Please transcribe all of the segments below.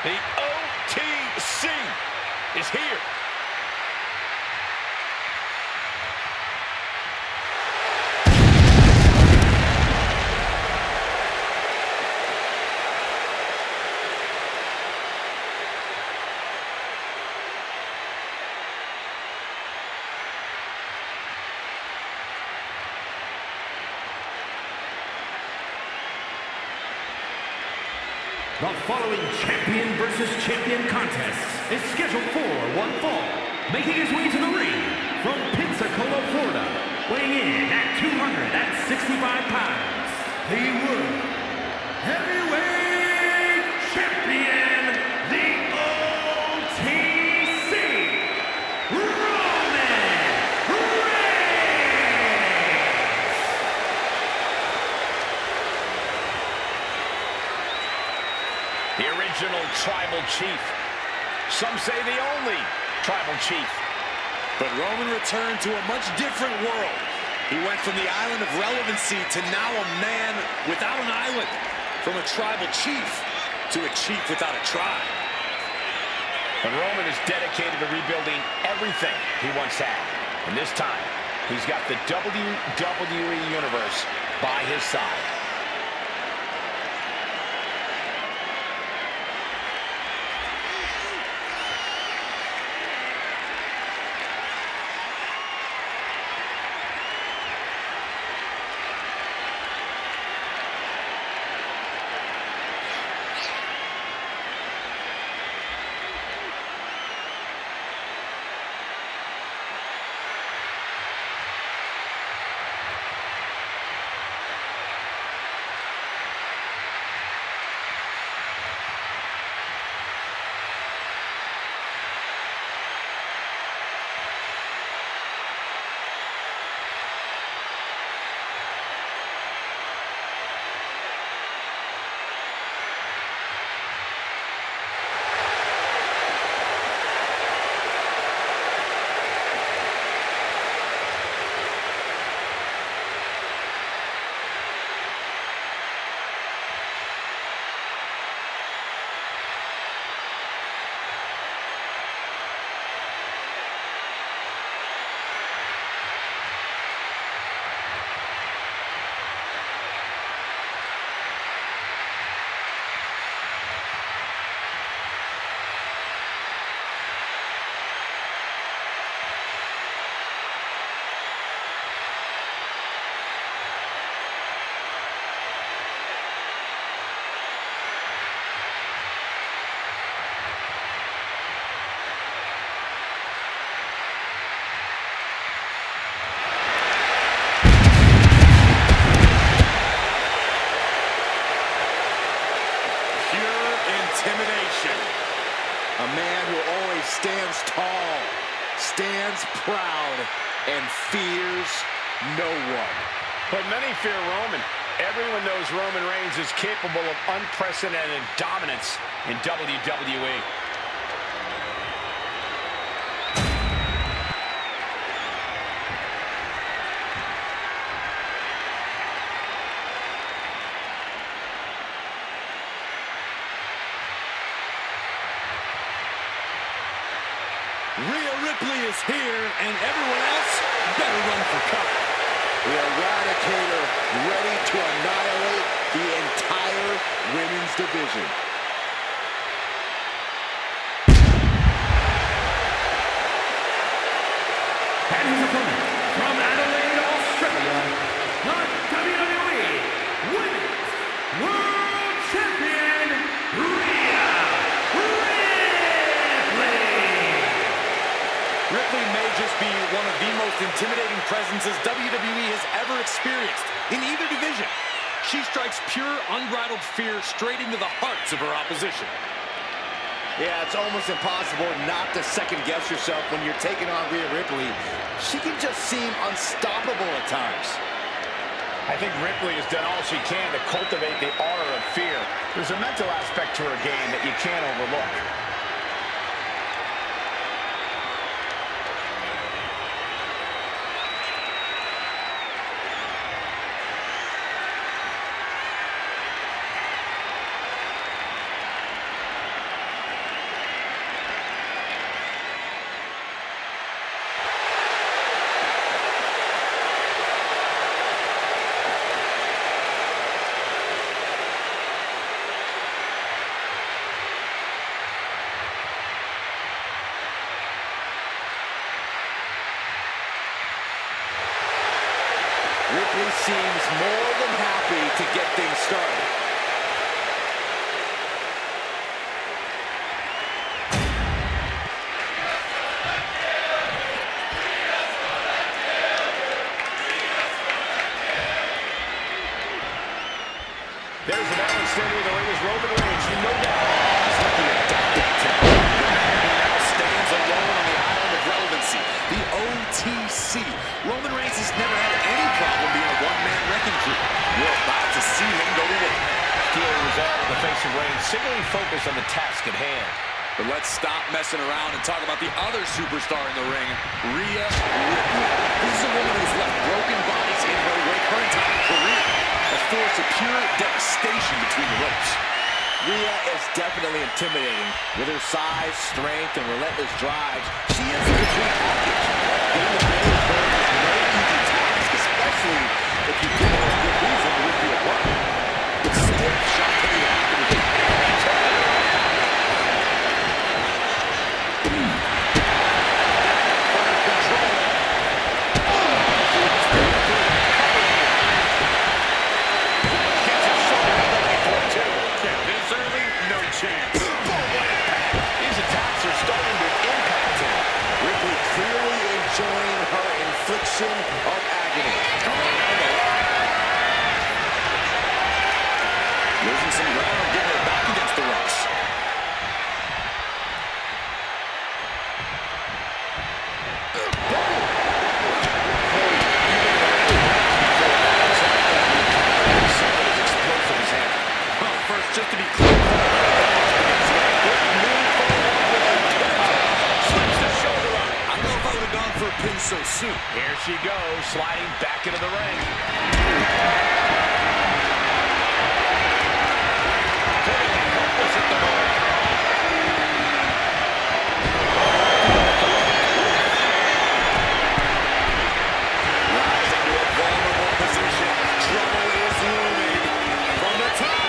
The OTC is here. The following champion versus champion contest is scheduled for one fall. Making his way to the ring from Pensacola, Florida, weighing in at 265 pounds, the World Heavyweight Champion, the OTC, Roman Reigns! The original tribal chief. Some say the only tribal chief. But Roman returned to a much different world. He went from the island of relevancy to now a man without an island. From a tribal chief to a chief without a tribe. And Roman is dedicated to rebuilding everything he once had. And this time, he's got the WWE Universe by his side. Intimidation. A man who always stands tall, stands proud, and fears no one. But many fear Roman. Everyone knows Roman Reigns is capable of unprecedented dominance in WWE. Rhea Ripley is here, and everyone else better run for cover. The Eradicator ready to annihilate the entire women's division. And his opponent from Adelaide, Australia, the WWE Women's World Champion, Rhea Ripley. Ripley may just be one of the most intimidating presences WWE has ever experienced in either division. She strikes pure, unbridled fear straight into the hearts of her opposition. Yeah, it's almost impossible not to second-guess yourself when you're taking on Rhea Ripley. She can just seem unstoppable at times. I think Ripley has done all she can to cultivate the aura of fear. There's a mental aspect to her game that you can't overlook. seems more than happy to get things started. There's an Allen standing in the ring as Roman Reigns. You know that. He's looking at dominate today. He now stands alone on the island of relevancy, the OTC. Roman Reigns has never had any problem being a one-man wrecking crew. We're about to see him go to work. Feeling resolve in the face of Reigns, singly focused on the task at hand. But let's stop messing around and talk about the other superstar in the ring, Rhea Ripley. This is a woman who's left broken bodies in her wake her entire career. A force of pure devastation between the ropes. Rhea is definitely intimidating. With her size, strength, and relentless drive, she is a complete package. Getting the players going is no easy task, especially if you give her a good reason to rip you apart. But still, shot to the abdomen. Enjoying her infliction of agony. Losing some ground, getting her back against the ropes. Well, first, just to be clear. For a pin so soon. Here she goes, sliding back into the ring. Totally helpless at the moment. Rising to a vulnerable position. Trouble is looming. From the top.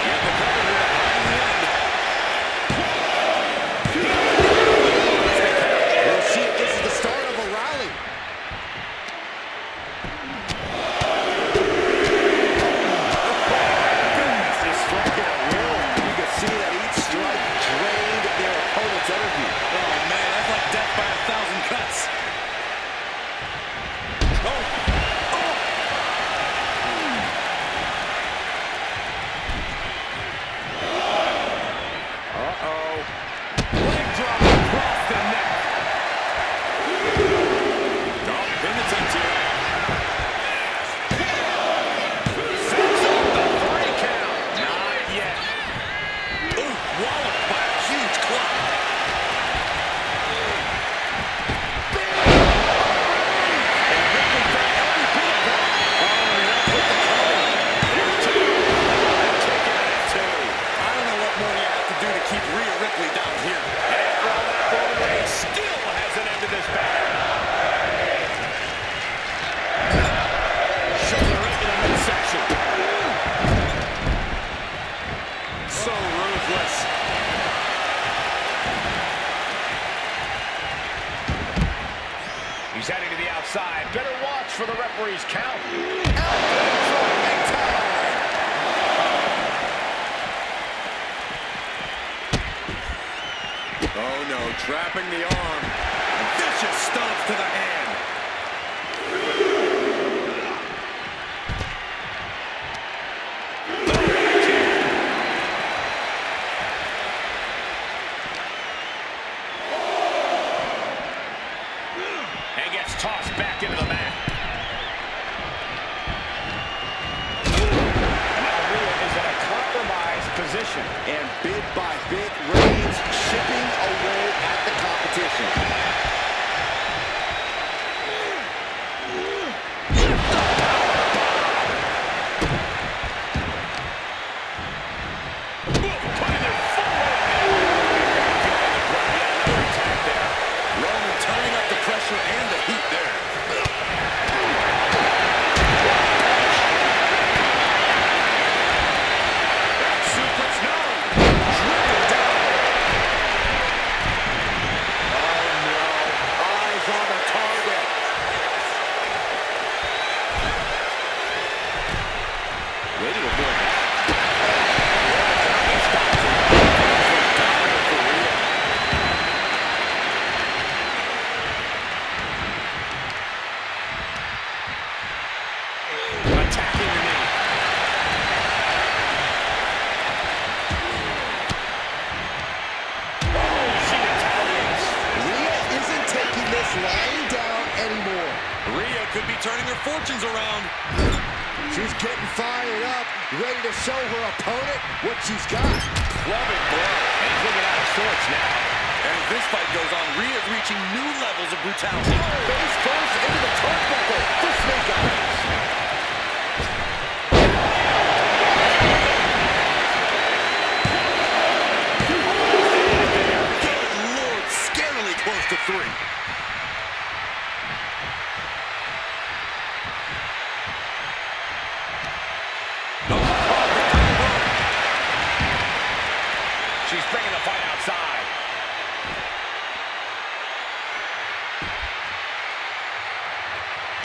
Get the cover here right in the end. We'll see if this is the start of a rally. Goodness, he's striking at will. You can see that each strike drained their opponent's energy. Oh, man, that's like death by 1,000 cuts. Uh-oh. Leg drop across the neck. Pin attempt here. Sets up the 3 count. Not yet. Ooh, walloped by a huge club. I don't know what more you have to do to keep Rhea Ripley down here. And after all that, Roman Reigns still hasn't ended this battle. Shoulder into the midsection. So ruthless. He's heading to the outside. Better watch for the referee's count. Oh no, trapping the arm. Vicious stomp to the hand. And gets tossed back into the mat. Now Rhea is in a compromised position. And bit by bit, Reigns chipping away at the competition. could be turning her fortunes around. She's getting fired up, ready to show her opponent what she's got. Clubbing blow. And he's looking out of sorts now. And as this fight goes on, Rhea is reaching new levels of brutality. Face first into the turnbuckle for Snake Eyes. Close to 3. She's bringing the fight outside.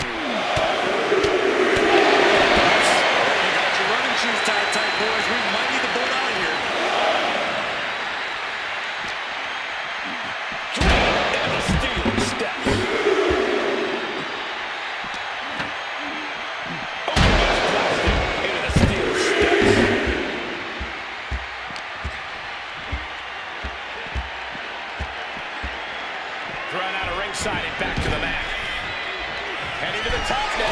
You got your running shoes tight, boys. We might need the boat out of here. Thrown out of ringside and back to the mat. Heading to the top now.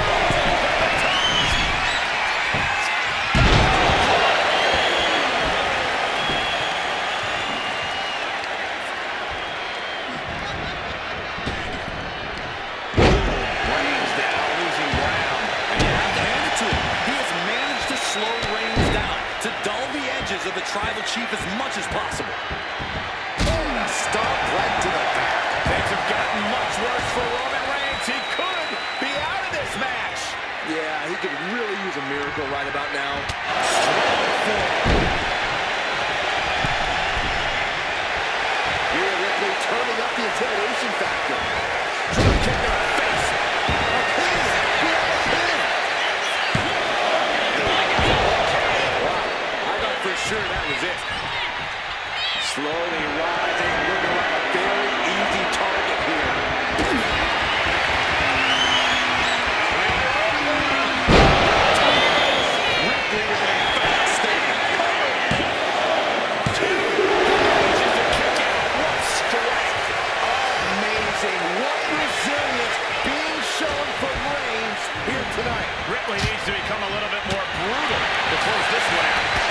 Reigns now losing ground. And you have to hand it to him. He has managed to slow Reigns down, to dull the edges of the tribal chief as much as possible. Stomp right to the back. Things have gotten much worse for Roman Reigns. He could be out of this match. Yeah, he could really use a miracle right about now. Rhea Ripley turning up the intimidation factor. Drop kick in her face. A pin! Wow, I thought for sure that was it. Slowly rising, looking like a very easy target here. Ripley is in a bad state. Just a kick out. What strength. Amazing. What resilience being shown from Reigns here tonight. Ripley needs to become a little bit more brutal to close this one out.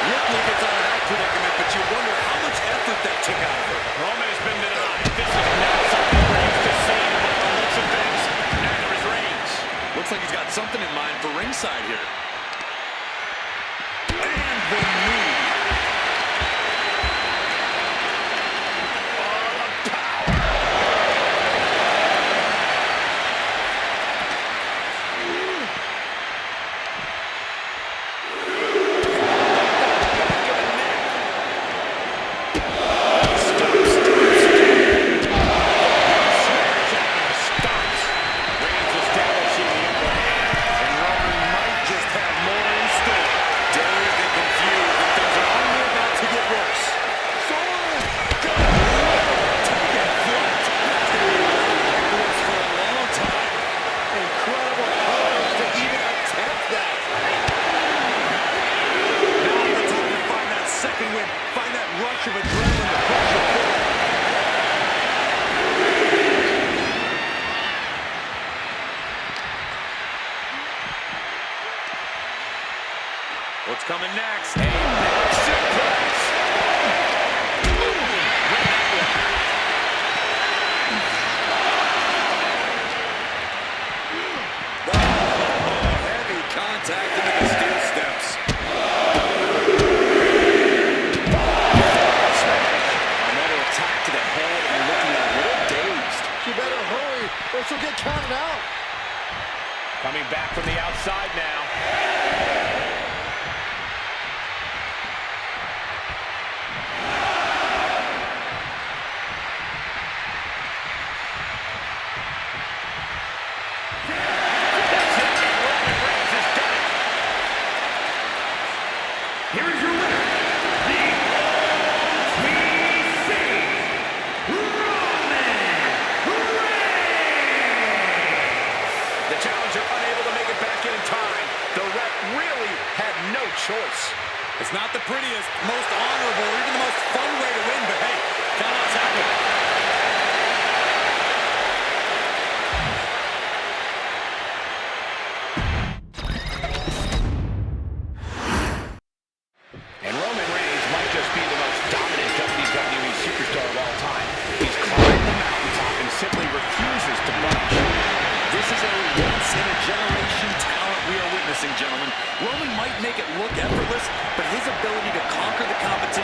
Ripley gets out of that predicament, but you wonder how much effort that took out of her. Roman has been denied. This is not something Reigns to say by the looks of things. Neither is Reigns. Looks like he's got something in mind for ringside here. And the knee. Reigns establishing the upper hand. And Roman might just have more in store. Dazed and confused, and things are only about to get worse. Sword! Good Lord! Taking flight. That's going to be like this for a long time. Incredible courage to even attempt that. Now the time to find that second win. Find that rush of adrenaline to push you forward. What's coming next? A back suplex. Heavy contact into the steel steps. Another attack to the head and looking a little dazed. You better hurry or she'll get counted out. Coming back from the outside now.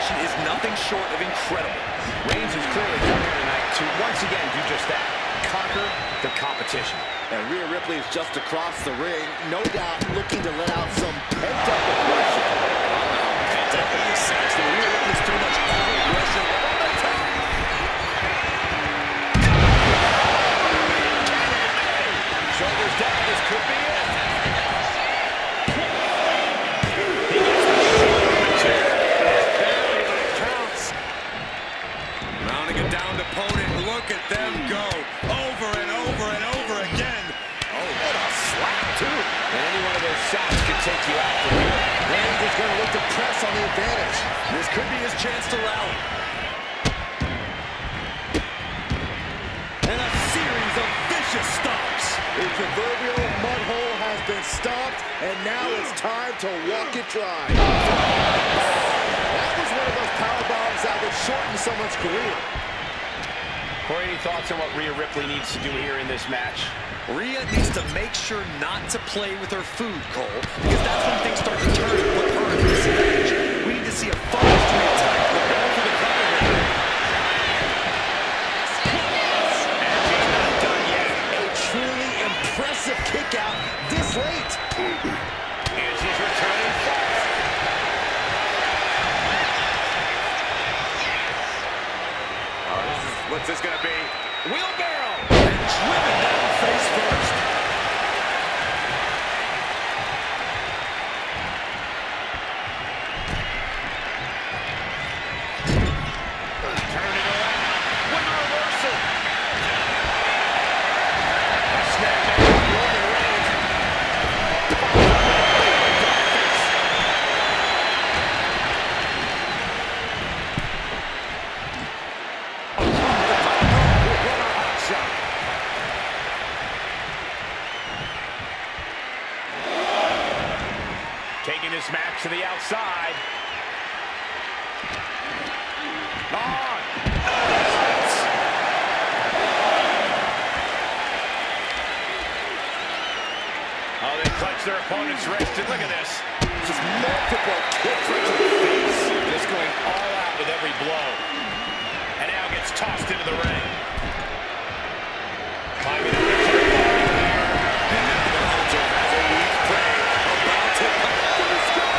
determination is nothing short of incredible. Reigns has clearly come here tonight to once again do just that. Conquer the competition. And Rhea Ripley is just across the ring, no doubt looking to let out some pent-up aggression. Pent-up in the sense that Rhea Ripley's too much aggression on the top. Shoulders down, this could be it. Look at them go over and over and over again. Oh, what a slap, too. And any one of those shots could take you out from here. Reigns is going to look to press on the advantage. This could be his chance to rally. And a series of vicious stomps. The proverbial mud hole has been stomped, and now it's time to walk it dry. That was one of those power bombs that would shorten someone's career. Corey, any thoughts on what Rhea Ripley needs to do here in this match? Rhea needs to make sure not to play with her food, Cole, because that's when things start to turn and put her at disadvantage. We need to see a focused Rhea attack. We're going for the cover here. And she's not done yet. A truly impressive kick out this late. And she's returning fast. What's this going to be? Wheelbarrow! And driven down face first. Turn it around with a reversal. A snap back from Roman Reigns. Taking this match to the outside. On. Oh, they clutch their opponent's wrist. And look at this. Just multiple kicks right to the face. Just going all out with every blow. And now gets tossed into the ring. Climbing up the turnbuckle there. And now the Hunter has a weak prey about to come up to the sky.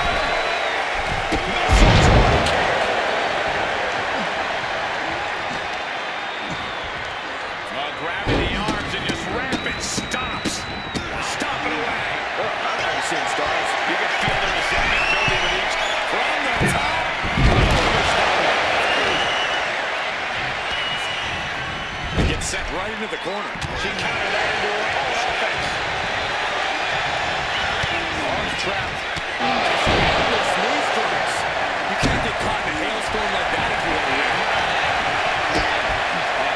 Grabbing the arms and just rampant stomps. Stomping away. I've seen stars. You can feel the resentment building with each. From the top. Gets sent right into the corner. She countered that into her own offense. Arms trapped. Just endless knee strikes. You can't get caught in a hailstorm like that if you want to win.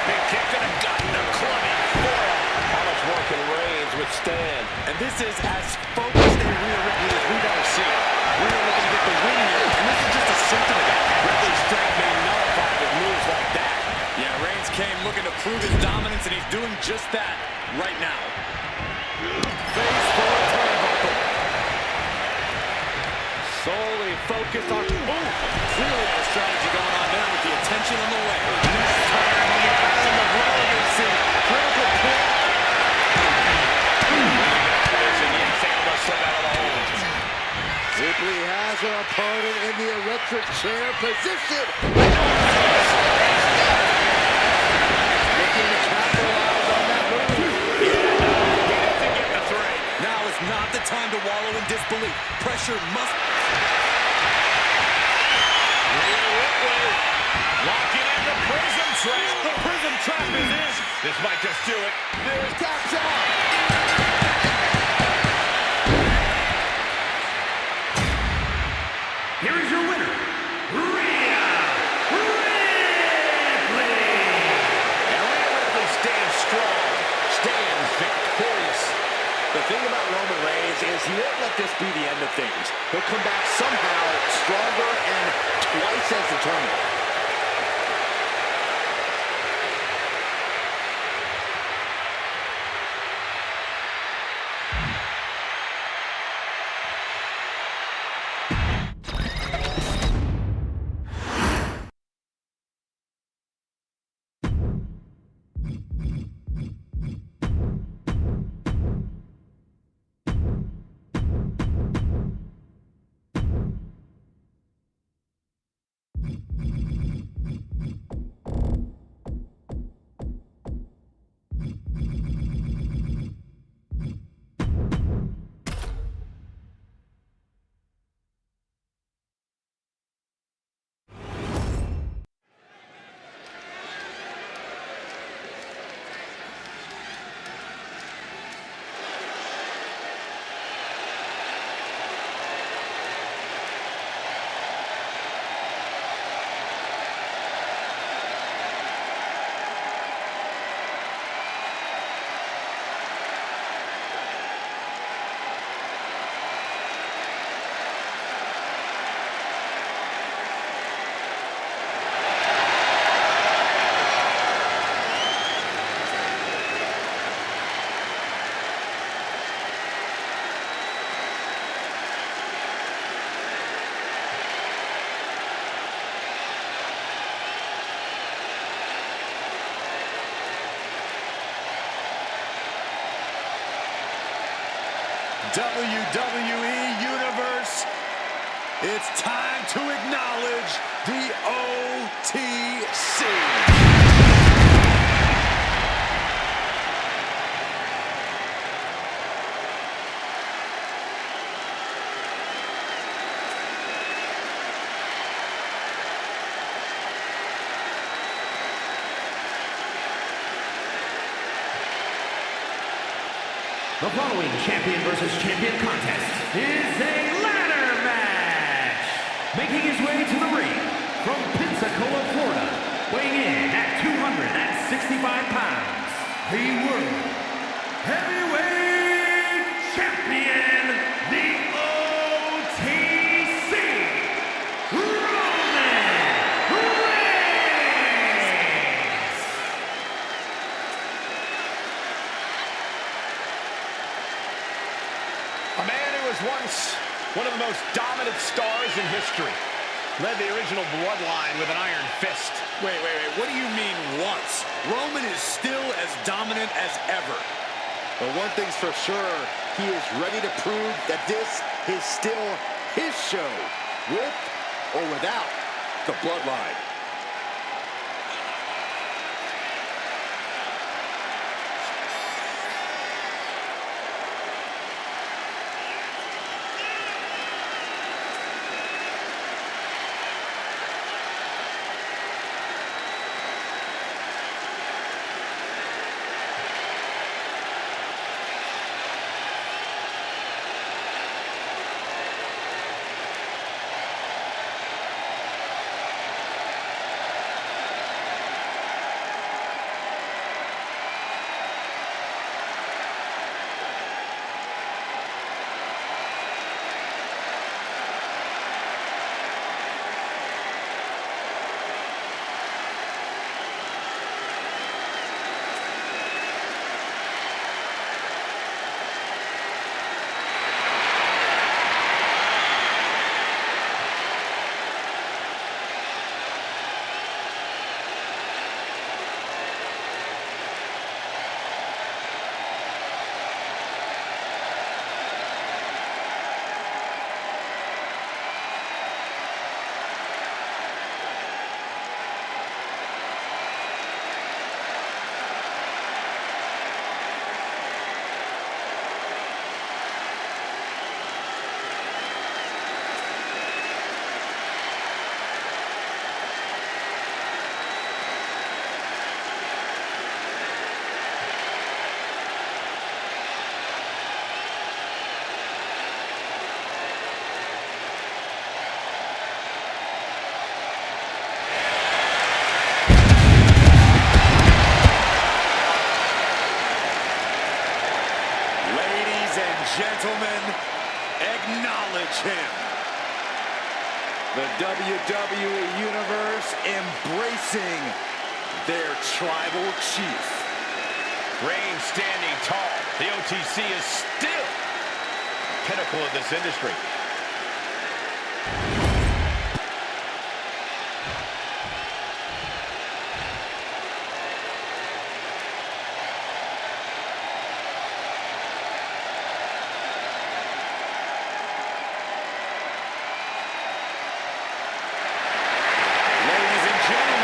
Big kick to the gut and a clubbing forearm. How much more can Reigns withstand? And this is as focused a Rhea Ripley as we've ever seen. Rhea looking to get the win here, and this is just a symptom of that. Ripley's strength being nullified with moves like that. Yeah, Reigns came looking to prove his dominance, and he's doing just that right now. Face for a turnbuckle. Solely focused on... Ooh, clearly a strategy going on there with the attention on the way. This time on the island of relevancy. Critical point. And yes, able to slip out of the hold. Ripley has her opponent in the electric chair position. Looking to capitalize on that move. He doesn't get the three. Now is not the time to wallow in disbelief. Pressure must... Rhea Ripley locking in the prism trap. The prism trap is in. This might just do it. There's taps out. Here is your winner, Rhea Ripley. And Rhea Ripley stands strong, stands victorious. The thing about Roman Reigns is he won't let this be the end of things. He'll come back somehow stronger and twice as determined. WWE Universe, it's time to acknowledge the OTC. The following champion versus champion contest is a ladder match. Making his way to the ring from Pensacola, Florida, weighing in at 265 pounds, the World Heavyweight Champion, the OTC, Roman Reigns. A man who was once one of the most dominant stars in history. Led the original bloodline with an iron fist. Wait. What do you mean once? Roman is still as dominant as ever. But one thing's for sure, he is ready to prove that this is still his show, with or without the bloodline. Gentlemen, acknowledge him. The WWE Universe embracing their tribal chief. Reigns standing tall. The OTC is still the pinnacle of this industry. Ladies and gentlemen,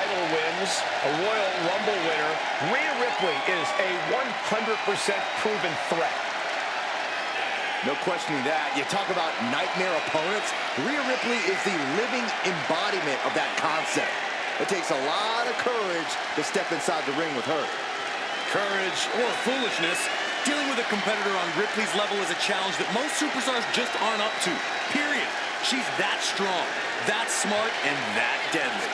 title wins, a Royal Rumble winner, Rhea Ripley is a 100% proven threat. No questioning that. You talk about nightmare opponents. Rhea Ripley is the living embodiment of that concept. It takes a lot of courage to step inside the ring with her. Courage or foolishness, dealing with a competitor on Ripley's level is a challenge that most superstars just aren't up to. Period. She's that strong, that smart, and that deadly.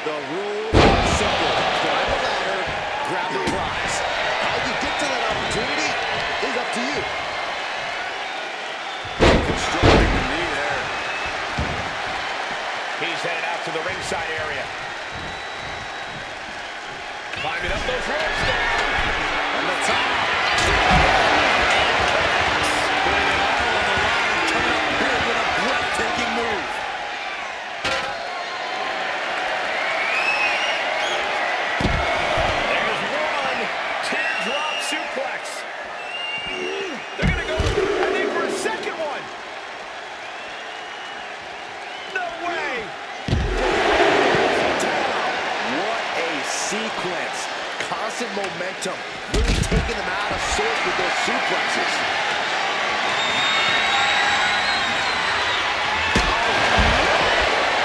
The rules are simple. Climb the ladder, grab the prize. How you get to that opportunity is up to you. Constructing the knee there. He's headed out to the ringside area. Climbing up those ropes now. On the top. Putting it all on the line and coming up big with a breathtaking move. Sequence, constant momentum, really taking them out of sorts with those suplexes.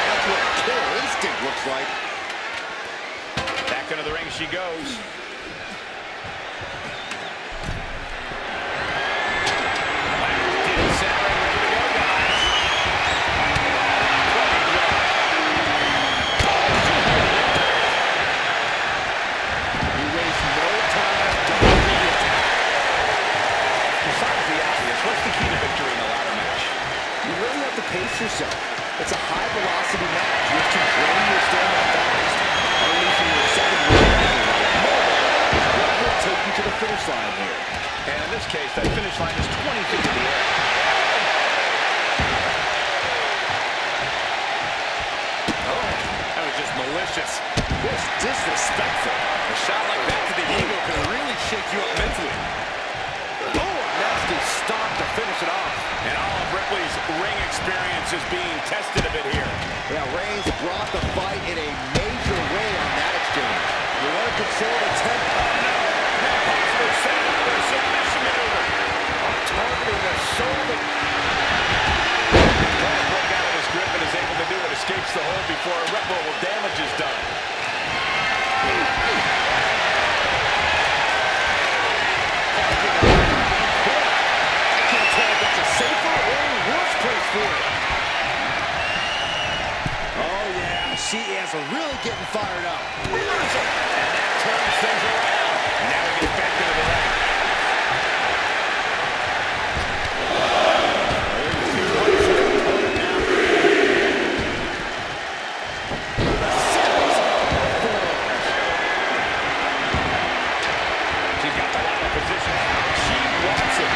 That's what killer instinct looks like. Back into the ring she goes. Pace yourself. It's a high-velocity match. You have to drain your stamina fast. Unleashing your second wave what will take you to the finish line here. And in this case, that finish line is 20 feet in the air. Oh, that was just malicious. Just disrespectful. A shot like that to the ego can really shake you up mentally. Oh, a nasty stop to finish it off. And all of Ripley's ring experience is being tested a bit here. Yeah, Reigns brought the fight in a major way on that exchange. You want to control the tempo. Oh, no. Possibly setting up for a submission maneuver. Targeting the shoulder. Trying to break out of his grip and is able to do it. Escapes the hold before irreparable damage is done. Safer or worse place for it. Oh, yeah. She is really getting fired up. Reversal. And that turns things around. Now he gets back into the ring. She's got the ladder position. She wants it.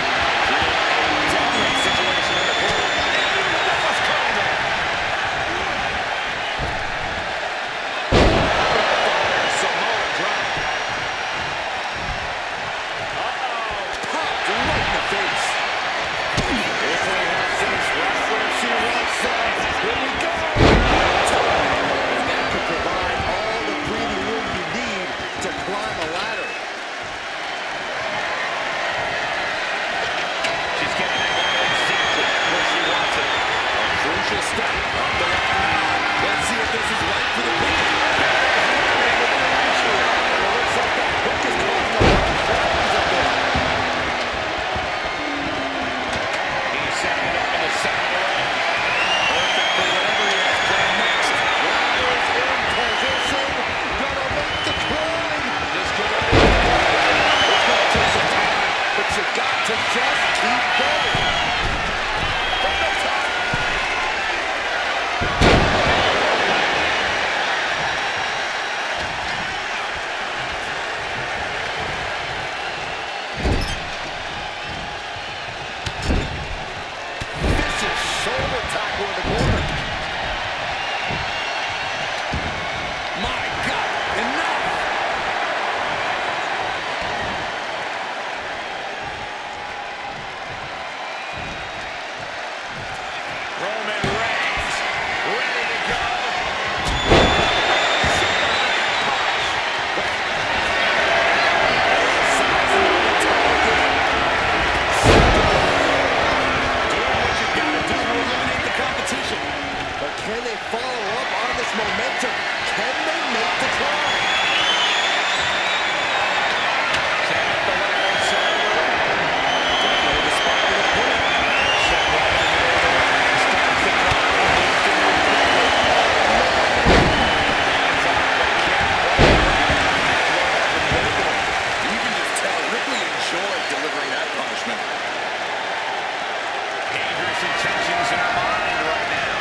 intentions in her mind right now.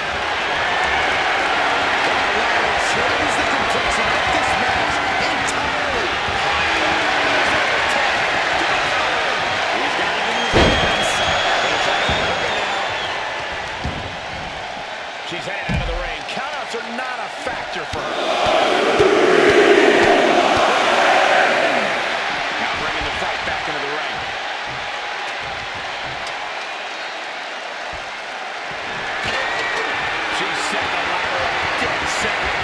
Changes the complexion of this match entirely. He's got it in his hands. Gonna try to hook it now. She's headed out of the ring. Countouts are not a factor for her. Now bringing the fight back into the ring. She's setting the ladder up dead center.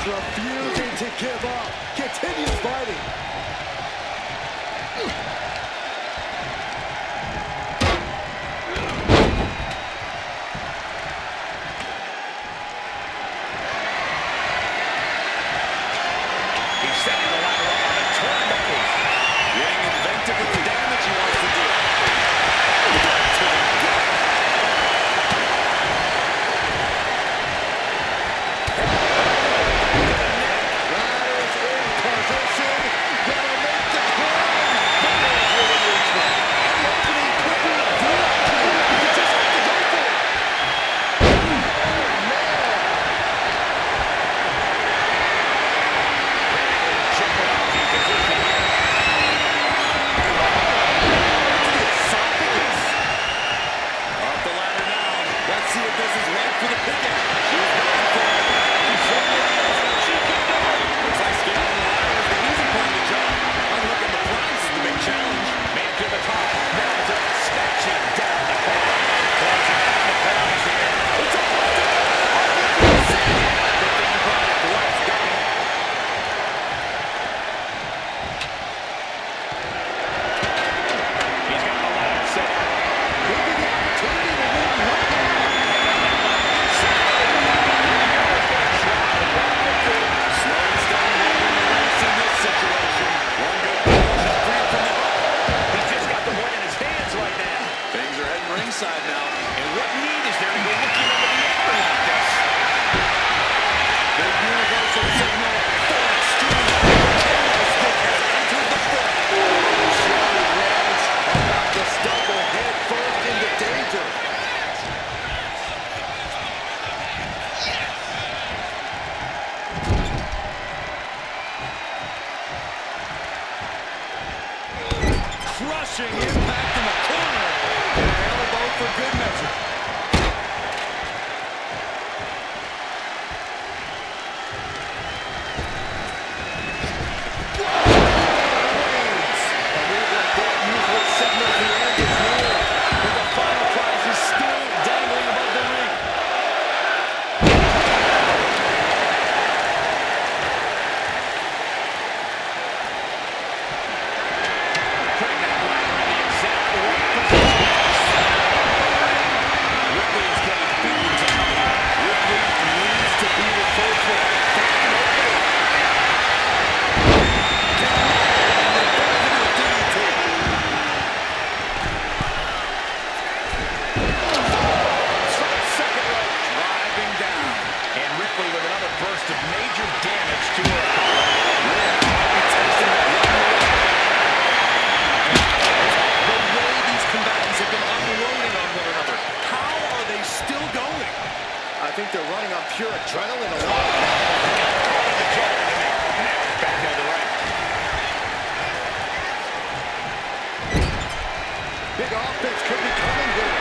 Refusing to give up. Continues fighting. He's setting the ladder up on the turnbuckles. Getting inventive with the damage he wants to do. Ringside now. And what need is there to go looking over the apron like this? The universal signal for extreme. Stick has entered the foot. Shelly Rhodes about to stumble head first into danger. Crushing impact in the corner. For good measure. I think they're running on pure adrenaline alone. Back into the ring. Big offense could be coming here.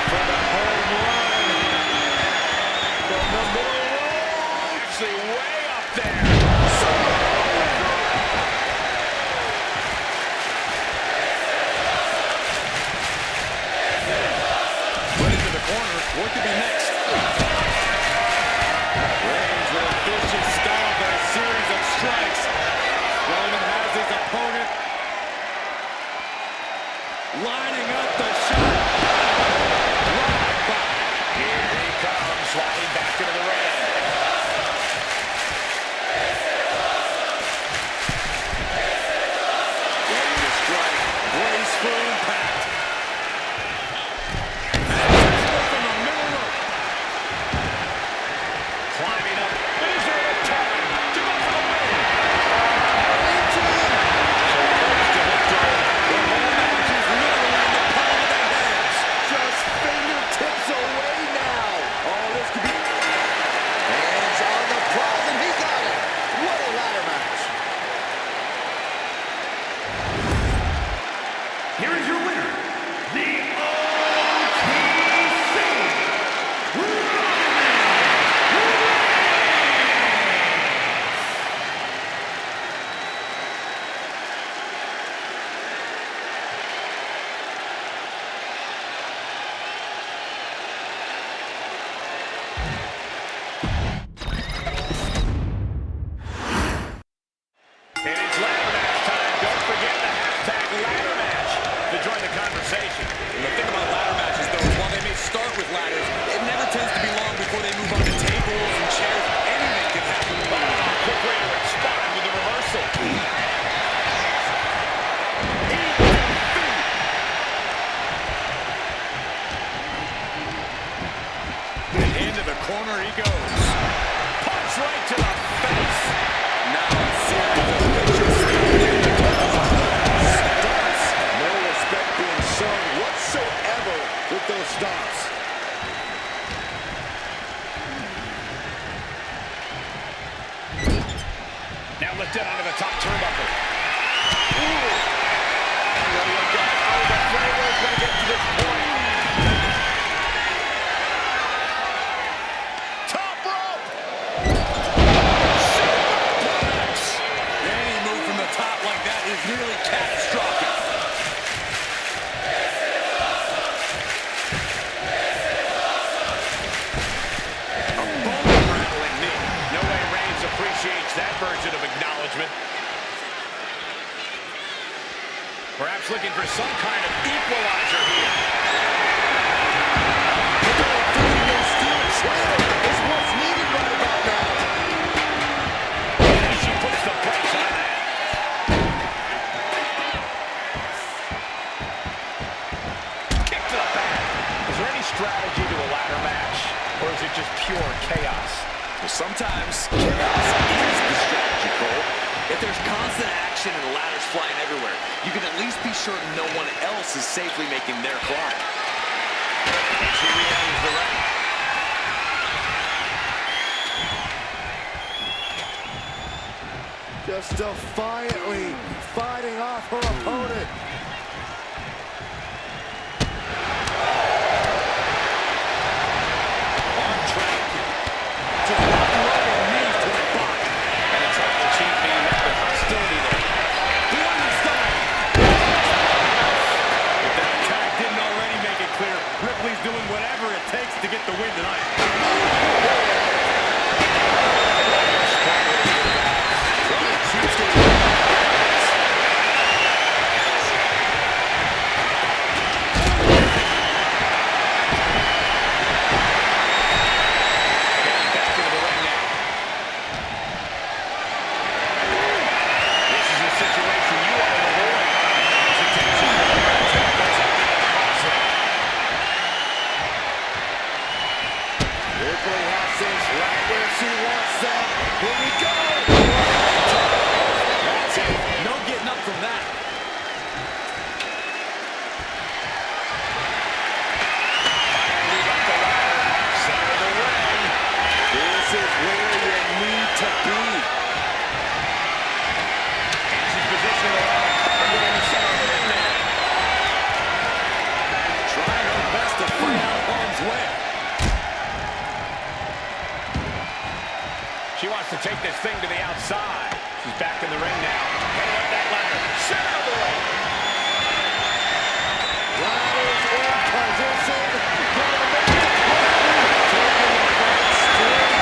For the home run. From the middle row. Actually way up there. What could be next? Reigns with a vicious stomp and a series of strikes. Roman has his opponent catastrophic. A bone-rattling knee. No way Reigns appreciates that version of acknowledgement. Perhaps looking for some kind of equalizer here. Steel chair is what's needed right about now. And she puts the brakes on that. Kick to the back. Is there any strategy to a ladder match, or is it just pure chaos? Well, sometimes chaos is the strategy, Cole. If there's constant action and ladders flying everywhere, you can at least be sure no one else is safely making their climb. And she re-enters the ring. Just defiantly fighting off her opponent. On track. Just unloading knees to the body. And the tribal chief being met with hostility there. Beyond style. If that attack didn't already make it clear, Ripley's doing whatever it takes to get the win tonight. She wants to take this thing to the outside. She's back in the ring now. Heading up that ladder. Center of the ring. Ladders in position. Gonna make the play. Taking the fight straight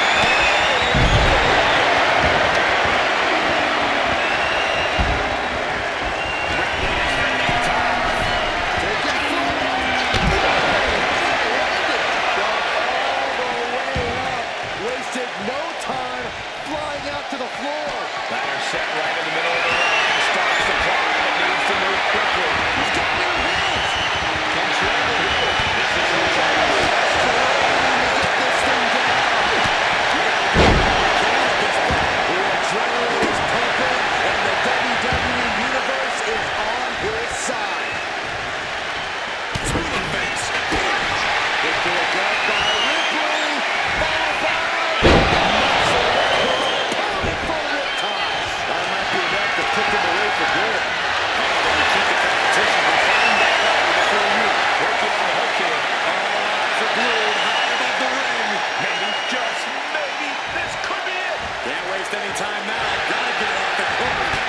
wasted no time flying out to the floor. Ladder set right in the middle of the ring. Starts the clock, but needs to move quickly. He's got new hands. Control here. This is the chance. Get this thing down. The adrenaline is pumping, and the WWE Universe is on his side. To the face. Into a gut by Ripley. Followed by that might be enough to put them away for good. Keep the competition from flying back up before you. Working on the hook here. Eyes are glued high above the ring. Maybe, just maybe, this could be it. Can't waste any time now. Gotta get it off the hook.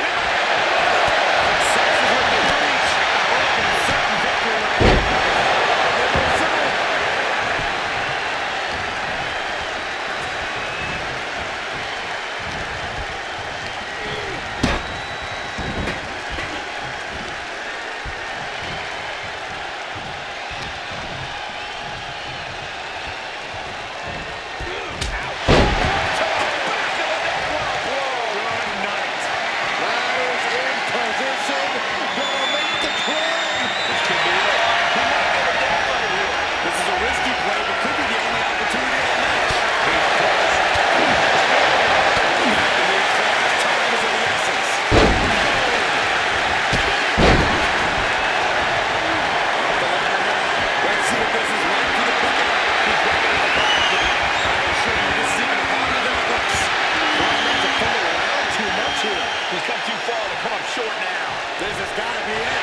He's come too far to come up short now. This has got to be it.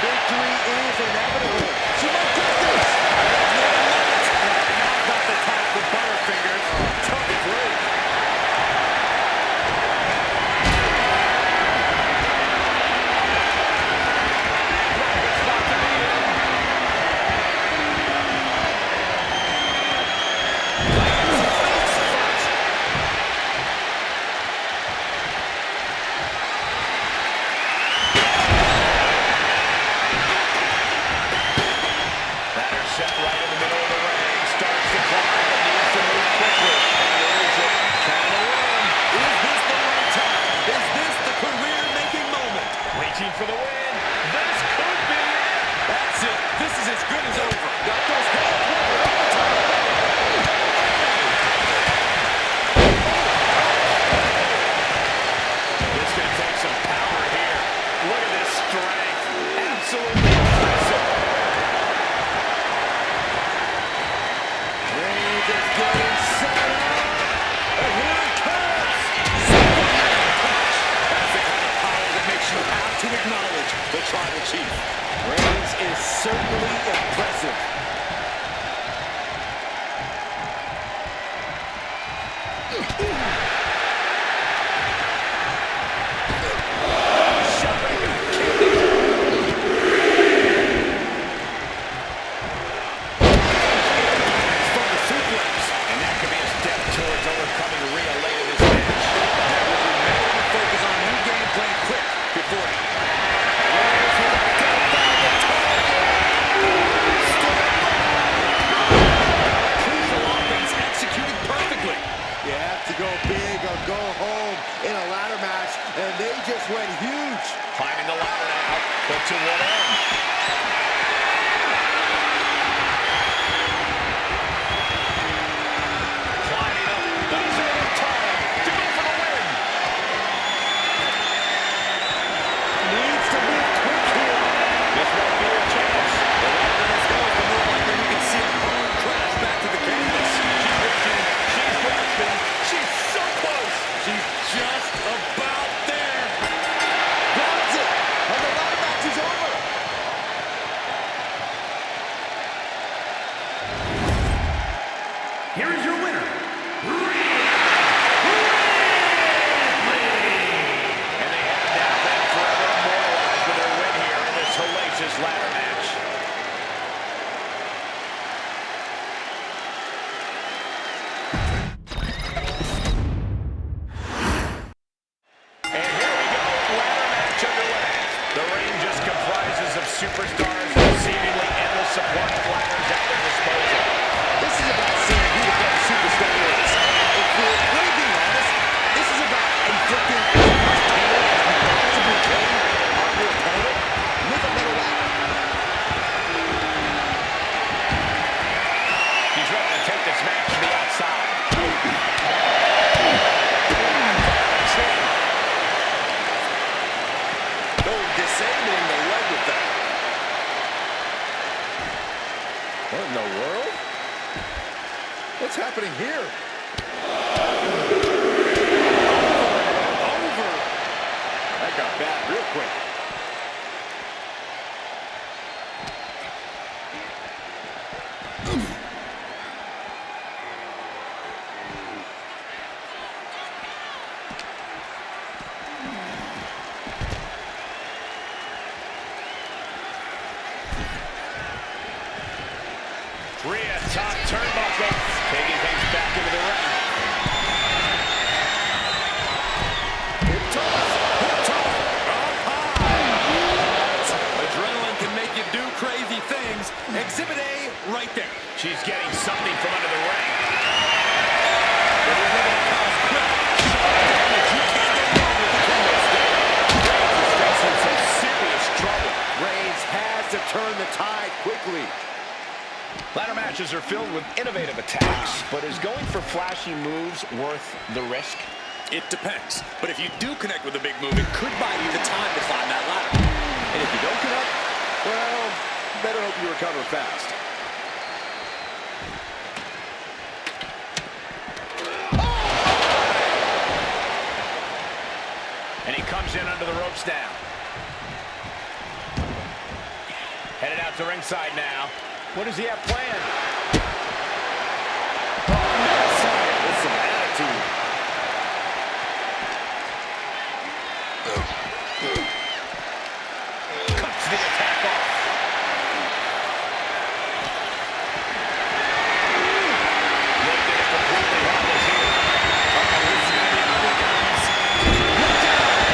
Victory is inevitable. She might get this. Now's not the time for butterfingers. Tough break. reaching for the win. This could be it. That's it. This is as good as over. Got those hands moving all the time. This is going to take some power here. Look at this strength. Absolutely impressive. Reigns is getting set up. And here it comes. That's the kind of power that makes you have to acknowledge the Tribal Chief. Reigns is certainly impressive. Go big or go home in a ladder match, and they just went huge. Climbing the ladder now, but to what end? Climbing up, these are the time to go for the win. Needs to move quick here. This won't be a chance. The longer this goes, the more likely we can see a hard crash back to the canvas. She's reaching, she's grasping, she's so close. She's just about there. Grabs it, and the ladder match is over. Here is your winner, And they have now been forever immortalized with their win here in this hellacious ladder match. And here we go, ladder match underway. The ring just comprises of superstars with seemingly endless supply of ladders at their disposal. This is about seeing who the best superstar is. If we're really being honest, this is about inflicting as much pain as you possibly can on your opponent with a metal ladder. He's ready to take this match to the outside. No, disabling the leg with that. What in the world? What's happening here? Over. That got bad real quick. Rhea, top turnbuckle, taking things back into the ring. Hip toss, up high. Adrenaline can make you do crazy things. Exhibit A, right there. She's getting something from under the ring. But you're living a cause quick. Sharp damage. You can't get wrong with the kendo stick. Reigns is facing some serious trouble. Reigns has to turn the tide quickly. Ladder matches are filled with innovative attacks, but is going for flashy moves worth the risk? It depends. But if you do connect with a big move, it could buy you the time to climb that ladder. And if you don't connect, well, better hope you recover fast. And he comes in under the ropes now. Headed out to ringside now. What does he have planned? With some attitude. Cuts the attack off. Looked at it completely harmless here. This is going to be ugly, guys. Look out!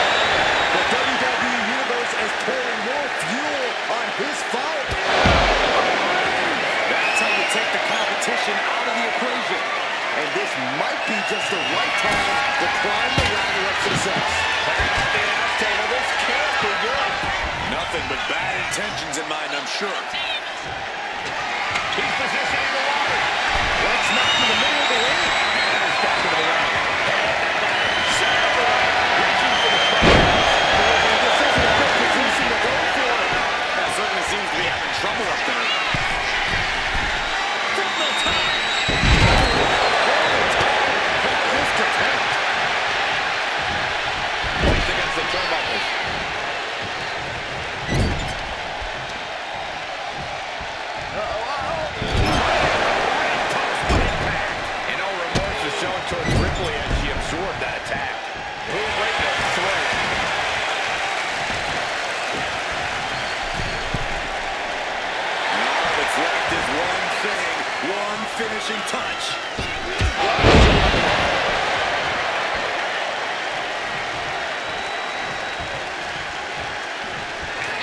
The WWE Universe is pouring more fuel on his fire. That's how you take the competition out of the equation. And this might be just the right time to climb the ladder of success. Clearing out the announce table. This can't be good. sure. He's positioning the ladder. Let's knock in the middle of the ring. And he's back into the ring. Head up that ladder. Set up the ladder. Reaching for the cross. This isn't a good position to go for. That certainly seems to be having trouble up there. From the top. Points against the turnbuckles. And no remorse is shown towards Ripley as she absorbed that attack. Boom right to the throat. All that's left is one thing, one finishing touch.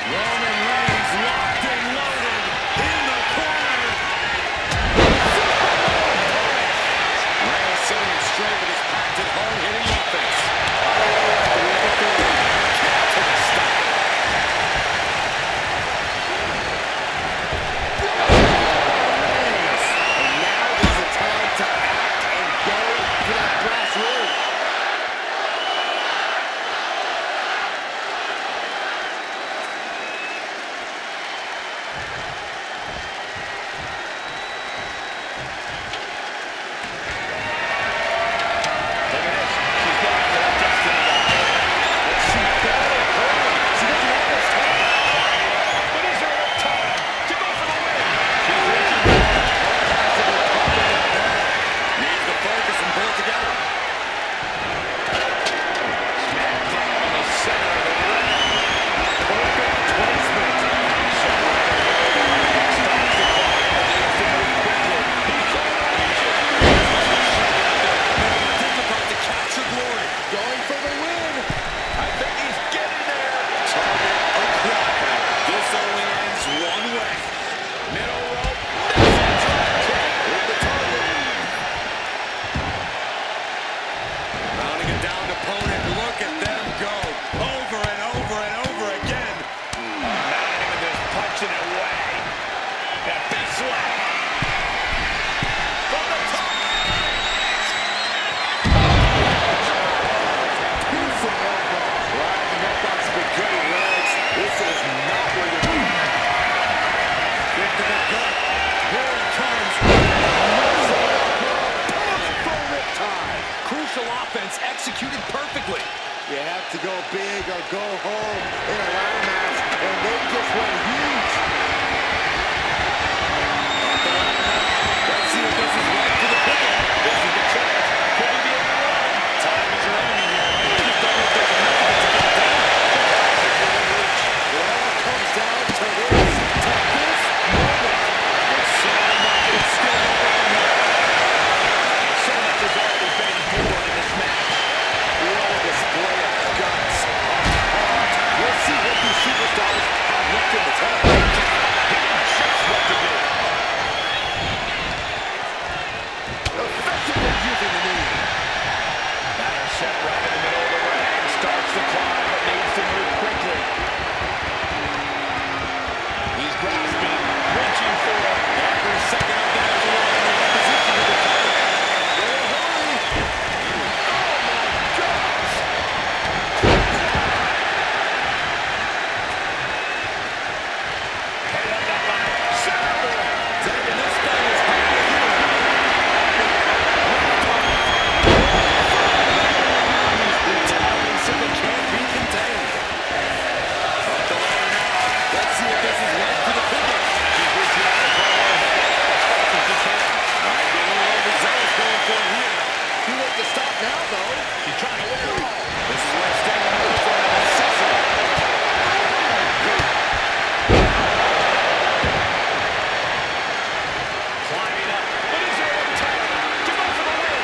Roman Reigns locked and loaded in the corner. Reigns setting it straight with his patented hard-hitting offense. Can't take a stop. Reigns. And now is the time to act and go for that brass ring. Look at this. She's going for that destiny lock. She got it early. She doesn't have this time. But is there enough time to go for the win? She's reaching for it. Needs to focus and pull it together. Smack down in the center of the ring. Perfect placement. Shot right away. Stops the clock, but needs to move quickly. He's trying to reach it. Difficult to capture glory. Going for the win. I think he's getting there. Target acquired. This only ends one way. Middle rope. Massive drop kick. With the target. Mounting a downed opponent. Look at them go. Over and over and over again. Mounting him and just punching it away. That big slap. From the top. Piece of elbow. Rising up on spaghetti legs. This is not where you be. Kick to the gut. Here it comes. Powerful riptide. Crucial offense executed perfectly. You have to go big or go home in a ladder match, and they just went huge. Let's see if this is right for the pickle. This is the chance. Could he be able to run? Time is your enemy here. Just don't know if there's enough of it to get done. It all comes down to this moment. There's so much still going on. So much has already been endured in this match. What a display of guts, of heart. We'll see what these superstars have left in the tank. He knew just what to do. Effectively using the knee. Ladder set right in the middle of the ring. Starts to climb, but needs to move quickly. He's grasping, reaching for it. Every second of that is a line in position to defend. Hurry! Oh my gosh! Headed up that ladder. Center of the ring. Taking this thing as high as you can. Italian simply can't be contained. Up the ladder now. Let's see if this is right for the pickle. She's reaching out to pull her head as fast as she can. Might be a little overzealous going for it here. Too late to stop now, though. She's trying to win it all. This is where standing moves are a necessity. Climbing up. But is there enough time to go for the win?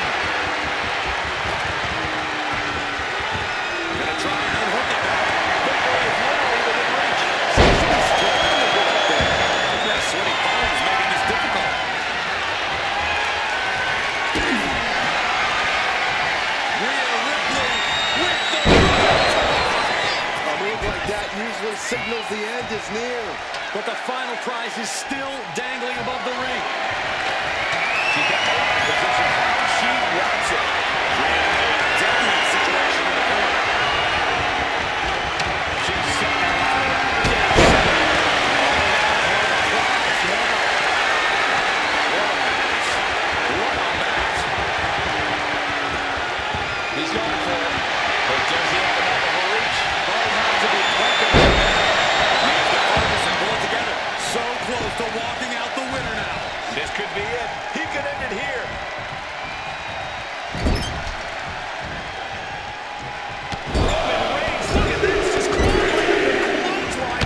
Gonna try and unhook it now. Victory is literally within reach. She's struggling a bit up there. That sweaty palm is making this difficult. Rhea Ripley with the... A move like that usually signals the end is near. but the final prize is still dangling above the ring. She's got the line position how she wants it. Creating a deadly situation in the corner. She's setting her line up. Yes. What a match. He's going for it. But does he have enough of a reach? Might have to be quicker than that. Needs to focus and pull it together. So close to walking out the winner now. This could be it. He could end it here. Roman Reigns, look at this. Just clothesline.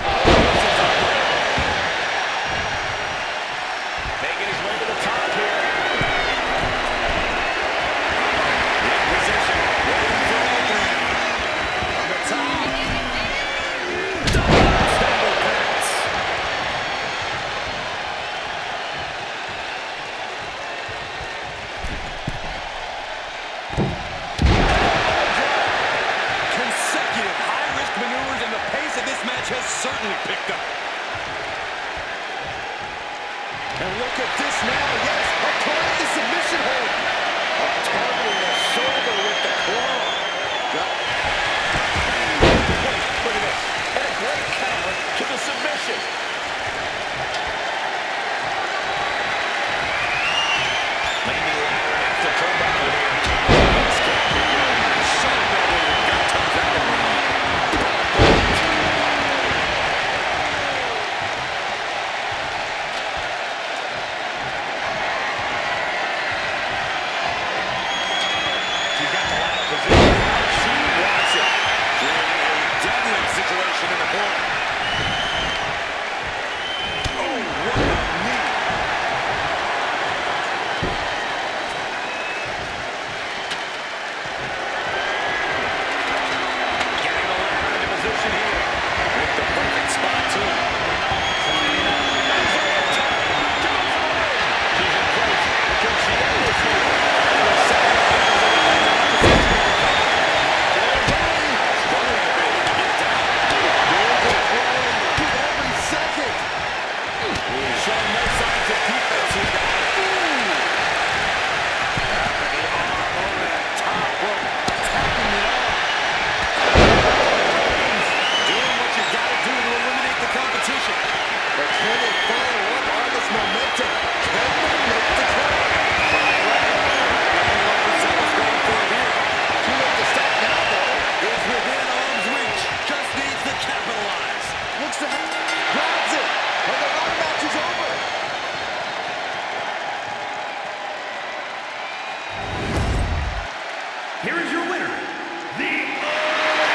Making his way to the top here. In position. Waiting for opening. On the top. Double standard pass. Consecutive high-risk maneuvers, and the pace of this match has certainly picked up. And look at this now. Yes, a target the submission hold. Targeting the shoulder with the claw. Look at this. And a great counter to the submission. Maybe the ladder has to turn down here. This can't be good. Shot that way. Got turns that around. She's got the ladder position how she wants it. Creating a deadly situation in the corner. Oh, what a knee. Getting the ladder into position here. With the perfect spot, too. Climbing up. Is there a time to go for the win? She's in place. Can she end this here? And the second round is around the opposition. Struggling a bit to get down. Every second. Showing no signs of defense here, guys. After the arm over that top rope. Attacking the arm. Doing what you gotta do to eliminate the competition. But can they follow up on this momentum? Can they make the climb? Going for it here. Too late to stop now, though. Is within arm's reach. Just needs to capitalize. Looks to have grabs it. And the ladder match is over. Here is your winner, the OTC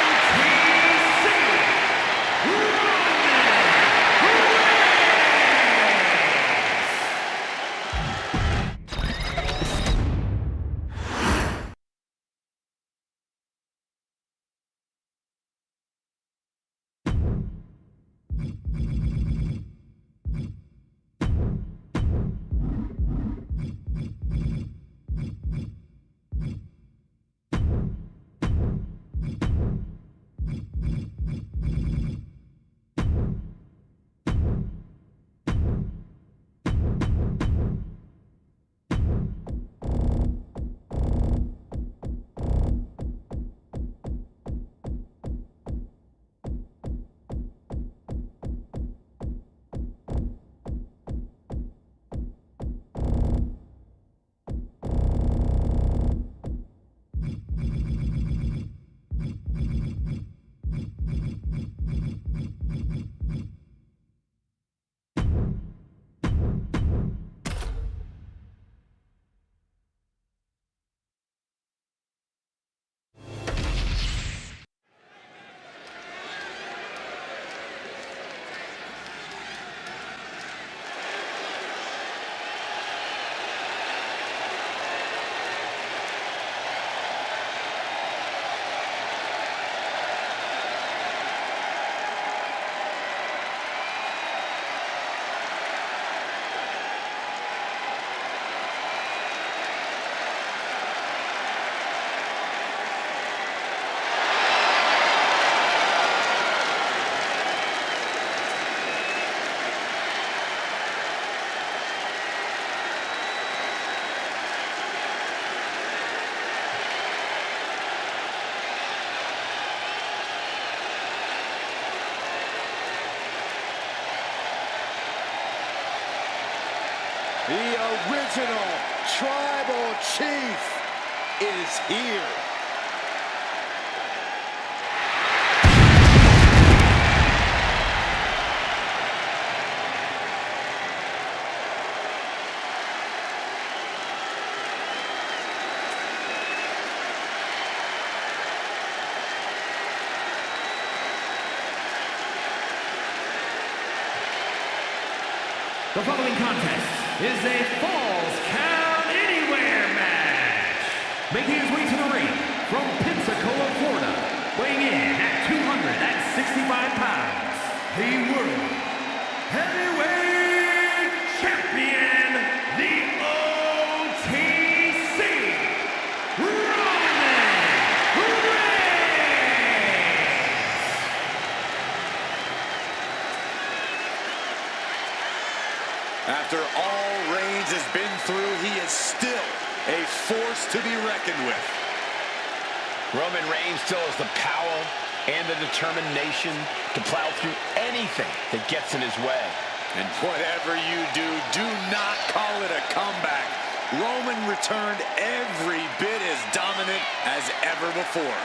The original Tribal Chief is here. The following contest is a Falls Count Anywhere match. Making his way to the ring from Pensacola, Florida, weighing in at 265 pounds, the World Heavyweight Champion, the OTC, Roman Reigns. After all Reigns has been through, he is still a force to be reckoned with. Roman Reigns still has the power and the determination to plow through anything that gets in his way. And whatever you do, do not call it a comeback. Roman returned every bit as dominant as ever before.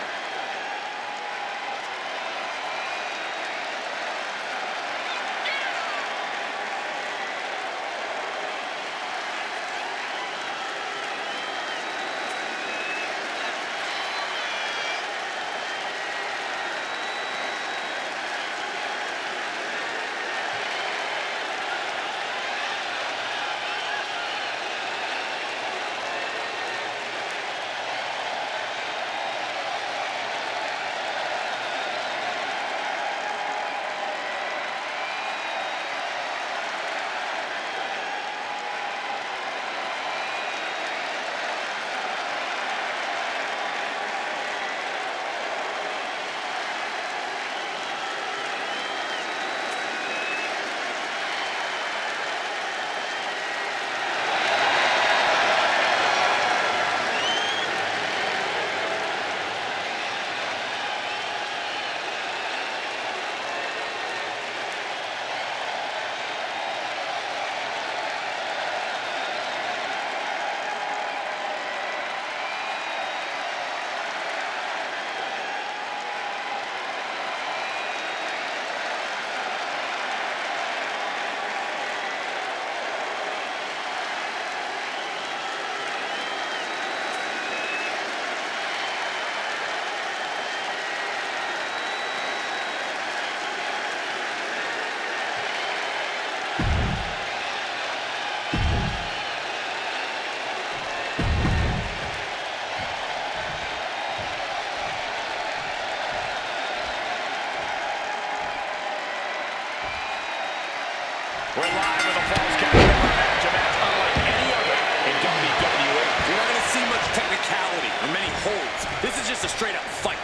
We're live with a Falls Count Anywhere match, a match unlike any other in WWE. You're not going to see much technicality or many holds. This is just a straight-up fight.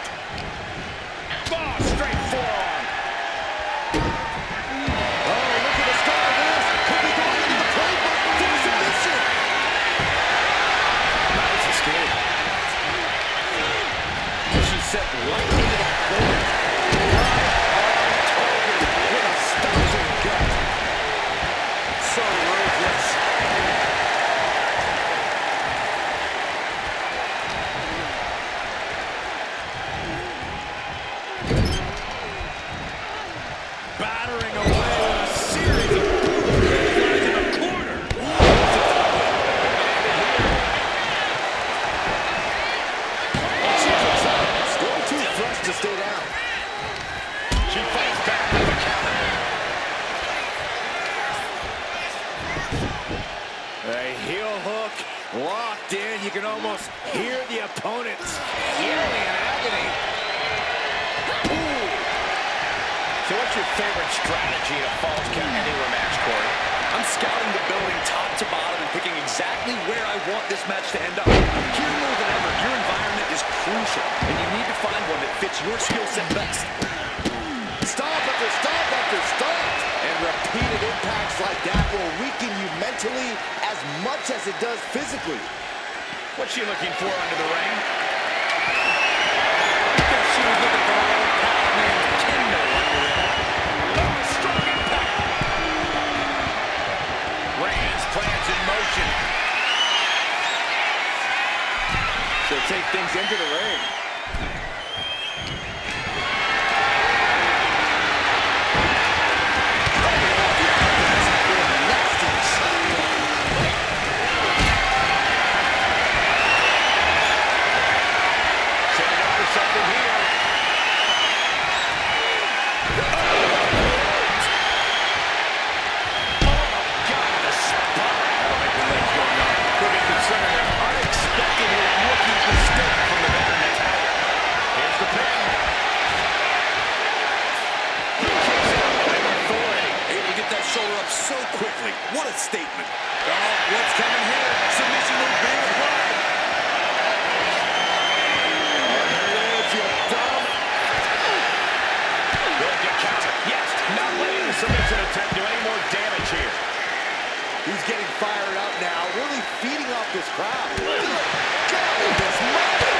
Oh, straight forearm. Oh, look at the start of this. Could be going into the playbook for the submission. Nice escape. She's set right into that corner. With a stomping gut. So ruthless. Battering away with a series of guys in the corner. Still too fresh to stay down. She fights back with the counter. A heel hook locked in. You can almost hear the opponents yelling in agony. Ooh. So what's your favorite strategy in a Falls Count Anywhere match, Corey? I'm scouting the building top to bottom and picking exactly where I want this match to end up. Here more than ever, your environment is crucial, and you need to find one that fits your skill set best. Stop after stop after stop. And repeated impacts like that will weaken you mentally as much as it does physically. What's she looking for under the ring? I guess she was looking for my old pal named Kendo under there. Oh, strong impact. Reigns plans in motion. things into the ring. So quickly. What a statement. Oh, what's coming here? Submission move being applied. There it is, you dumb. Will get counter. Yes, not letting the submission attempt do any more damage here. He's getting fired up now, really feeding off this crowd. God, this mother.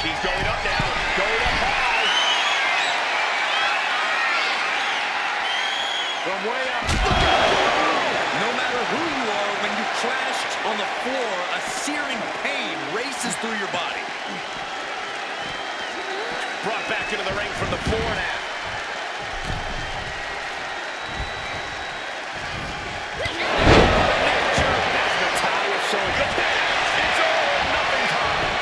He's going up now, going up high. From way up. No matter who you are, when you crash on the floor, a searing pain races through your body. Brought back into the ring from the fore now. That's Natalia showing the pain. It's all or nothing time.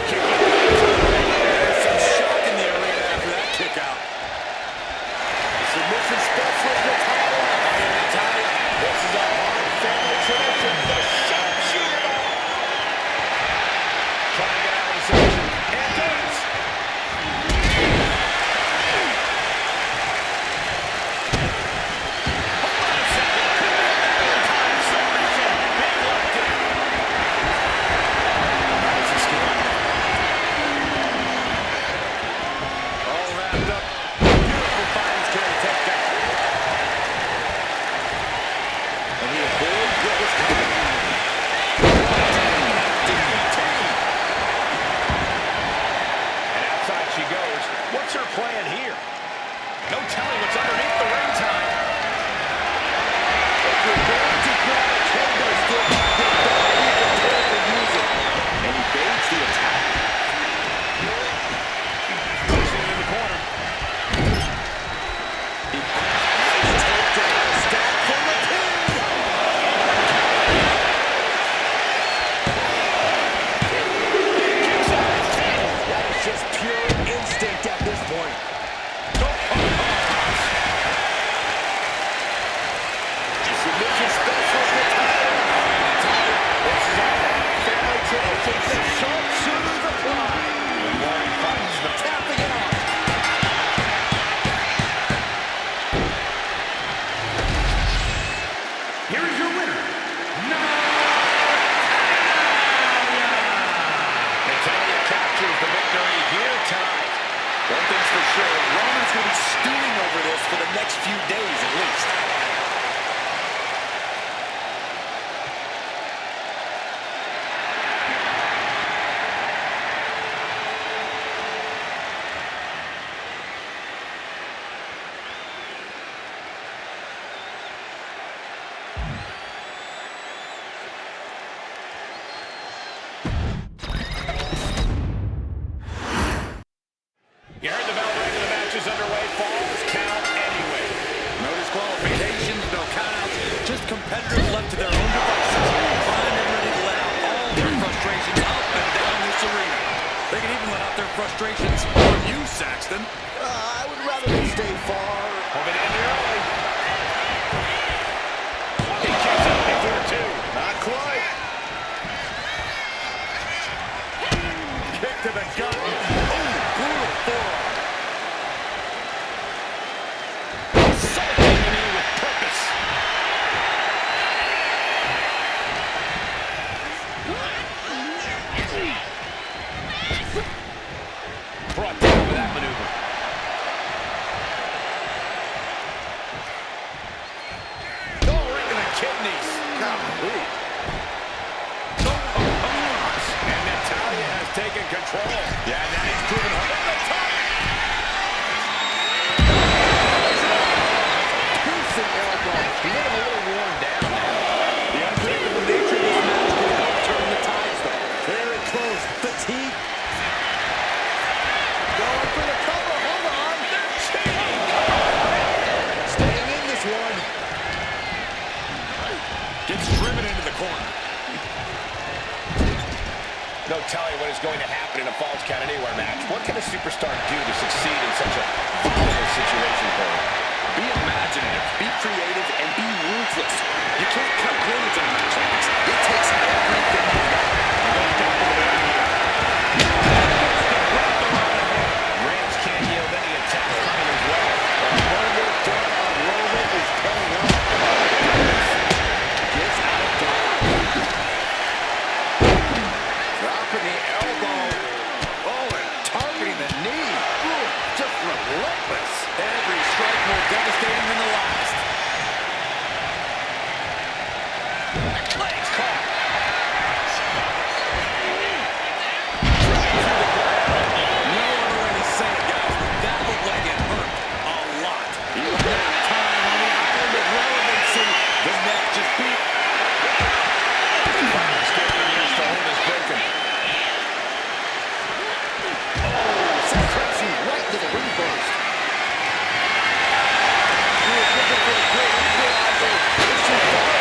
There's some shock in the arena after that kick out. Submission specialist Natalia. This is a hard family tradition. The sharpshooter. Trying to get out of the submission. And does. Hold on a second. Time submission. Being locked in. Nice escape. All wrapped up. Beautiful finds carry takedown. And he avoids what was coming. DDT. And outside she goes. What's her plan here? No telling what's underneath the ring time. If you're going to grab a kendo stick, you better be prepared to use it. And he baits the attack. Pushing it in the corner. Just pure instinct at this point. Submission specialist Natalia. This is all family tradition. The sharpshooters apply. Warren finds the tapping it off. Here is your winner, Natalia captures the victory here tonight. One thing's for sure, Roman's going to be stewing over this for the next few days at least. You heard the bell ring and the match is underway. Falls count anyway. No disqualifications, no countouts, just competitors left to their own devices, primed and ready to let out all their frustrations up and down this arena. They can even let out their frustrations on you, Saxton. I would rather they stay far. Hoping to end it early. He kicks out before two. Not quite. Kick to the gut. Brutal forearm. Assaulting the knee with purpose. Brought down with that maneuver. Oh, right in the kidneys. Golly. And Natalia has taken control. Yeah, now he's proving hard at the top. Piercing elbow. He's looking a little worn down now. The unpredictable nature of this match can help turn the tides, though. Very close. Fatigue. Going for the cover. Hold on. Staying in this one. Gets driven into the corner. No telling what is going to happen in a Falls Count Anywhere match. What can a superstar do to succeed in such a volatile situation, Corey? Be imaginative, be creative, and be ruthless. You can't cut corners in a match like this. It takes everything you got. Reigns can't yield any attack coming as well. Murder done on Roman is paying off. Gets out of dodge. Dropping the elbow. Oh, and targeting the knee. Ooh, just relentless. Every strike more devastating than the last. Legs caught. No one already say it, guys, but that looked like it hurt a lot. He ran out of time on the island of relevancy. The neck just beat. The hold is broken. Seth crashing right to the ring burst. He was looking for the great equalizer. It's too far.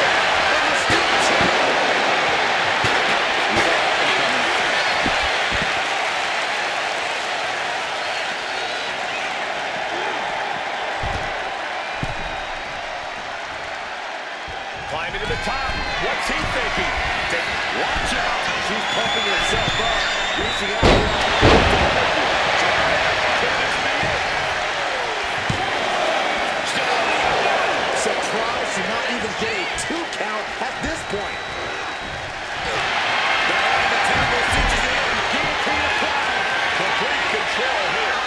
And the stitch. You saw that one coming. Climbing to the top. What's he thinking? Watch out. She's pumping herself up. Reaching out. Surprised to not even get a 2 count at this point. The head of the table cinches in. Guillotine applied. Complete control here.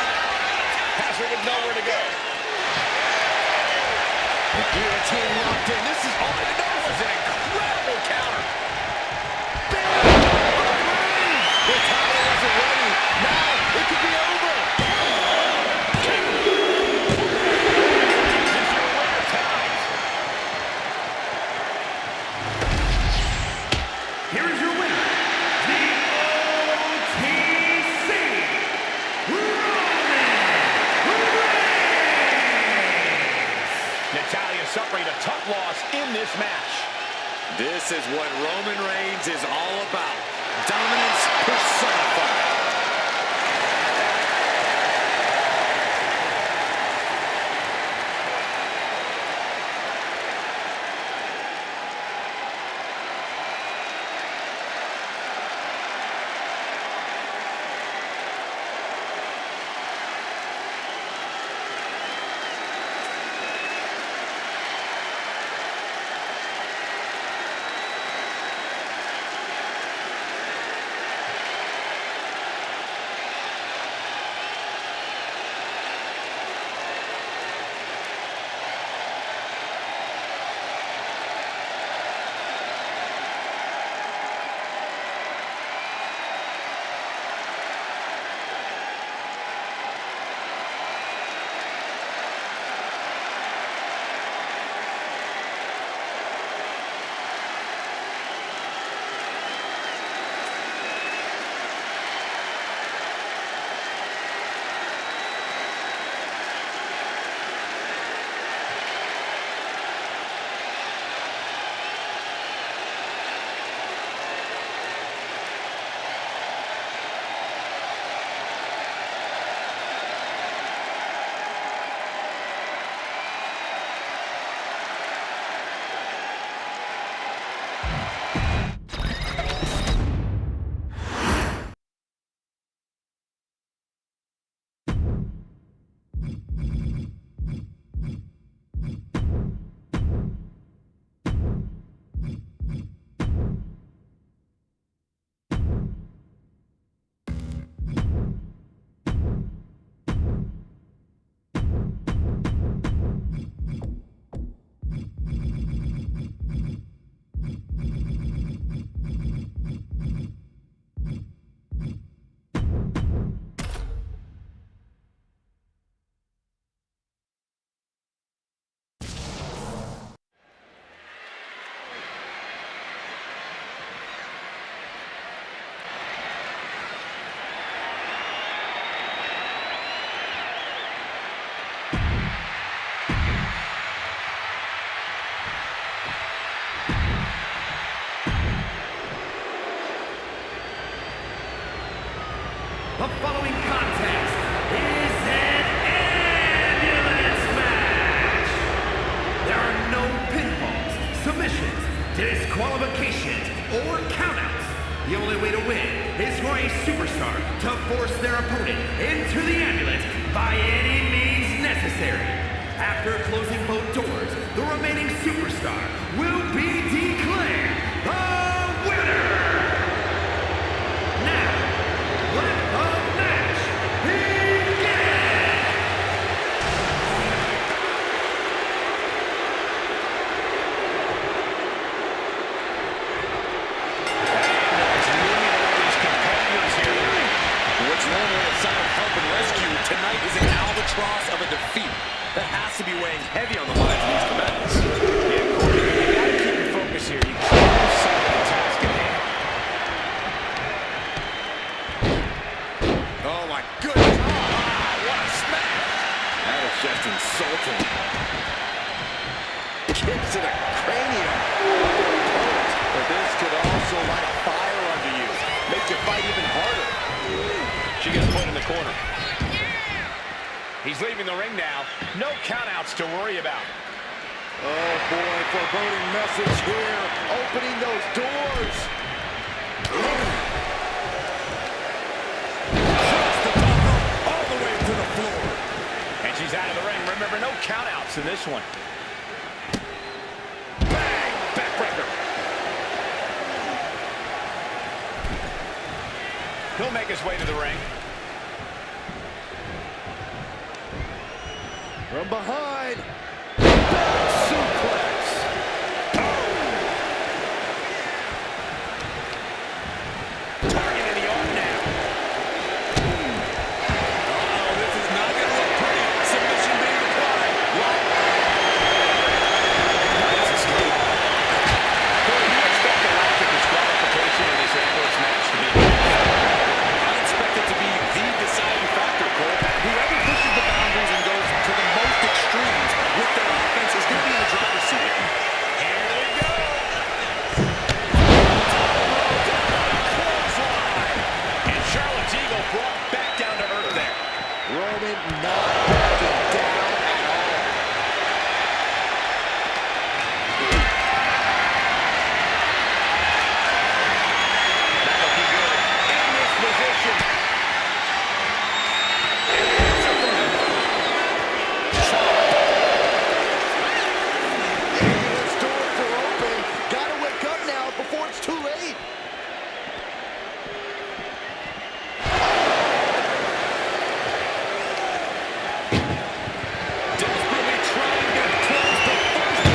Has her with nowhere to go. The guillotine locked in. This is all it That was an incredible counter. The title wasn't ready. Now it could be over. This is your winner, Taz. Here is your winner, the OTC, Roman Reigns. Natalya suffering a tough loss in this match. This is what Roman Reigns is all about. Dominance personified. The following contest is an ambulance match. There are no pinfalls, submissions, disqualifications, or countouts. The only way to win is for a superstar to force their opponent into the ambulance by any means necessary. After closing both doors, the remaining superstar will be declared the winner. Now, let the match begin! What's normally a sign of help and rescue, tonight is an albatross of a defeat. That has to be weighing heavy on the minds of these combatants. Yeah, Corey, you gotta keep your focus here. You can't lose sight of the task at hand. Oh my goodness! What a smash! That is just insulting. Kick to the cranium. But this could also light a fire under you. Make you fight even harder. She gets put in the corner. He's leaving the ring now. No countouts to worry about. Oh boy, foreboding message here. Opening those doors. Just the top rope, all the way to the floor. And she's out of the ring. Remember, no countouts in this one. Bang! Backbreaker. He'll make his way to the ring. From behind. Suplex. Target in the arm now. Uh-oh, this is not going to look pretty. Submission being applied. What? Nice escape. Corey, you expect the lack of disqualification in this ambulance match to be I expect it to be the deciding factor, Cole. Whoever pushes the boundaries and goes to the most extremes with their offense is going to be in the driver's seat. Here they go. And Charlotte's Eagle brought back down to earth there. Roman not backing down at all. Not looking good. In this position. Ambulance doors are open. Gotta wake up now before it's too late. Desperately trying to close the first.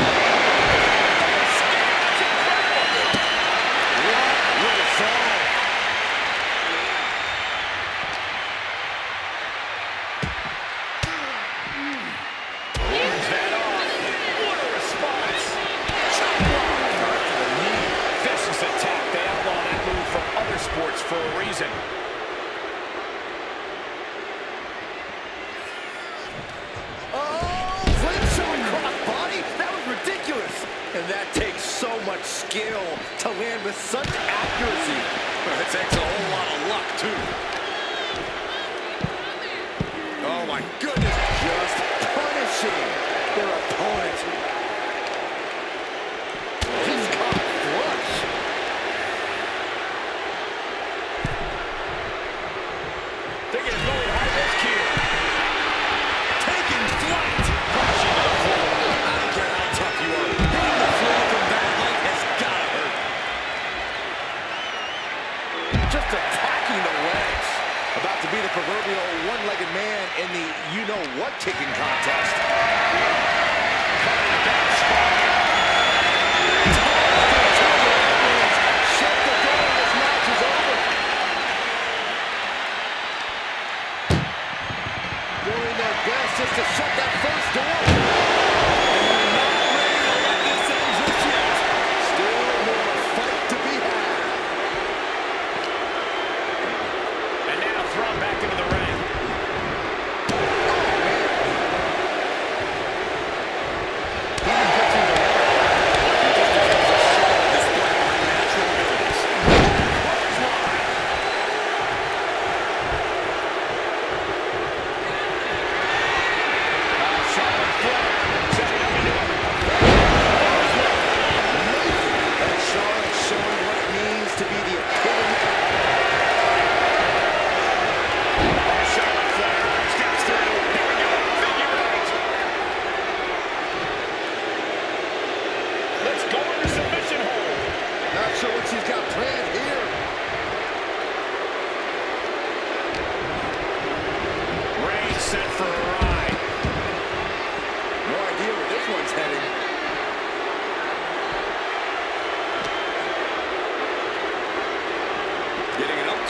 What a song. Wards that off. What a response. Chop block. Right to the knee. Vicious attack. They outlaw that move from other sports for a reason. Oh, Flintstone crossbody. That was ridiculous. And that takes so much skill to land with such accuracy. It takes a whole lot of luck, too. Oh, my goodness. Just punishing their opponent. Just caught flush. They're going to go high risk here. Taking flight. Crashing to the floor. I don't care how tough you are. Hitting the floor from that height has got to hurt. Just attacking the legs. About to be the proverbial one-legged man in the you-know-what kicking contest. Shut the door. This match is over. Doing their best just to shut that first door. Not ready to let this end just yet. Still more fight to be had. And now thrown back into the ring.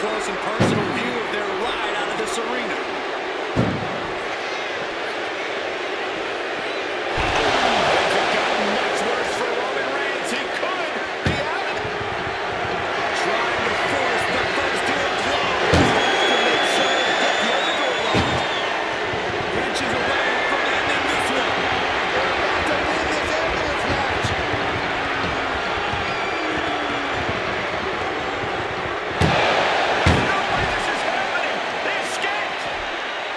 close and personal view of their ride out of this arena. Things have gotten much worse for Roman Reigns. He could be out. Trying to force the first door closed. To make sure to get the other door locked. Inches away from ending this one. They're about to win this ambulance match. No way this is happening. They escaped.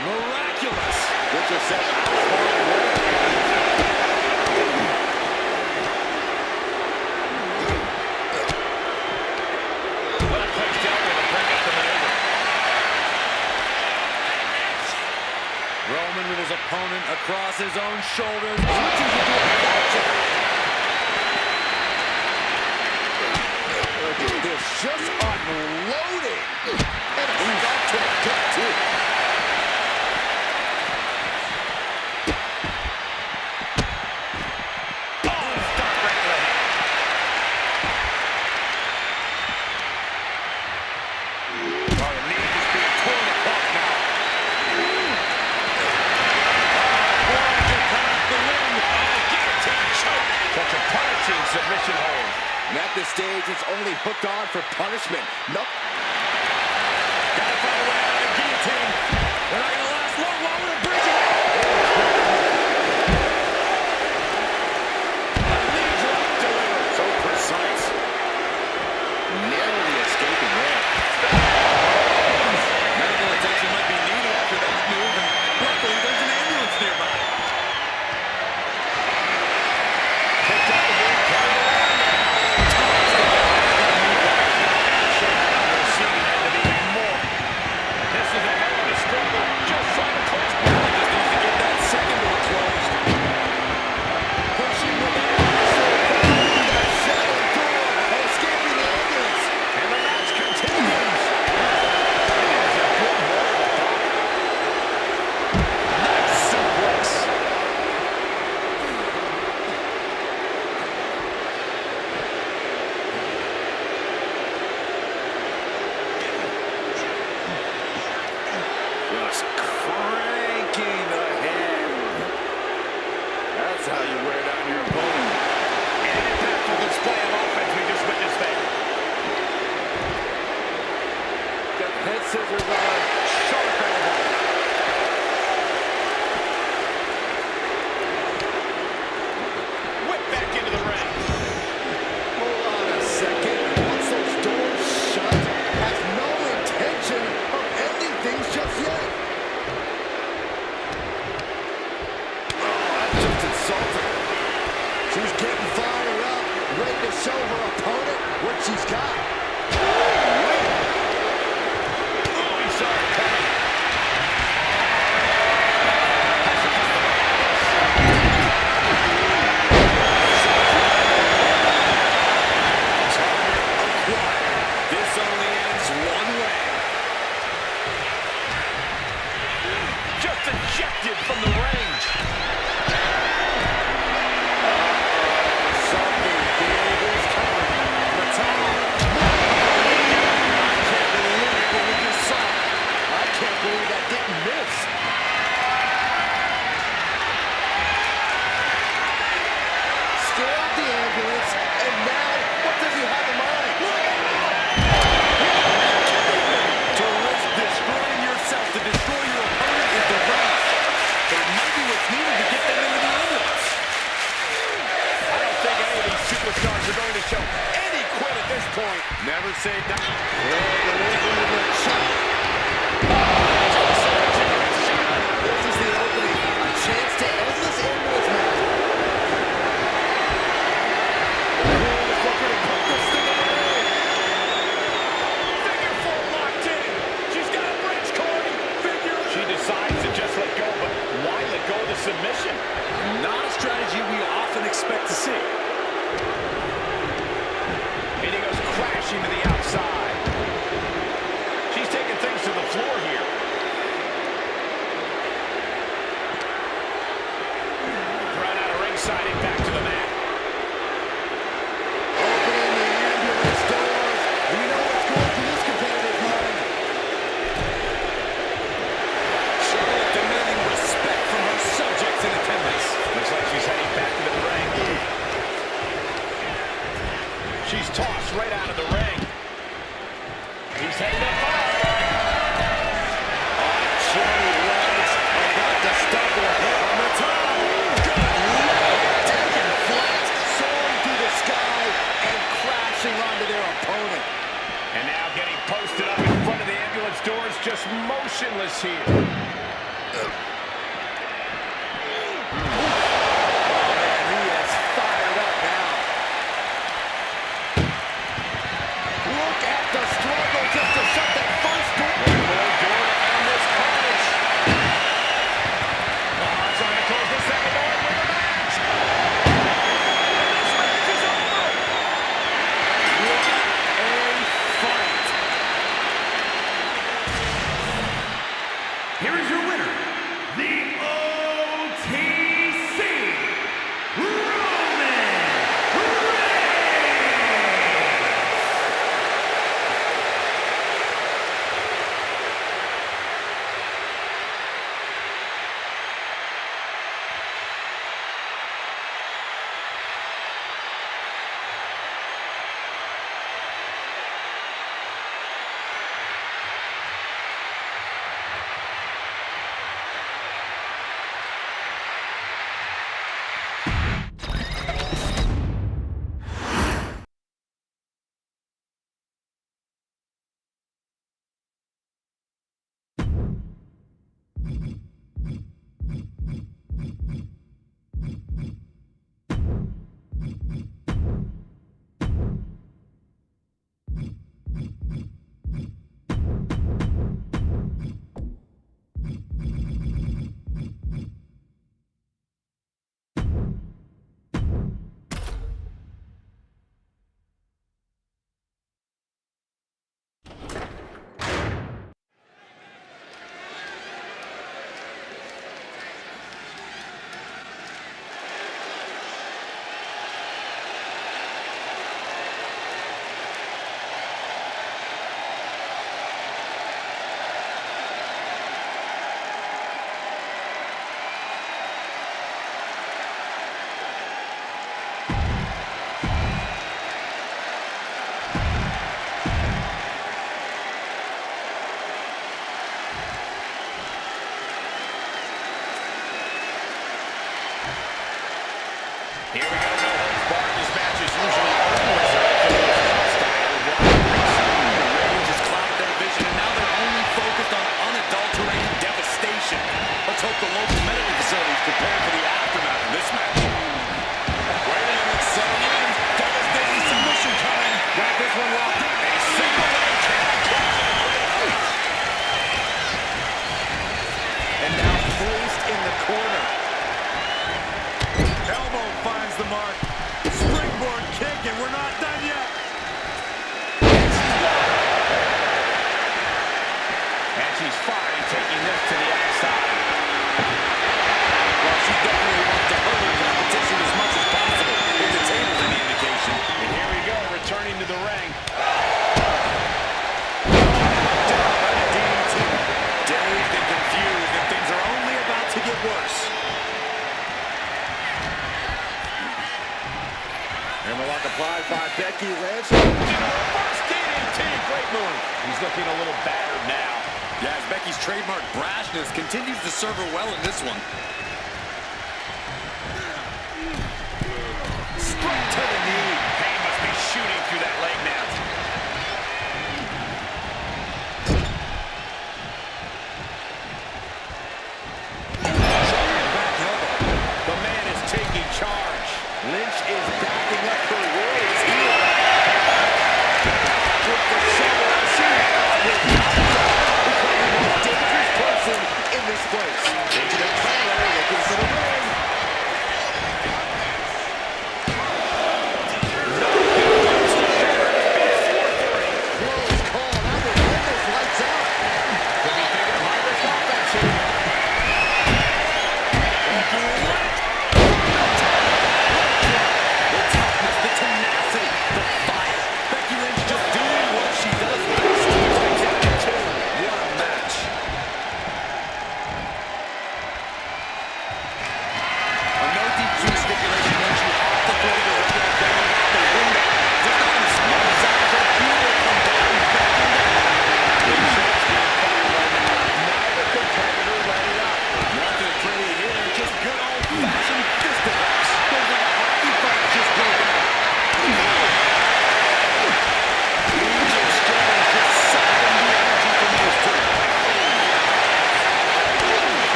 Miraculous. Richard said, hard work. Well placed elbow to break up the maneuver. Roman with his opponent across his own shoulders. Switches into a gotcha. Look at this, just unloading. And a stop to the kick, too. Oh, stop right leg. Oh, the knee is being torn apart now. Such a punishing submission hold. And at this stage, it's only hooked on for punishment. Nope. Gotta find a way out of the guillotine. They're not gonna last long while we're bridging. A knee drop delivered. So precise. Narrowly escaping there. Medical attention might be needed after that move, and luckily there's an ambulance nearby. Picked up again, carried around now. We're seeing had to be even more. This is a hell of a struggle. Just trying to close. Just needs to get that second door closed. Pushing with that. A shattered door and escaping the ambulance. And the match continues. It is a good word of thought. Nice suplex. Just cranking ahead. That's how you wear down your opponent. An impactful display of offense we just witnessed there. Got head scissors on. Sharp elbow. Whip back into the ring. Hold on a second. Once those doors shut, has no intention of ending things just yet. That's just insulting. She's getting fired up, ready to show her opponent what she's got. Oh, he saw it coming. Target acquired. This only ends one way. Just ejected from the range. Something big is coming. The top. I can't believe what we just saw. I can't believe that didn't miss. Scaled the ambulance, and now what does he have in mind? To risk destroying yourself to destroy your opponent is the right. But it might be what's needed to get them into the ambulance. I don't think any of these superstars are going to show any quit at this point. Never say die. This is the opening. A chance to end this ambulance match. Who's looking to put this thing away? Figure four locked in. She's got a bridge, Corey. Figure. She decides to just let go, but why let go of the submission? Not a strategy we often expect to see. And he goes crashing to the outside. She's taking things She's tossed right out of the ring. He's heading up high. Johnny Legs about to stumble on the top. Good leg, taken flat, soaring through the sky and crashing onto their opponent. And now getting posted up in front of the ambulance doors, just motionless here. Here is your winner, the OTC Roman Reigns! Here we go, no holds barred. This match is usually only reserved for those hostile with the Rage has clouded their vision, and now they're only focused on unadulterated devastation. Let's hope the local medical facilities prepare for the aftermath of this match. Wait a minute, setting in. Devastating submission coming. Got this one locked in. A single leg kick. And now placed in the corner. Elbow finds the mark. Springboard kick, and we're not done yet. And she's fine, taking this to the outside. Well, she definitely wants to hurt her competition as much as possible, if the table's any indication. And here we go, returning to the ring. Down by the DDT. Dave been confused, and things are only about to get worse. Hammerlock applied by Becky Lynch. First DDT, great move. He's looking a little battered now. Yeah, as Becky's trademark brashness continues to serve her well in this one. Straight to the knee. Pain must be shooting through that leg now. The man is taking charge. Lynch is backing up her words here. With the shovel she has without doubt become the most dangerous person in this place. Into the corner, looking for the win. Close call. That was almost lights out. Could be thinking of high-risk offense here. The toughness, the tenacity.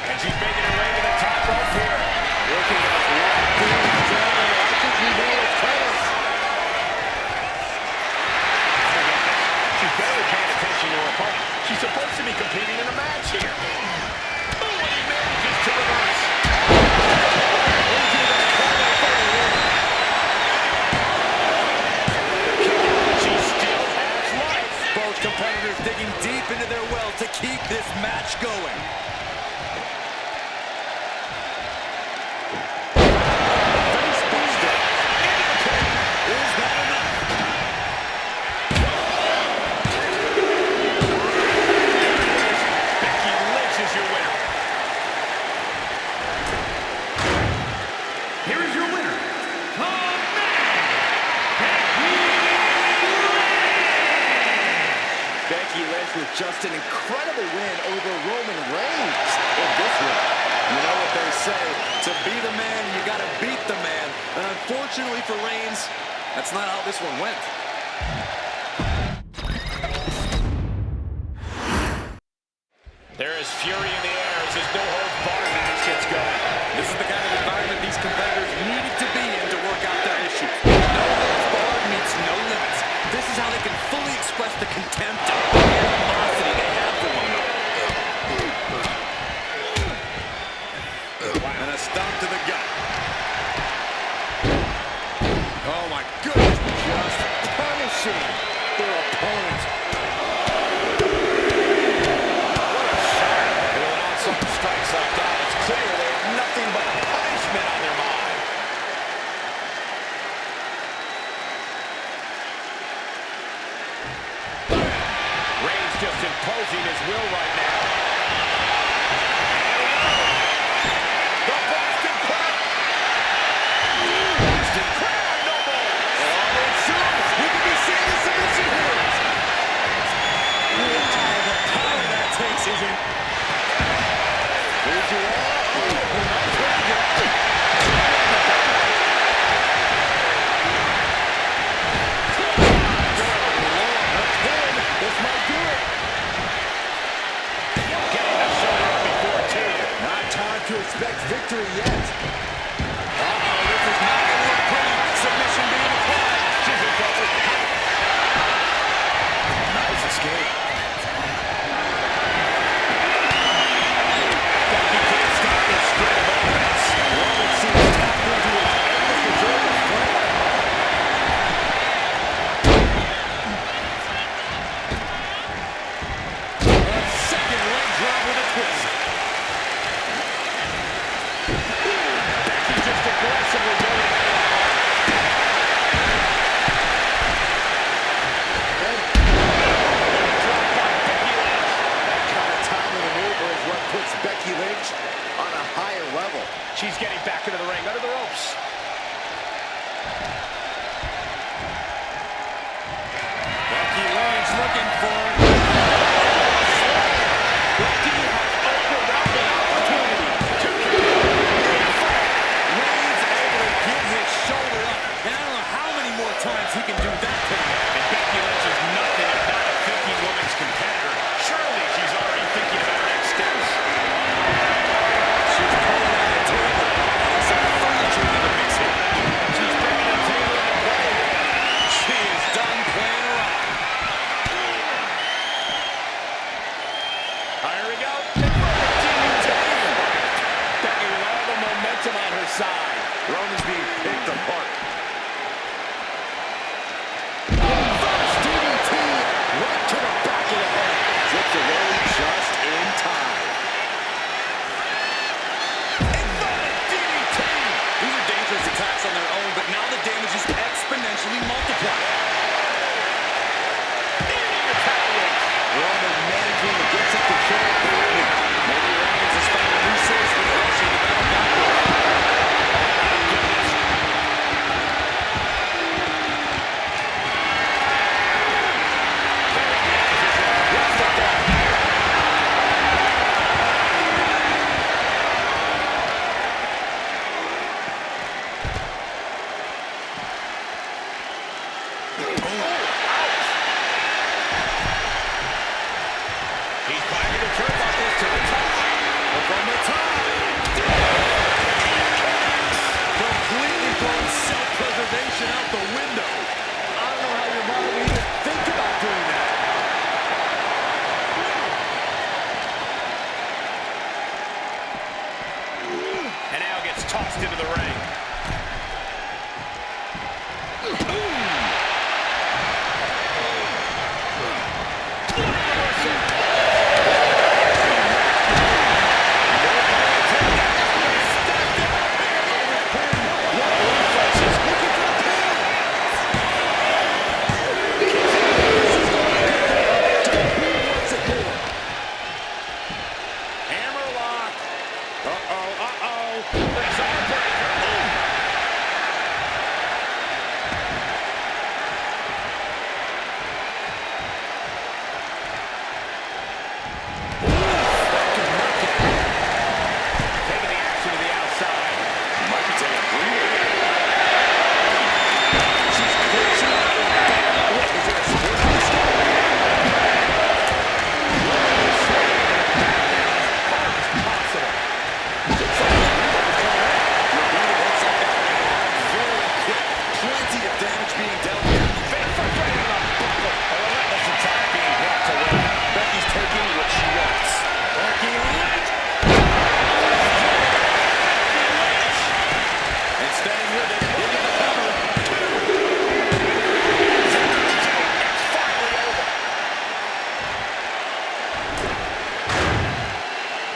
And she's making her way to the top rope here. Looking at locked in together. I think we know it's coming. She's barely paying attention to her opponent. She's supposed to be competing in a match here. Oh, and he manages to reverse. Into the corner for the win. She still has life. Both competitors digging deep into their well to keep this match going. Face buster. Into the pin. Is that enough? Becky Lynch is your winner. Here is your winner, the Becky Lynch with just an incredible win over Roman Reigns in this one. You know what they say, to be the man, you gotta beat the man. And unfortunately for Reigns, that's not how this one went. There is fury in the air as this no-holds-barred match gets going. This is the kind of environment these competitors needed to be in to work out their issues. No holds barred meets no limits. This is how they can fully express the contempt and animosity they have for one another. And a stomp to the gut. Oh my goodness, just punishing their opponent. Some strikes like that, it's clear they have nothing but punishment on their mind. Reigns just imposing his will right now. The Boston Crab. Boston Crab, no more. Oh, soon we could be seeing the submission here. Wow, the power that takes is in. Here's your nice way to go. This might do it. Getting the shoulder up before two. Not time to expect victory yet. Uh-oh, this is not going to look pretty. Submission being applied. She's recovered. Nice escape. Becky can't stop this string of offense. Roman seems tapped into his endless reserve of strength. A second leg drop with a twist. from the top. Completely thrown self-preservation out the window. I don't know how your body would even think about doing that. And now gets tossed into the ring.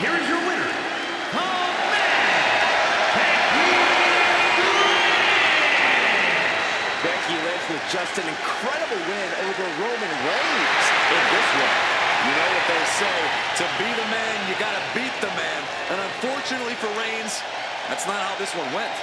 Here is your winner, Becky Lynch with just an incredible win over Roman Reigns in this one. You know what they say, to be the man, you gotta beat the man. And unfortunately for Reigns, that's not how this one went.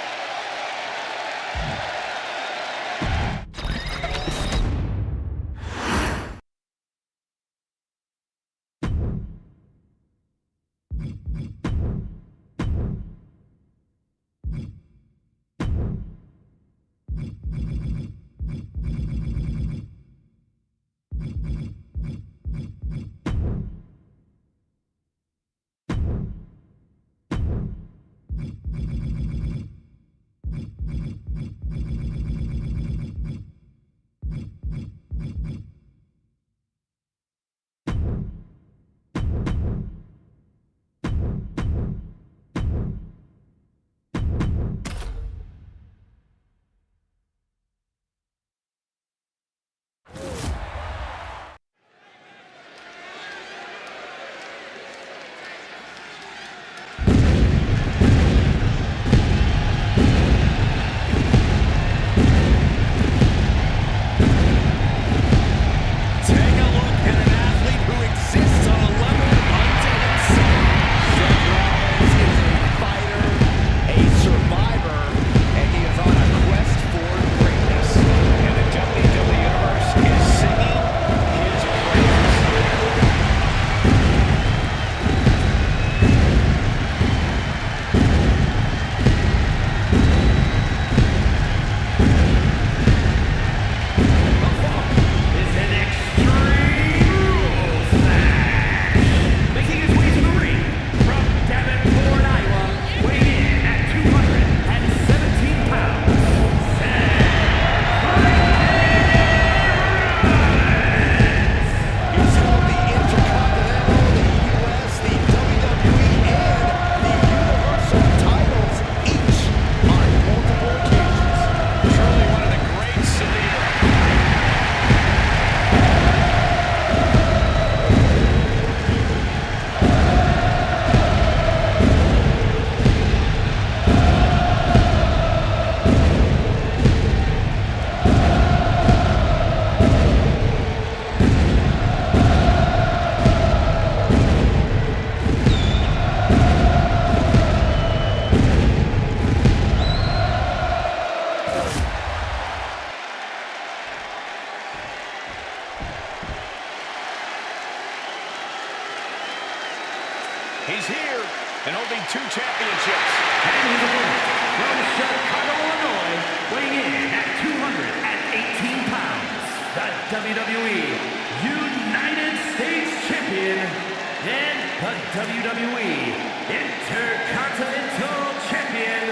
He's here and holding 2 championships. And he's a winner from Chicago, Illinois, weighing in at 218 pounds, the WWE United States Champion and the WWE Intercontinental Champion,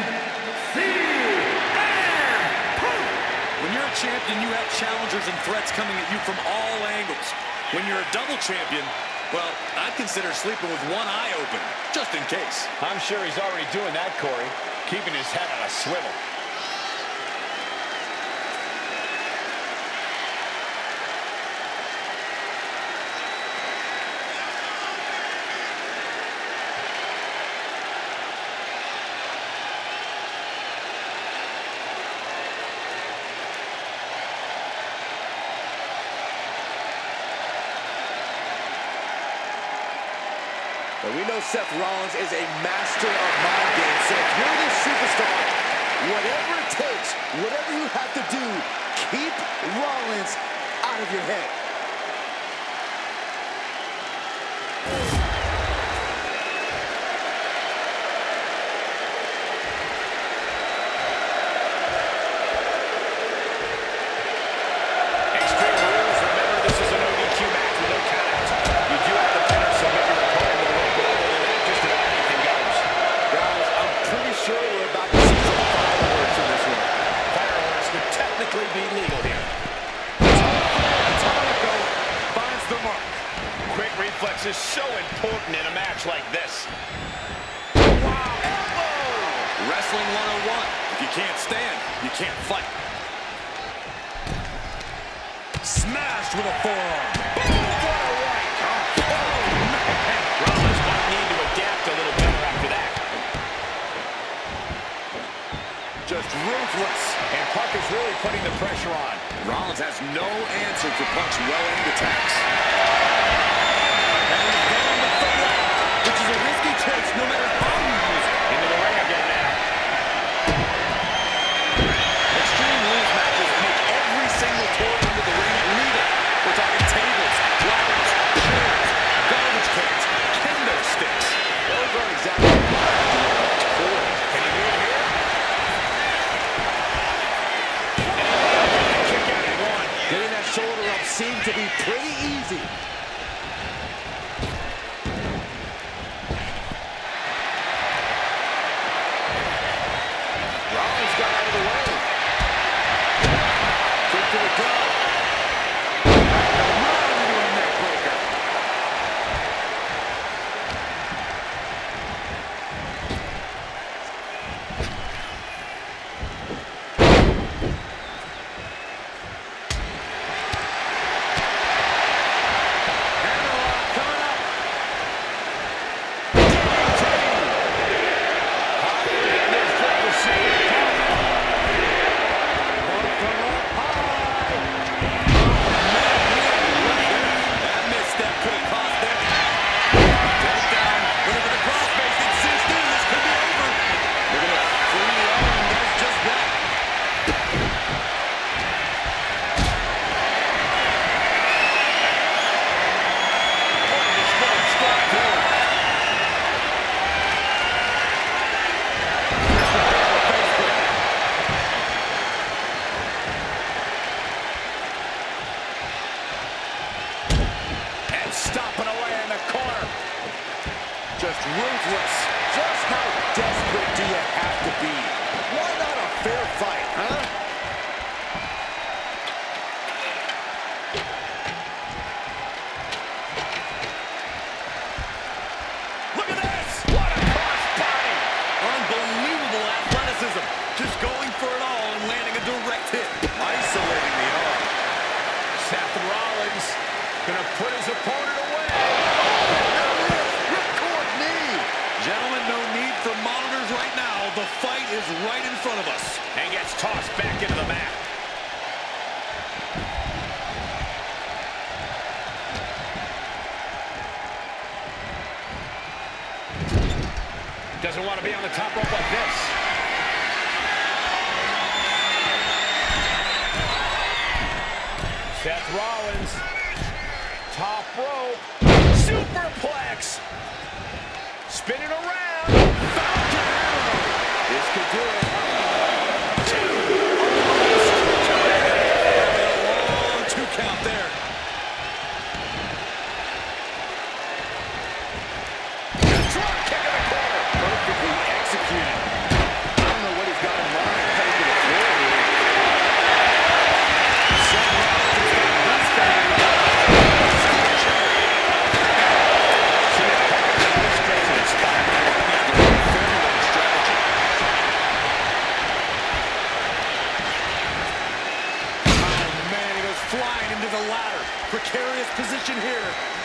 CM Punk. When you're a champion, you have challengers and threats coming at you from all angles. When you're a double champion, well, I'd consider sleeping with one eye open, just in case. I'm sure he's already doing that, Corey, keeping his head on a swivel. But we know Seth Rollins is a master of mind games, so if you're this superstar, whatever it takes, whatever you have to do, keep Rollins out of your head. Extreme rules, remember this is an ODQ match with no countouts. You do have to pin or submit your opponent to the ring, but other than that, just about anything goes. Guys, I'm pretty sure we're about to see some fireworks in this one. Fireworks could technically be legal here. Tonico finds the mark. Quick reflex is so important in a match like this. Wrestling 101. If you can't stand, you can't fight. Smashed with a forearm. Boom, what a right. Rollins might need to adapt a little better after that. Just ruthless. And Punk is really putting the pressure on. Rollins has no answer for Punk's well-aimed attacks. And he's going with the lock, which is a risky choice no matter how you use it. Into the ring again now. Extreme rules matches make every single tour into the ring legal. We're talking tables, ladders, chairs, garbage cans, kendo sticks. Those aren't exactly toys. Can he move here? Kick out at one. Getting that shoulder up seemed to be pretty easy. Rollins got out of the way. Kick to the gut. Right into a neck breaker. Hammerlock coming up. That misstep could have cost them. Takedown. Whenever the crossface gets cinched in, this could be over. Looking at free arm and does just that. And stomping away in the corner. Just ruthless. Just how desperate do you have to be? Why not a fair fight, huh? Look at this. What a cross body. Unbelievable athleticism. Just going for it all and landing a direct hit. Isolating the arm. Seth Rollins gonna put his opponent away. Ripcord knee. Gentlemen, no need for monitors right now. The fight is right in front of us. And gets tossed back into the mat. Doesn't want to be on the top rope like this. Seth Rollins, top rope, superplex, spinning around, Falcon Arrow. This could do it. Long 2 count there. Drop kick in the corner.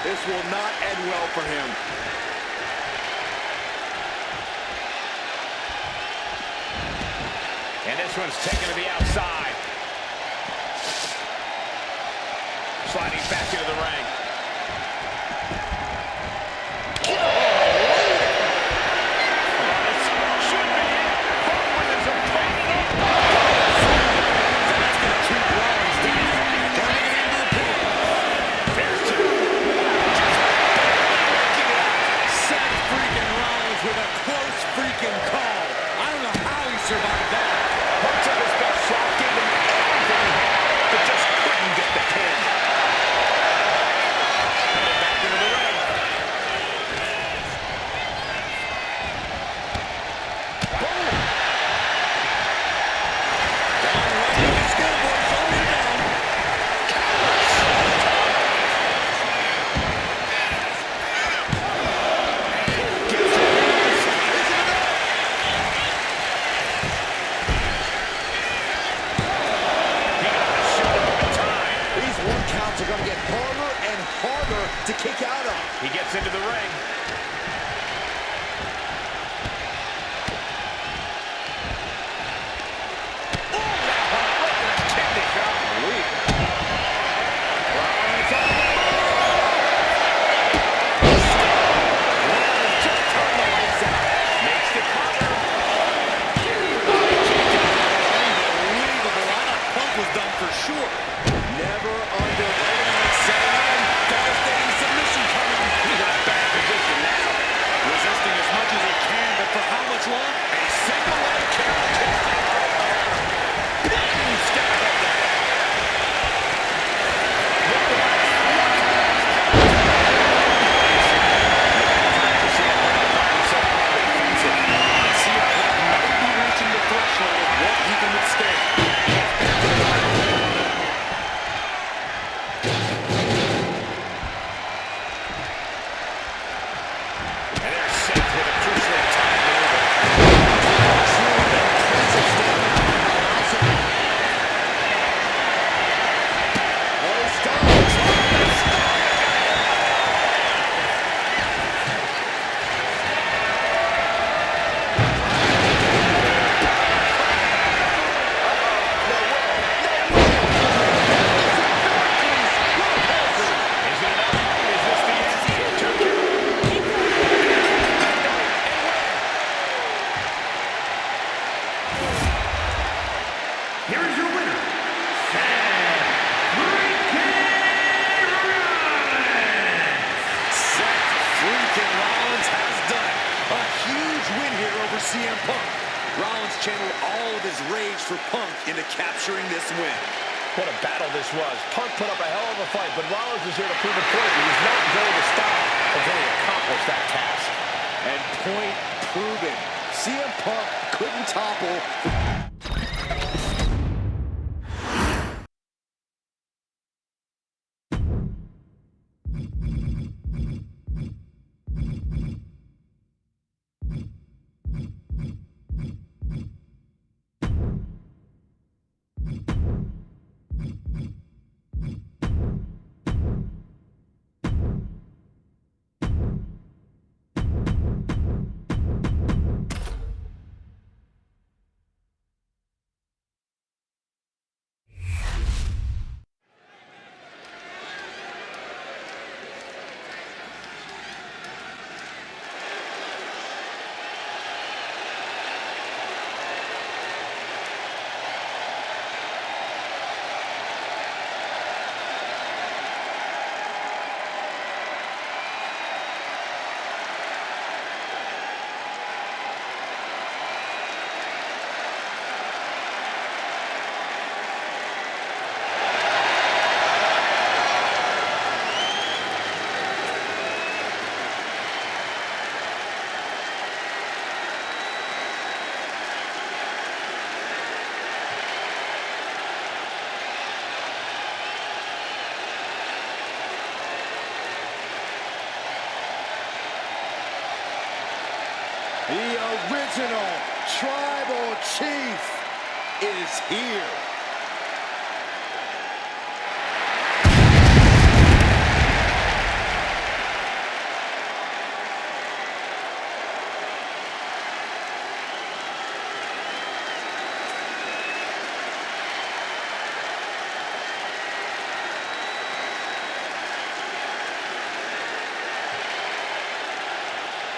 This will not end well for him. And this one's taken to the outside. Sliding back into the ring. To kick out of. He gets into the ring. CM Punk. Rollins channeled all of his rage for Punk into capturing this win. What a battle this was. Punk put up a hell of a fight, but Rollins is here to prove a point. He's not going to stop until he accomplishes that task. And point proven. CM Punk couldn't topple. The original Tribal Chief is here.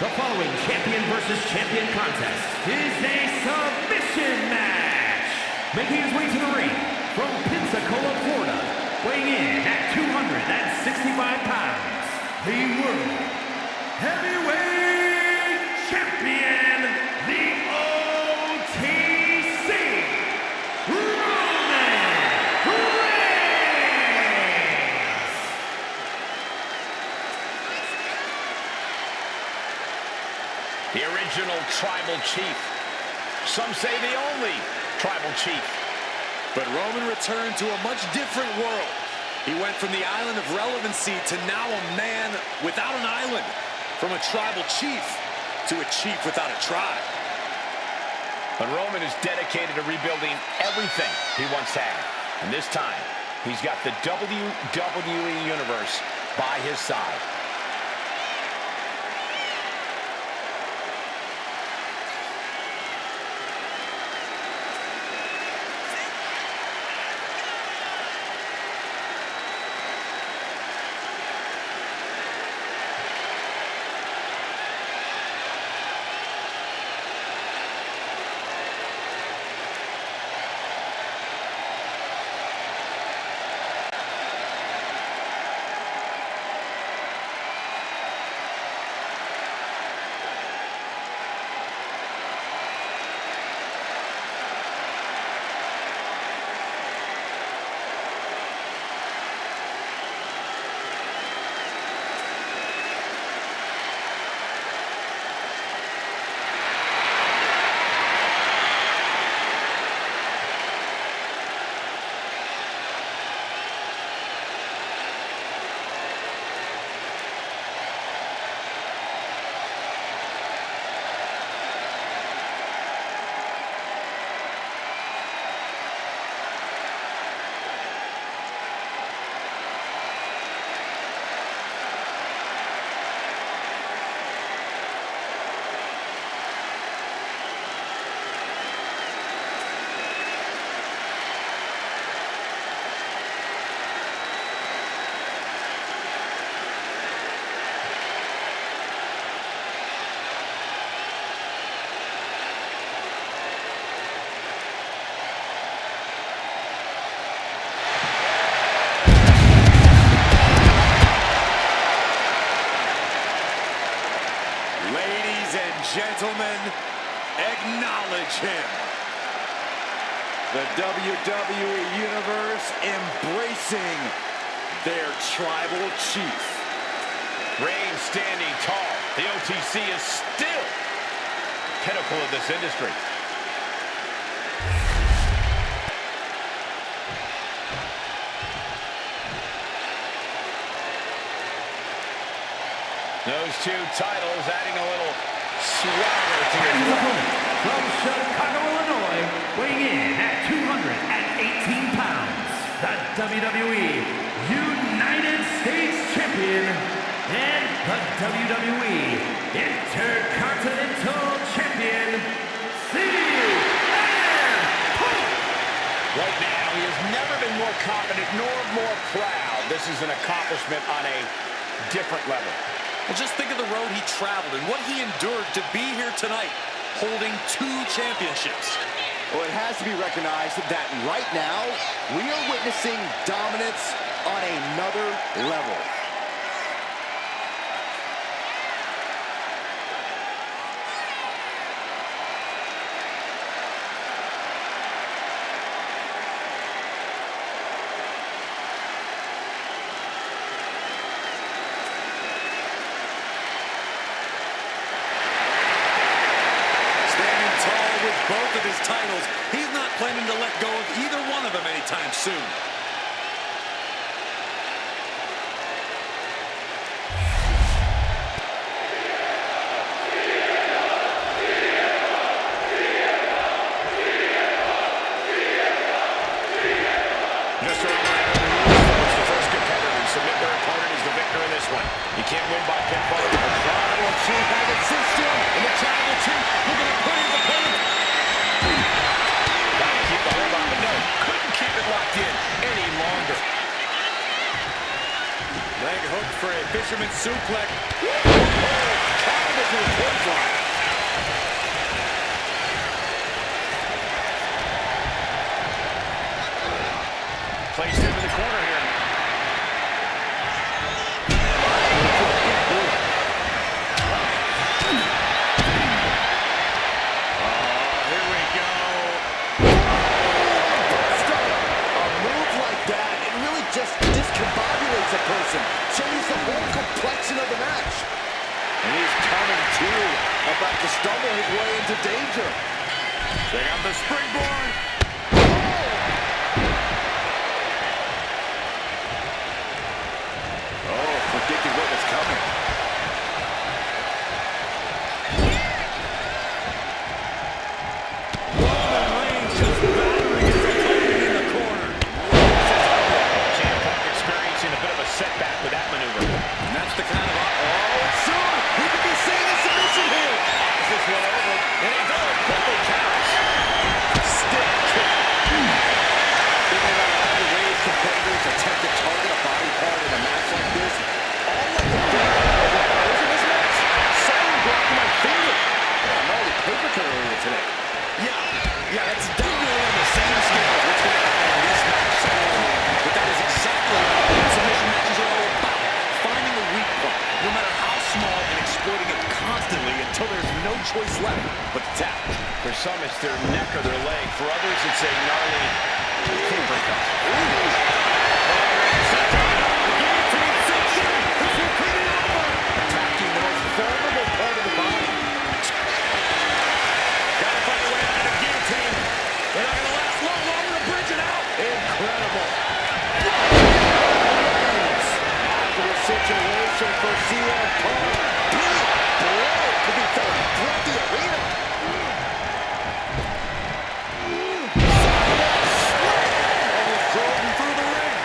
The following champion versus champion contest is a submission match. Making his way to the ring from Pensacola, Florida, weighing in at 265 pounds, the World Heavyweight Champion, the OTC, Roman Reigns. The original tribal chief. Some say the only tribal chief. But Roman returned to a much different world. He went from the island of relevancy to now a man without an island. From a tribal chief to a chief without a tribe. But Roman is dedicated to rebuilding everything he once had. And this time, he's got the WWE Universe by his side. Gentlemen, acknowledge him. The WWE Universe embracing their tribal chief. Reigns standing tall. The OTC is still the pinnacle of this industry. Those two titles adding a little swagger to his opponent from Chicago, Illinois, weighing in at 218 pounds, the WWE United States Champion and the WWE Intercontinental Champion, CM Punk. Right now, he has never been more confident nor more proud. This is an accomplishment on a different level. Well, just think of the road he traveled and what he endured to be here tonight, holding 2 championships. Well, it has to be recognized that right now, we are witnessing dominance on another level. Both of his titles, he's not planning to let go of either one of them anytime soon. Just a reminder, the first competitor to submit their opponent is the victor in this one. You can't win by pinfall. The tribal chief has it system, and the tribal chief looking to put his opponent. Got to keep the hold on, but no, couldn't keep it locked in any longer. Leg hook for a fisherman suplex. Oh, to the clothesline. Placed him in the corner here. Here we go. A move like that, it really just discombobulates a person. Changes the whole complexion of the match. And he's coming to, about to stumble his way into danger. Check out the springboard. Oh, predicted what was coming. Roman Reigns just battering his opponent in the corner. CM Punk experiencing a bit of a setback with that maneuver. And that's the kind of... Oh, soon we could be seeing a submission here. Is this one over? And he very quickly counters. Stick kick. Thinking about all the ways competitors attempt to target a body part in a match like this, all I can think of is in this match, someone blocked my finger. I'm already paper cut earlier today. Yeah, it's definitely on the same scale as what's going to happen in this match. But that is exactly what submission matches are all about. Finding a weak point, no matter how small, and exploiting it constantly until there's no choice left but to tap. For some, it's their neck or their leg. For others, it's a gnarly paper cut. Attacking the most vulnerable part of the body. Gotta find a way out of the guillotine. They're not gonna last long, longer to bridge it out. Incredible. After the situation for CM Punk. Big blow could be felt throughout the arena. Almost drove him through the ring.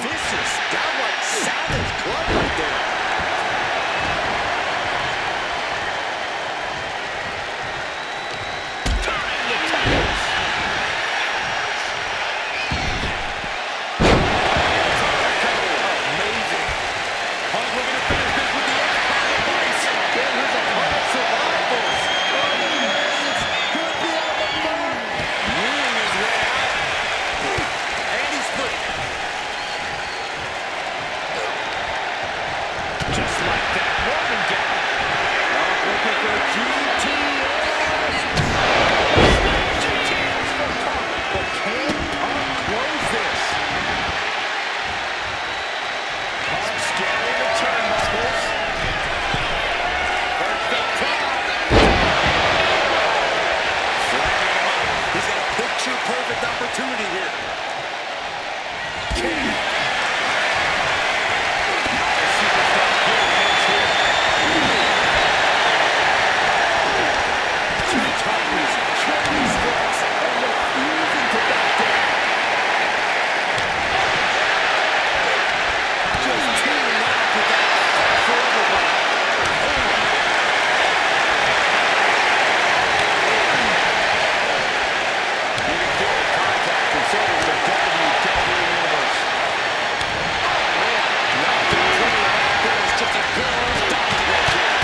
Vicious, downright savage glove right there. Amazing. Punk looking to finish this with the X-Pac device. And his opponent survivors. Roman Reigns could be on the mark. Wheeling his way out. And he's free. Just like that. Roman down. Looking for GTS. GTS for Punk. But can Punk close this? Punk scaling the turnbuckles. First up top. Slamming him up. He's got a picture-perfect opportunity here. King. Now the superstar getting hits here. Two Titans, trading strikes, and refusing to back down. Just teaming up with that for everybody. You can feel the contact and so does the WWE Universe. Nothing coming out there is just a girl dominant here.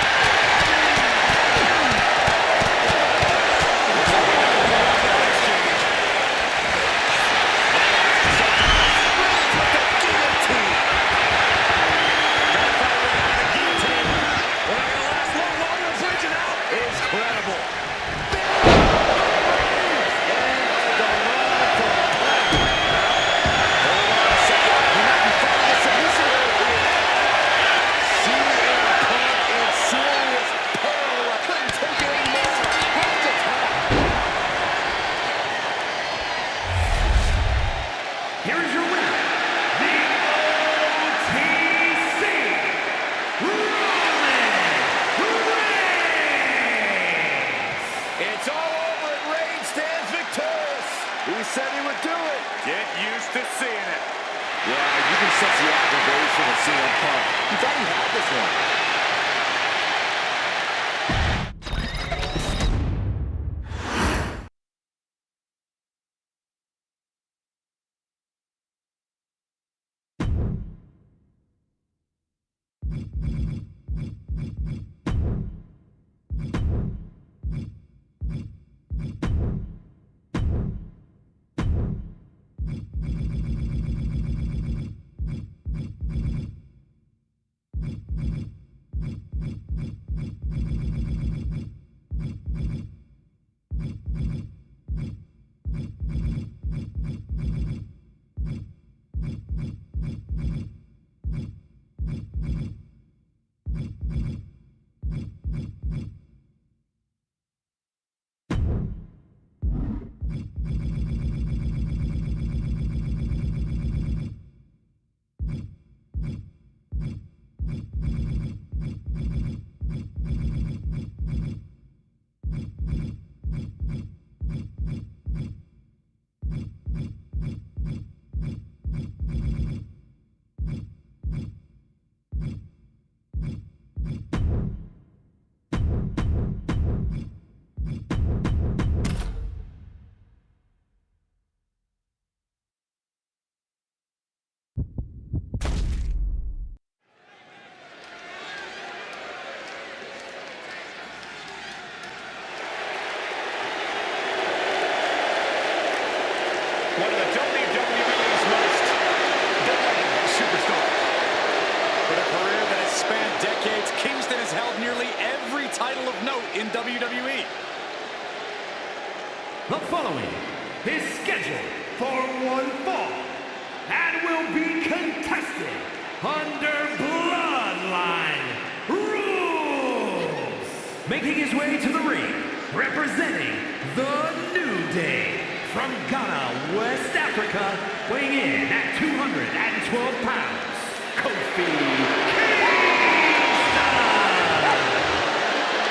Incredible. Here is your winner, the OTC, Roman Reigns! It's all over and Reigns stands victorious. He said he would do it. Get used to seeing it. Yeah, you can sense the aggravation of CM Punk. He thought he had this one. One of the WWE's most beloved superstars. With a career that has spanned decades, Kingston has held nearly every title of note in WWE. The following is scheduled for one fall and will be contested under Bloodline rules. Making his way to the ring, representing the New Day from Ghana, West Africa, weighing in at 212 pounds, Kofi Kingston.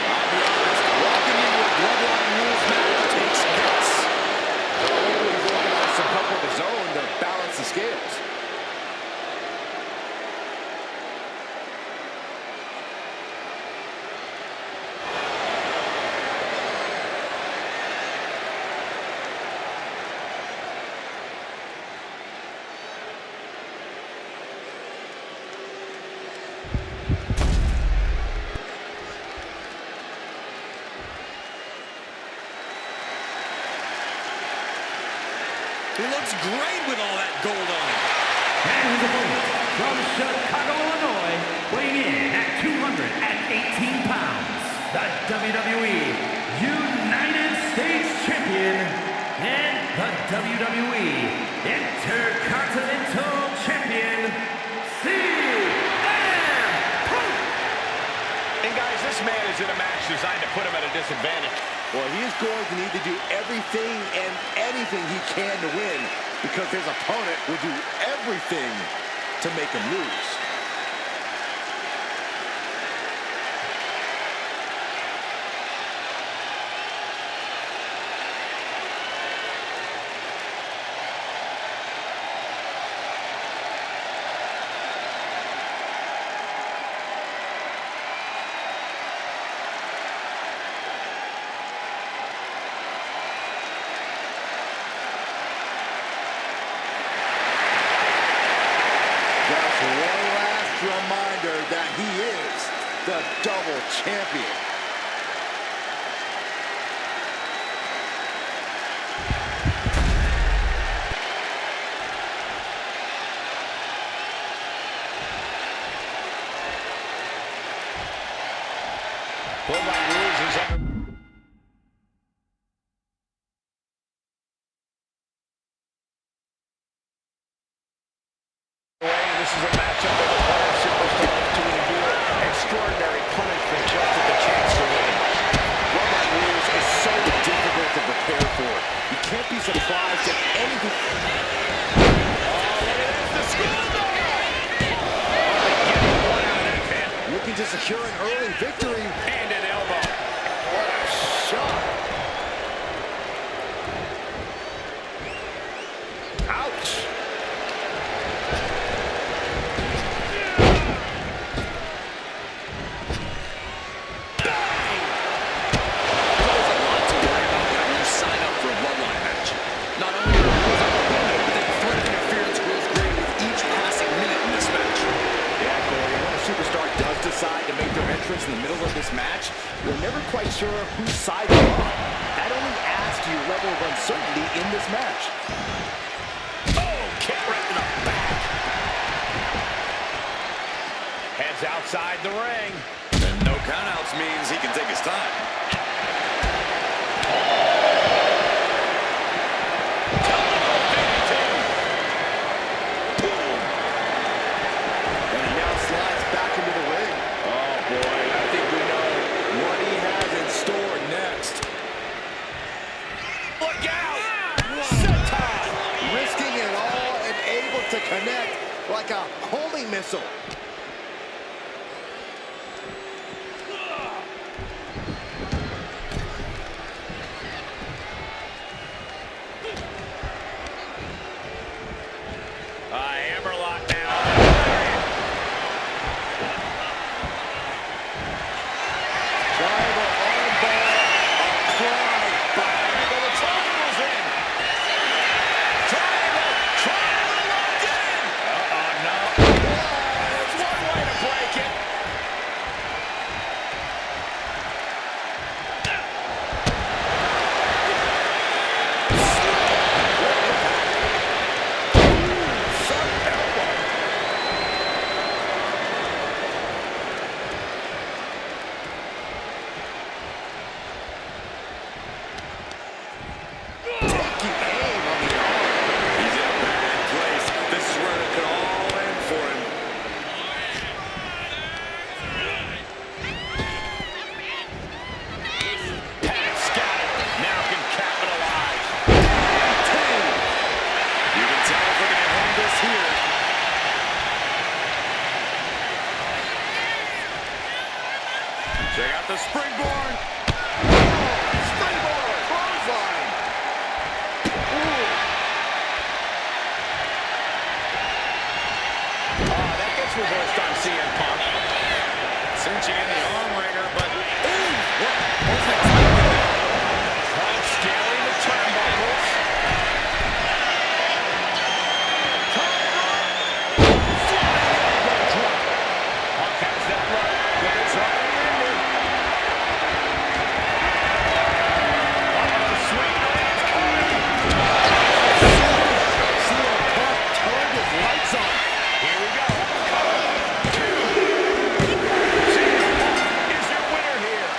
I'll be honest, walking into a Bloodline rules match takes guts. Hopefully he's organized some help of his own to balance the scales. He looks great with all that gold on him. And his opponent from Chicago, Illinois, weighing in at 218 pounds, the WWE United States Champion and the WWE Intercontinental Champion, CM Punk. And guys, this man is in a match designed to put him at a disadvantage. Well, he is going to need to do everything and anything he can to win, because his opponent will do everything to make him lose. Just one last reminder that he is the double champion. Bloodline rules is under. This is a matchup that requires superstars to endure extraordinary punishment just to the chance to win. Bloodline rules is so difficult to prepare for. You can't be surprised at anything. Oh, look at this, the school dog! Getting one out of that pin. Looking to secure an early victory. And an elbow. What a shot. Ouch. Decide to make their entrance in the middle of this match, you're never quite sure whose side you're on. That only adds to your level of uncertainty in this match. Oh, kick right to the back. Heads outside the ring. And no countouts means he can take his time. And he now slides back into the ring. Oh boy, I think we know what he has in store next. Look out! Senton! Risking it all and able to connect like a homing missile. Hammerlock now. Tribal armbar applied by The triangle's in. Triangle locked in. No. focused on CM Punk. Cinching in the arm wringer, but wasn't expecting that. Punk scaling the turnbuckles. Punk has that right, but it's already ended. Swing lands, CM Punk turned his lights on. here we go. CM Punk is your winner here.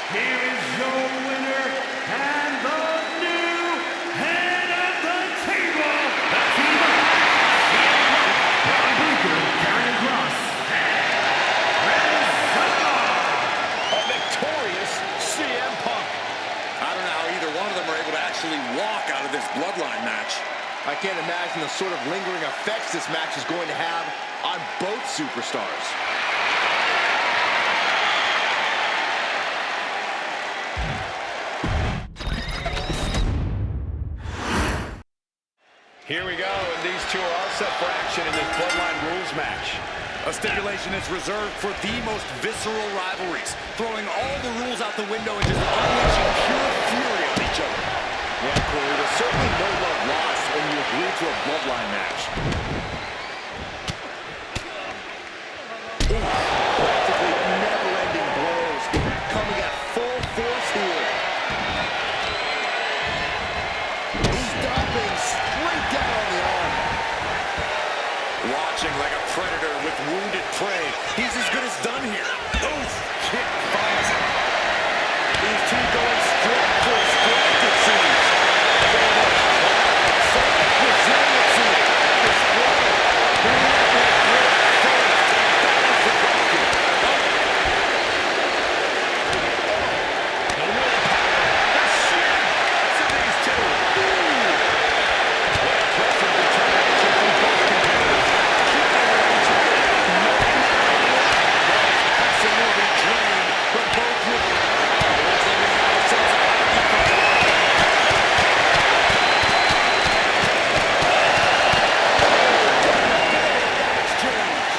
Here is your winner and the new head of the table. The team of CM Punk, Braun Breaker, Karrion Kross, and A victorious CM Punk. I don't know how either one of them are able to actually walk out of this bloodline match. I can't imagine the sort of lingering effects this match is going to have on both superstars. Here we go, and these two are all set for action in this Bloodline Rules match. A stipulation is reserved for the most visceral rivalries, throwing all the rules out the window and just unleashing pure fury on each other. Yeah, Corey, there's certainly no love lost when you agree to a bloodline match. Practically never-ending blows coming at full force here. Stomping straight down on the arm. Watching like a predator with wounded prey. He's as good as done here. Oof, kick finds him. These two going straight for strength, it seems. So much pride, so much resiliency. Displayed. Who will break first? That is the question. The sheer guts of these two. What impressive determination from both competitors. Keeping their edge up. Absolutely drained, but both with looks like we got ourselves a hockey fight. Exchange.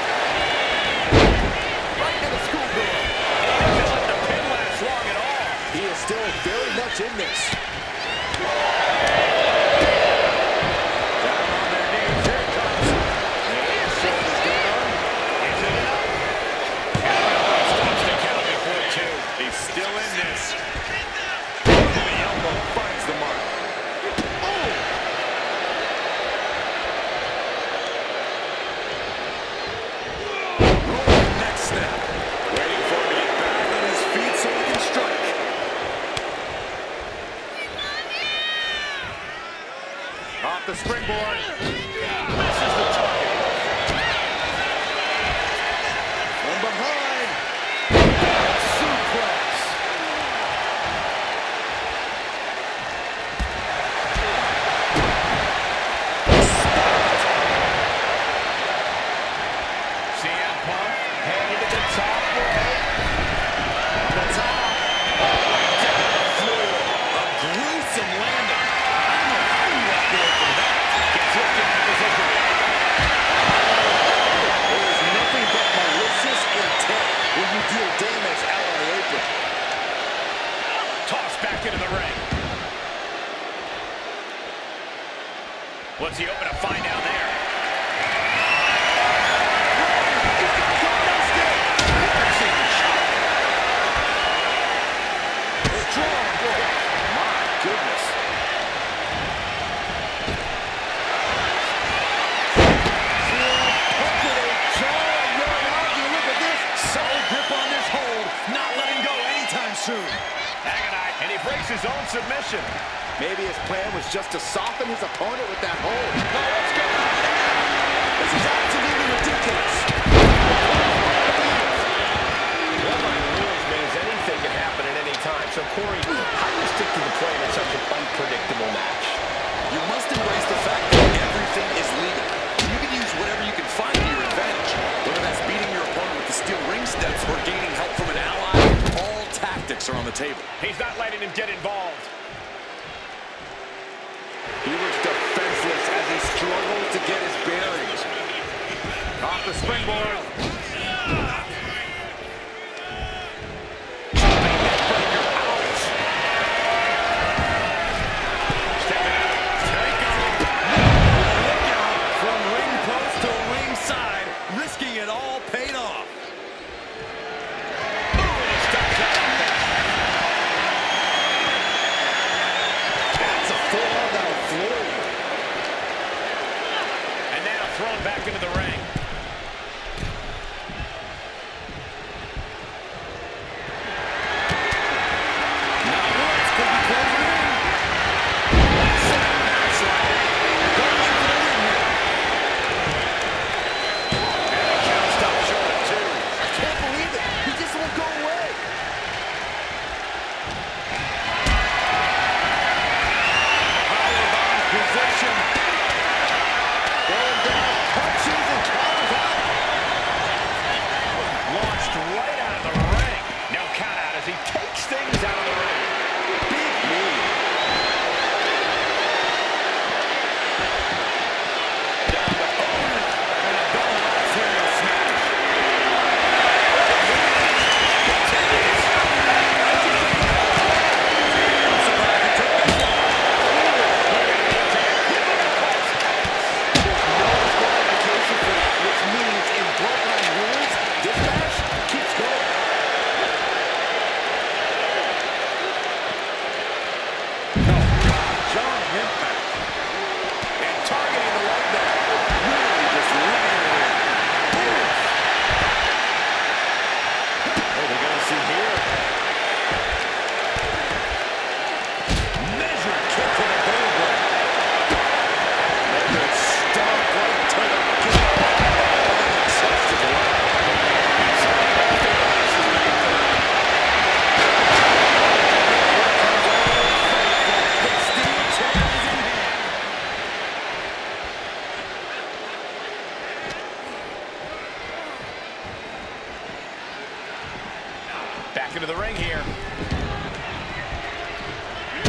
Right to the schoolgirl. He doesn't let the pin last long at all. He is still very much in this. Down on their knees, here it comes. And shoulders down. Is it enough? Stops the count before two. He's still in this. The elbow finds the mark. Rolling next step. Waiting for him to get back on his feet so he can strike. Off the springboard. Misses the target. From behind. Suplex. CM Punk headed to the top rope. On the top. Down the floor. A gruesome landing. I don't know how you walk away from that. Gets hooked into position. There is nothing but malicious intent when you deal damage out on the apron. Tossed back into the ring. What's he open to find down there? Strong. My goodness. Punk with a jaw-yard out. You look at this. Solid grip on this hold. Not letting go anytime soon. Agonite, and he breaks his own submission. Maybe his plan was just to soften his opponent with that hold. Oh, let's go. This is absolutely ridiculous. Bloodline rules means anything can happen at any time. So, Corey, how do you stick to the plan in such an unpredictable match? You must embrace the fact that everything is legal. You can use whatever you can find to your advantage. Whether that's beating your opponent with the steel ring steps or gaining help from an ally, all tactics are on the table. He's not letting him get involved. He looks defenseless as he to get his bearings. Off the springboard. Thrown back into the ring. Now Woods could be closing in. Going in for the win here. And the count stopped short of 2. I can't believe it. He just won't go away. Powerbomb position. Going down, punches and counters out. Launched right out of the ring. No count out as he takes things out of the ring. Big move. Down the corner. And a double serial smash. Continues. I'm surprised he took that one. Which means in bloodline rules, this match keeps going. Oh, God, John Impact. And targeting the leg there. Really just laying it in. What are we going to see here? Measured kick to the vertebrae. Measured stomp right to the kidney. Back into the ring here. Oh,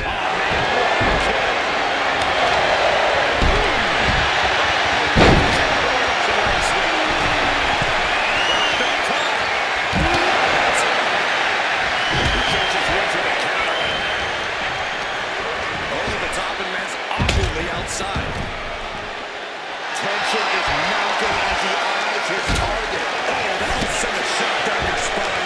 man, what a kick. He catches Woods with a counter. Over the top and lands awkwardly outside. Tension is mounting as he eyes his target. Oh, that'll send a shot down your spine.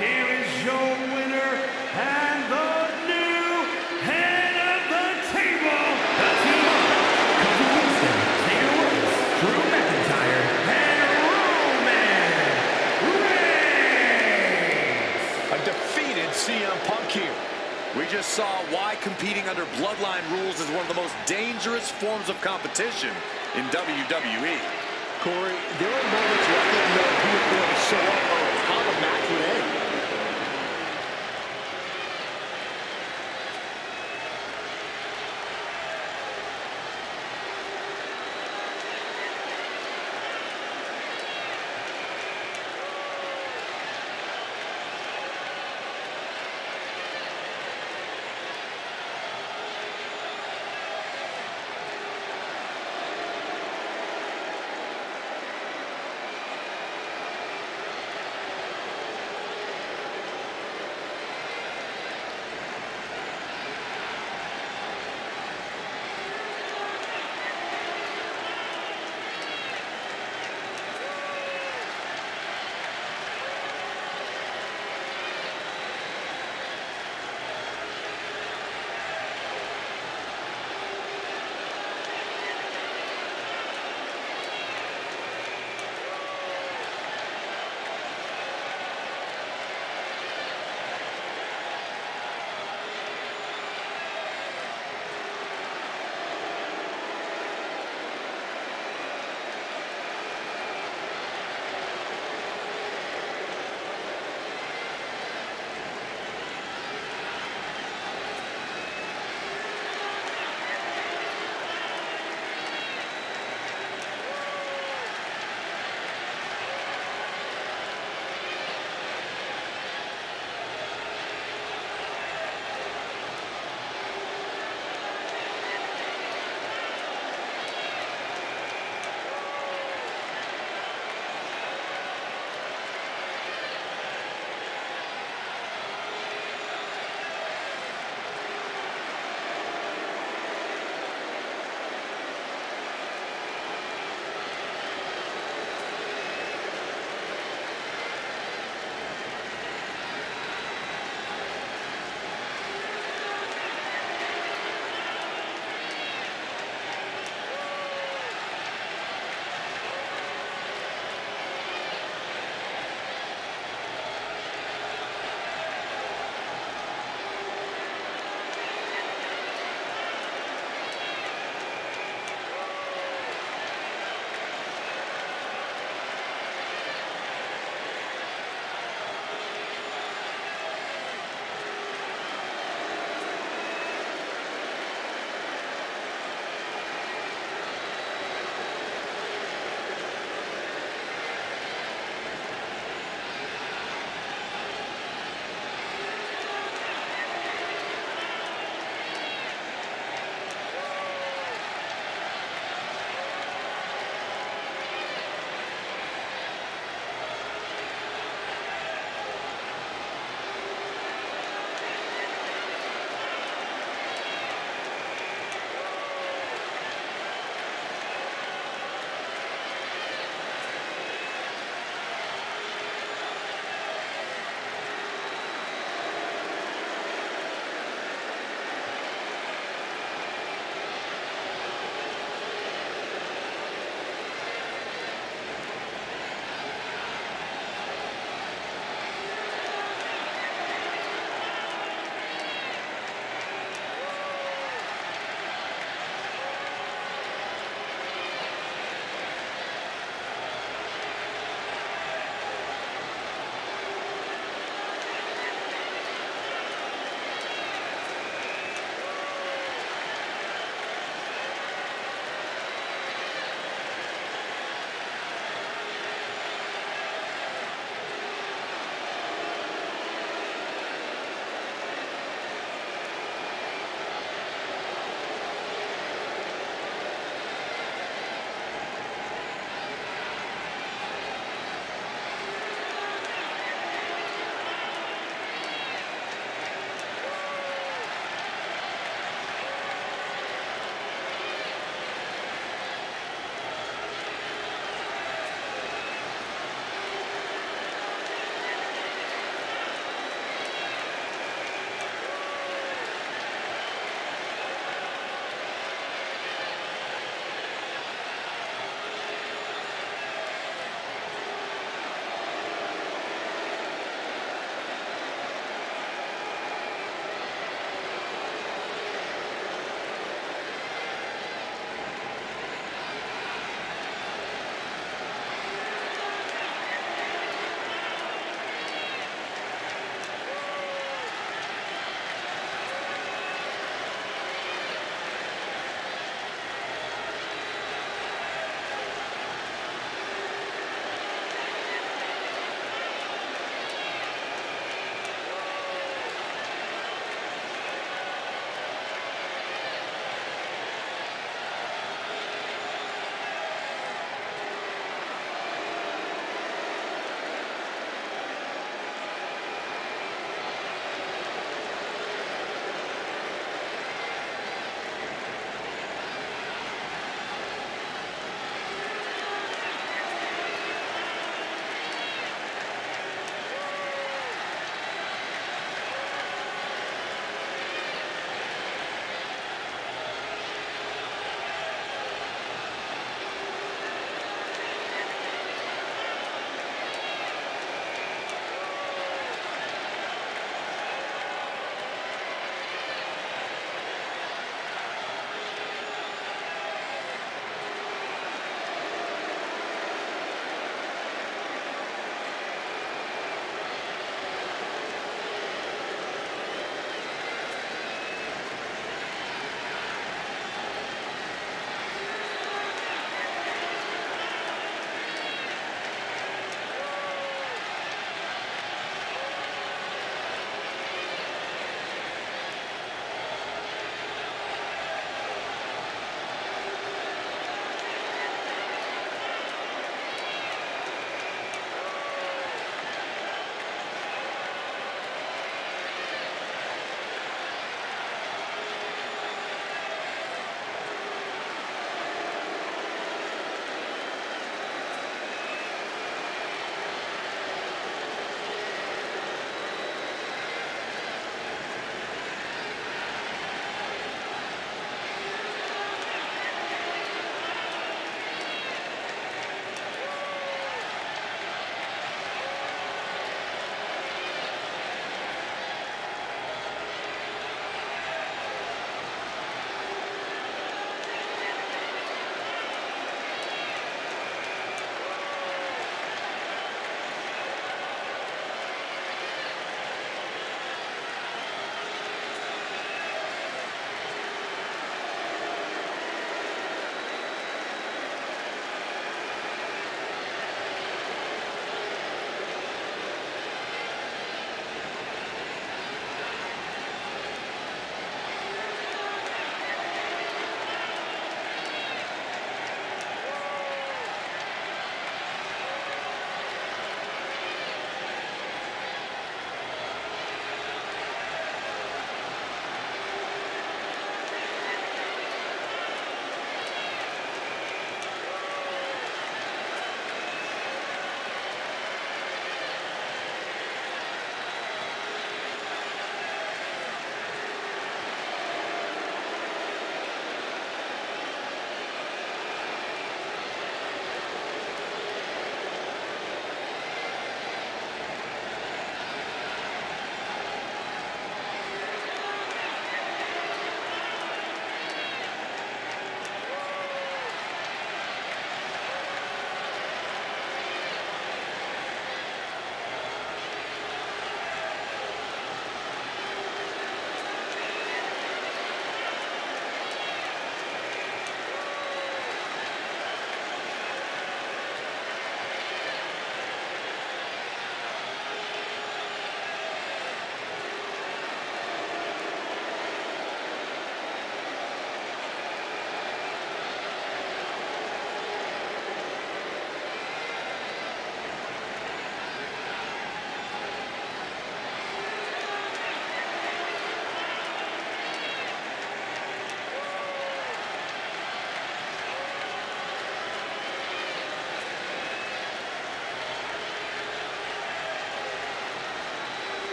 Here is your winner and the new head of the table. The team of Kofi Kingston, Xavier Woods, Drew McIntyre, and Roman Reigns. A defeated CM Punk here. We just saw why competing under bloodline rules is one of the most dangerous forms of competition in WWE. Corey, there are moments where I didn't know who was going to show up or how the match would end.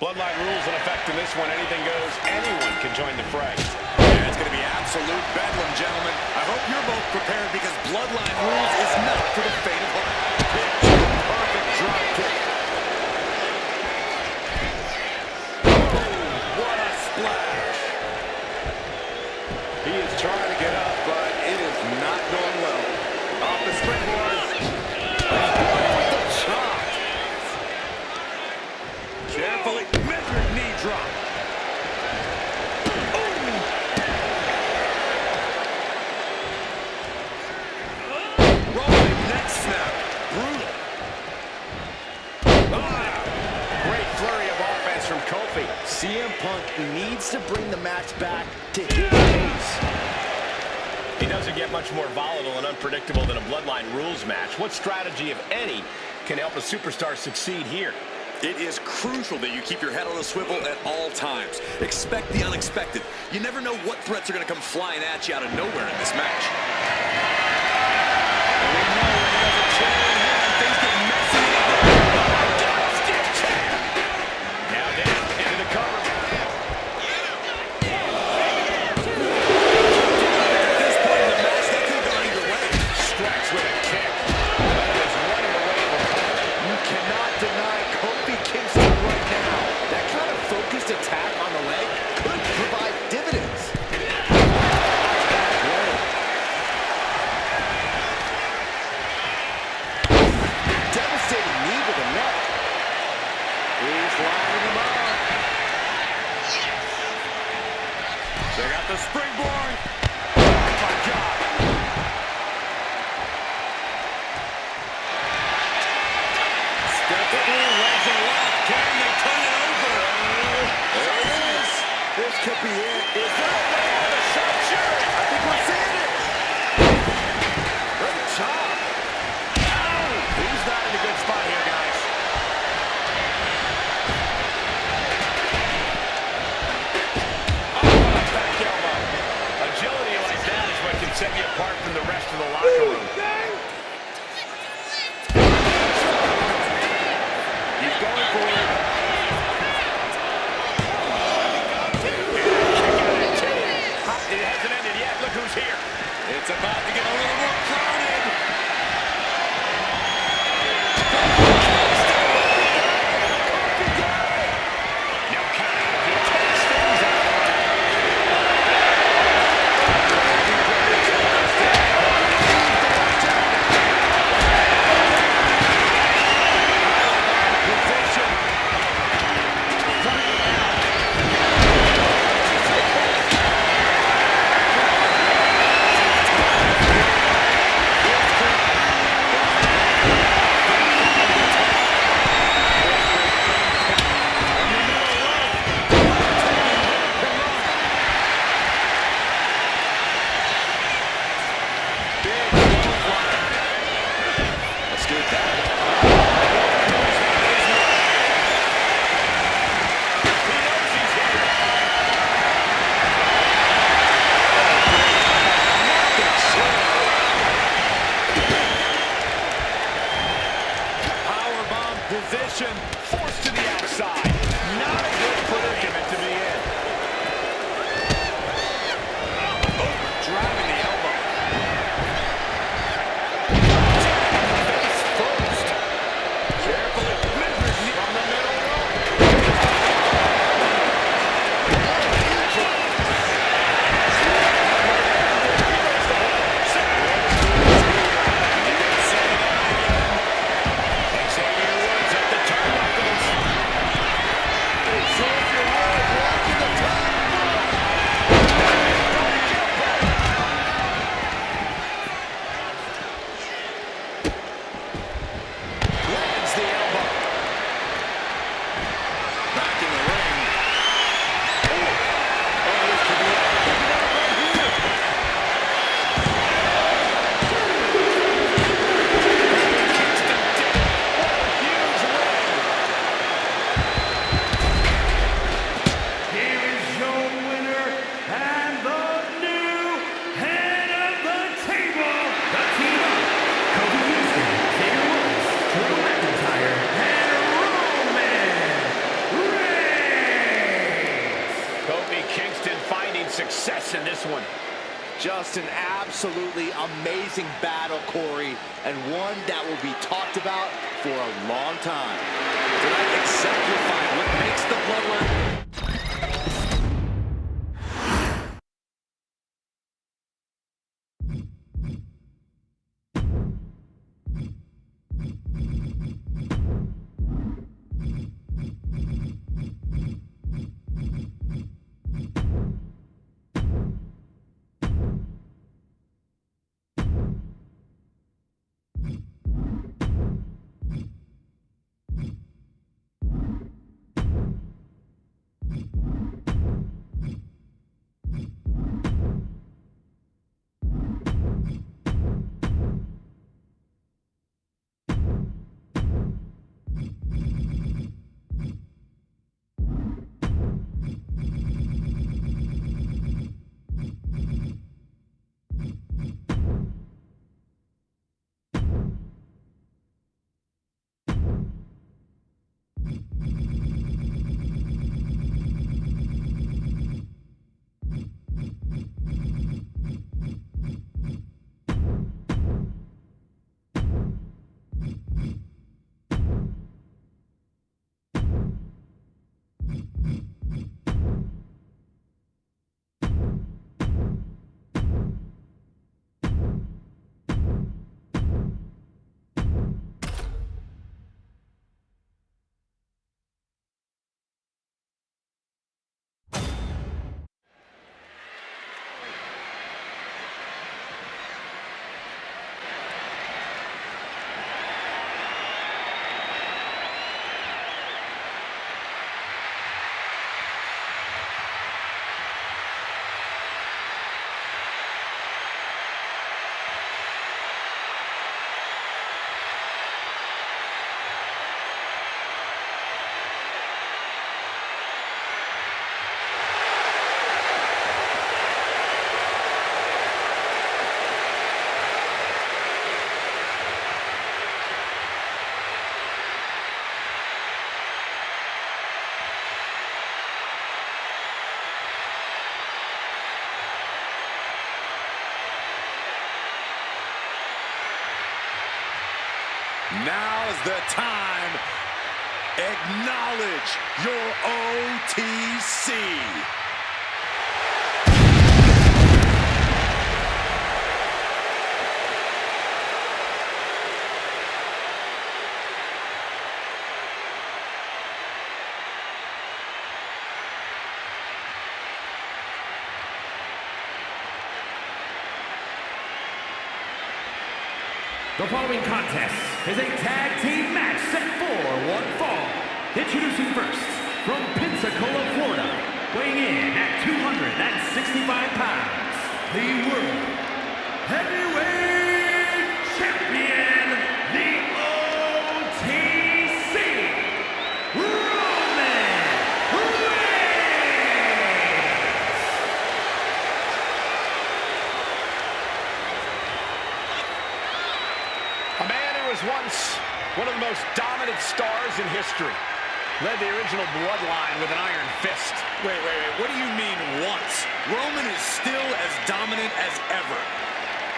Bloodline rules in effect in this one. Anything goes. Anyone can join the fray. Yeah, it's going to be absolute bedlam, gentlemen. I hope you're both prepared because Bloodline rules is not for the faint of heart. Perfect drop kick. What a splash. He is trying to get up, but it is not going well. Off the springboard. With the chop. Carefully measured knee drop. Rolling neck snap. Brutal. Great flurry of offense from Kofi. CM Punk needs to bring the match back to his pace. He doesn't get much more volatile and unpredictable than a Bloodline rules match. What strategy, if any, can help a superstar succeed here? It is crucial that you keep your head on a swivel at all times. Expect the unexpected. You never know what threats are going to come flying at you out of nowhere in this match. And we know when there's a chair in hand, things get messy. Stiff chair. Now down into the cover. At this point in the match, that could have gone either way. Strikes with a kick. That is running away from home. You cannot deny Kofi Kingston right now. That kind of focused attack on the leg could provide dividends. Devastating knee to the neck. He's lining him up. They got the springboard. Oh, my God. Steps in, legs are locked. Can they turn it over? There it is. This could be it. Is there a way out of the sharpshooter? I think we're seeing it. Great job. He's not in a good spot here, guys. Oh, what a back elbow. Agility like that is what can set you apart from the rest of the locker room. He's going for it. It hasn't ended yet. Look who's here. It's about to get a little more crowded. Now Kane, he takes things out. Position, forced to the outside. Not a good predicament to be in. Oh, driving the elbow. Face first. Carefully measures from the middle Drew McIntyre, and Roman Reigns. success in this one. Just an absolutely amazing battle, Corey, and one that will be talked about for a long time. Tonight exemplified what makes the Bloodline. Now's the time. Acknowledge your OTC. The following contest is a tag team match set for one fall. Introducing first, from Pensacola, Florida, weighing in at 265 pounds, the World Heavyweight Champion, the OTC, Roman A man who was once one of the most dominant stars in history. Led the original Bloodline with an iron fist. Wait. What do you mean once? Roman is still as dominant as ever.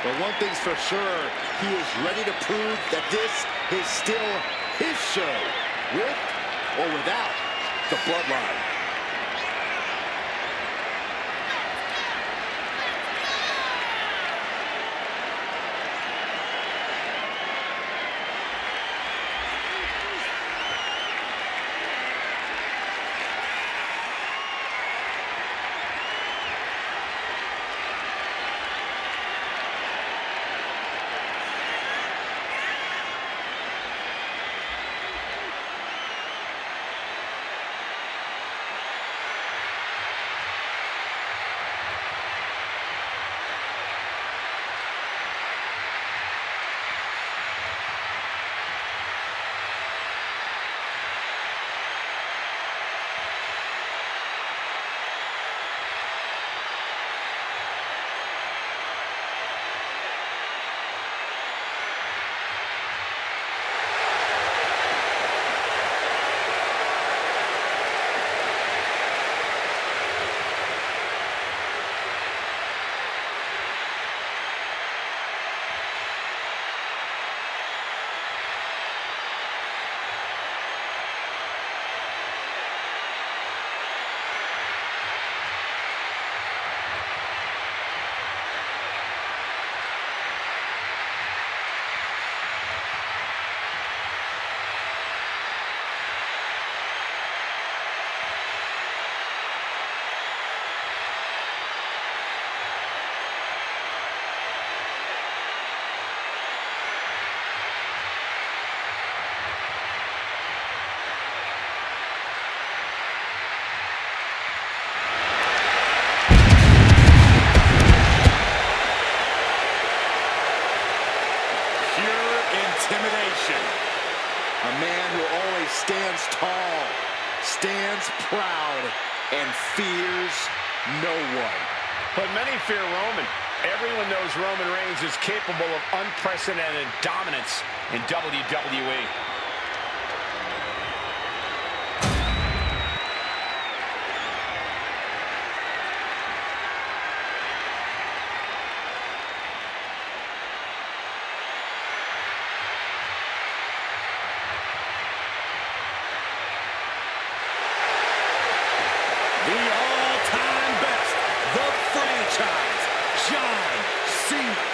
But one thing's for sure, he is ready to prove that this is still his show, with or without the Bloodline. stands proud and fears no one. But many fear Roman. Everyone knows Roman Reigns is capable of unprecedented dominance in WWE. The all-time best, the franchise, John Cena.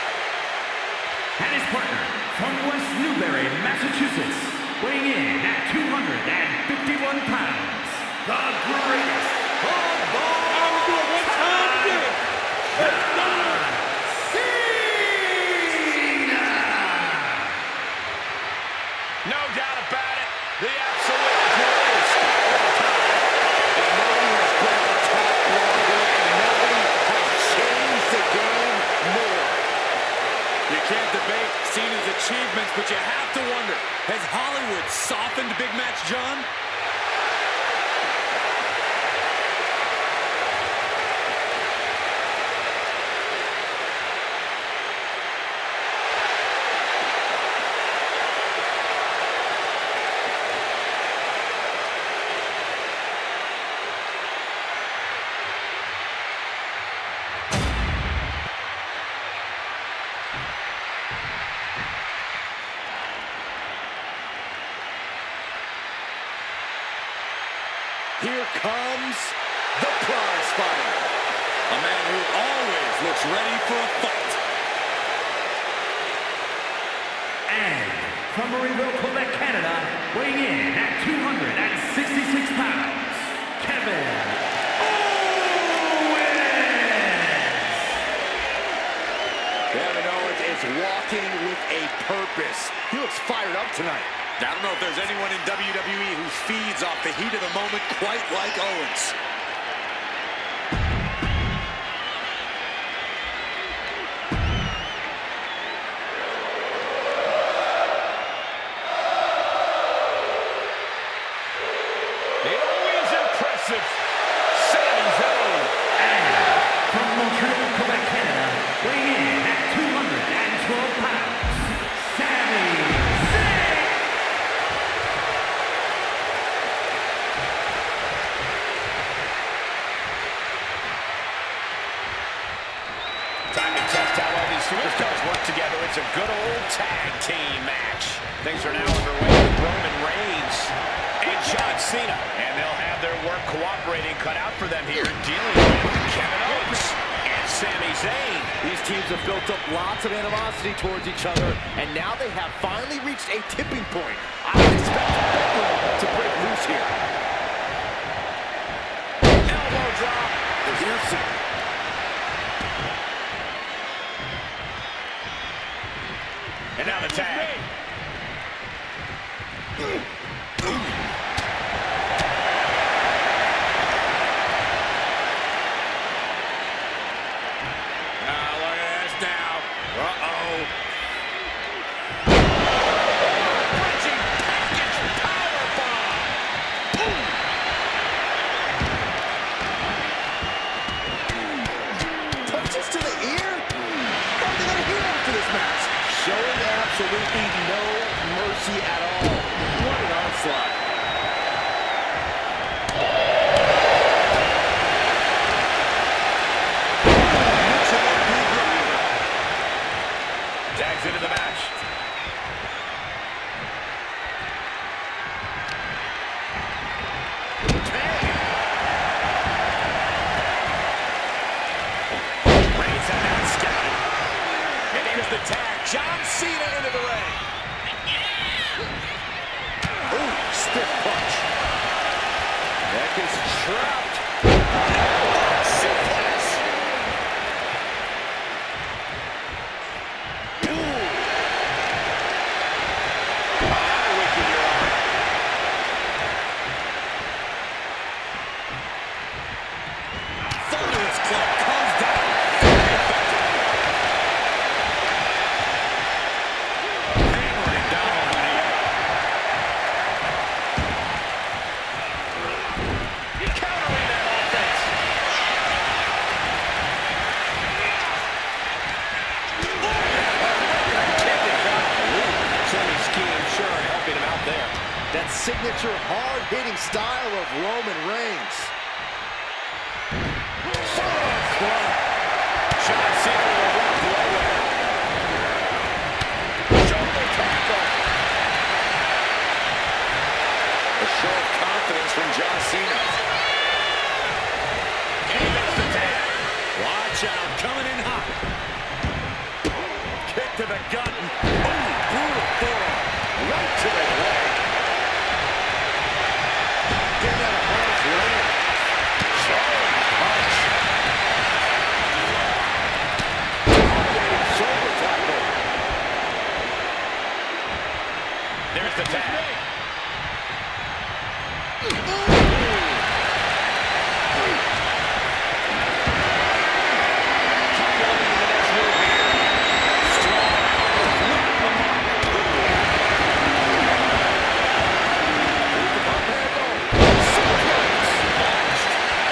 And his partner from West Newbury, Massachusetts, weighing in at 251 pounds, the greatest of all time, John Cena! No doubt about it, the absolute greatest of all time. Nobody has been on top longer, and nobody has changed the game more. You can't debate Cena's achievements, but you have to wonder, has Hollywood softened Big Match John? Here comes the prize fighter. A man who always looks ready for a fight. And from Marieville, Quebec, Canada, weighing in at 266 pounds, Kevin Owens! Kevin Owens is walking with a purpose. He looks fired up tonight. I don't know if there's anyone in WWE who feeds off the heat of the moment quite like Owens. The always impressive Sami Zayn. And from Montreal, Quebec, Canada, weighing in at 212 pounds, Sami Zayn! Time to test how well these superstars work together. It's a good old tag team match. Things are now underway with Roman Reigns and John Cena. And they'll have their work cooperating cut out for them here, dealing with Kevin Owens and Sami Zayn. These teams have built up lots of animosity towards each other, and now they have finally reached a tipping point. I would expect a bedlam to break loose here. Elbow drop. Here's Cena. And now the tag. Look at this now. Uh-oh. Bridging package powerbomb. Punches to the ear? How are they going to hear after this match? Showing absolutely no mercy at all. What an onslaught. Tags into the match. Reigns had that scouted. And here's the tag. John Cena into the ring. Ooh, stiff punch. Neck is trapped. Suplex. Wicked, Your Honor. Thunderous club comes down. Hammering down on the knee. signature hard-hitting style of Roman Reigns. John Cena with a rough blow with it. Shoulder tackle. A show of confidence from John Cena. And he makes the tag. Watch out, coming in hot. Kick to the gut. Oh, brutal forearm. Right to the leg. Getting out of harm's way. Jarring punch. Dominating shoulder tackle. There's the tag. Calculating the next move here. Strong elbows leading the mark.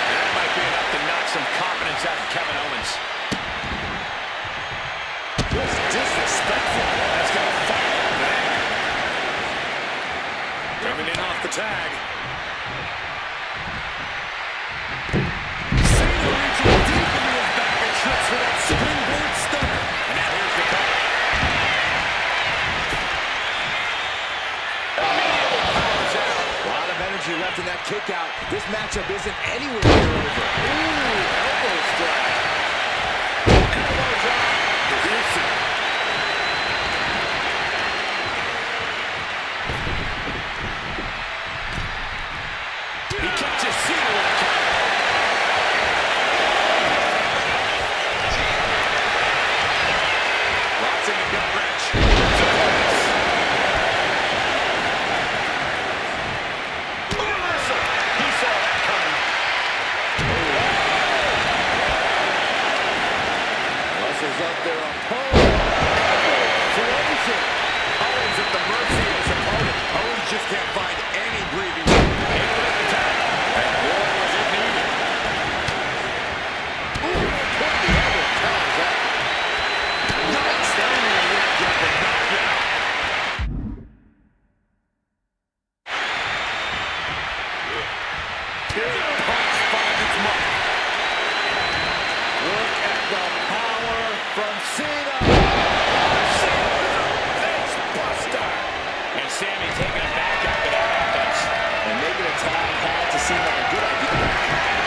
That might be enough to knock some confidence out of Kevin Owens. Just disrespectful. That's going to fire up there. Coming in off the tag. Cena reaching deep into his bag of tricks for that springboard stunner. And now here's the cover. Immediately powers out. A lot of energy left in that kick out. This matchup isn't anywhere near over. Ooh, elbow strike. Elbow drop. Reversal. He catches Cena with a counter. Locks in the gut wrench. Suplex. Reversal. He saw that coming. Muscles up their opponent. Explosion. Owens at the mercy of his opponent. Owens just can't find any breathing room. Able to attack. And boy, was it needed. Ooh, put the elbow counters out. Nice down there with jumping knockout. Punch finds its mark. Look at the power from Cena. Cena with a face buster. And Sammy taking him back after that offense. And making a tag had to seem like a good idea.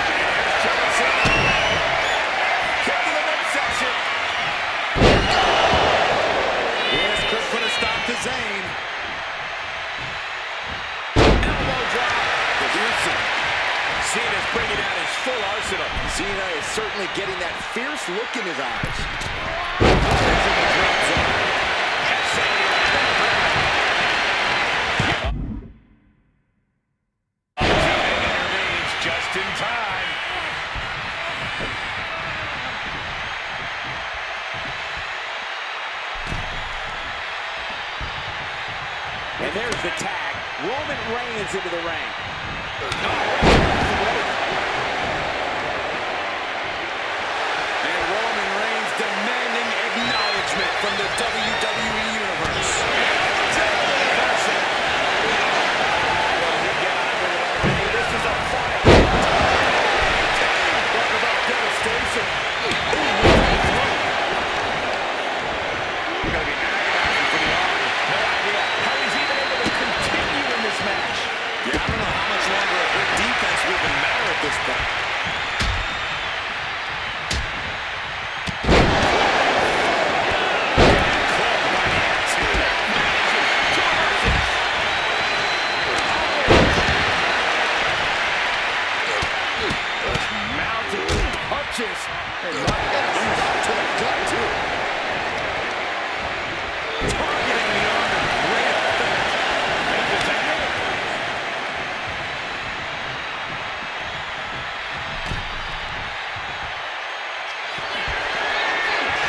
Here's John Cena. Kick to the midsection. This could put a stop to Zayn. Elbow drop. Reversal. Cena's bringing out his full arsenal. Cena is certainly getting that fierce look in his eyes. He's in the drop zone. And Sammy lands on the ground. Cena intervenes just in time. And there's the tag. Roman Reigns into the ring. And Roman Reigns demanding acknowledgement from the WWE Universe. This is a fight. Talk about devastation. You're going to be agonizing for the arm. No idea how he's even able to continue in this match. Yeah, I don't know how much longer a good defense will even matter at this point. Clubbed by the axe. Manages to reverse it. Just mounted with punches. And right to the gut, too. Targeting the arm with great effect. Make the tag.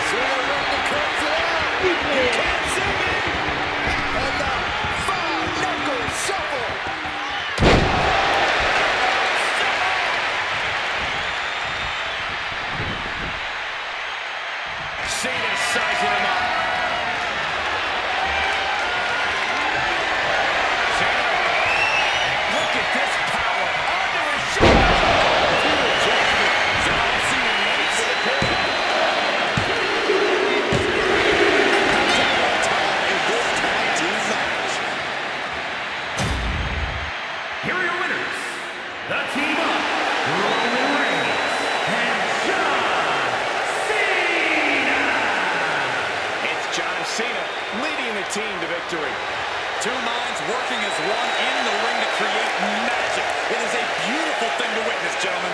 Cena comes it out. You can't see me. And the five-knuckle shuffle. the team of Roman Reigns and John Cena. It's John Cena leading the team to victory. Two minds working as one in the ring to create magic. It is a beautiful thing to witness, gentlemen.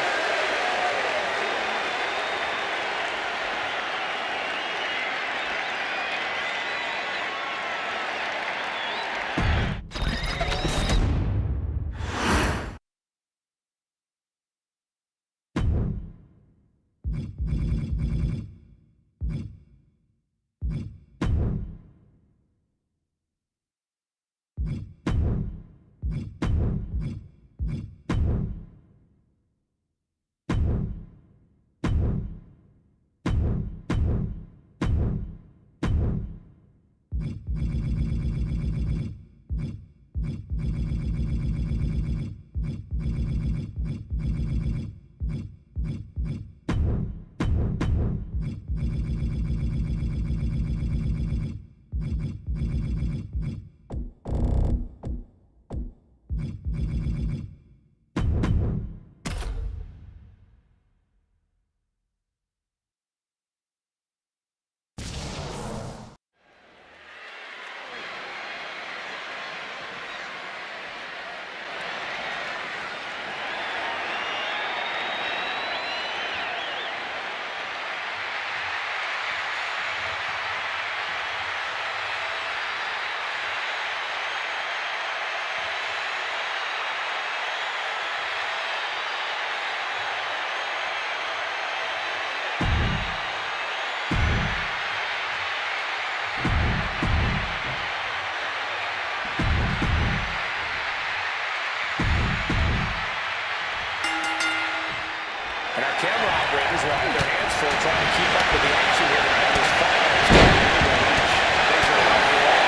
And our camera operators will have their hands full trying to keep up with the action here tonight. This fight is going to be the match. Things are underway.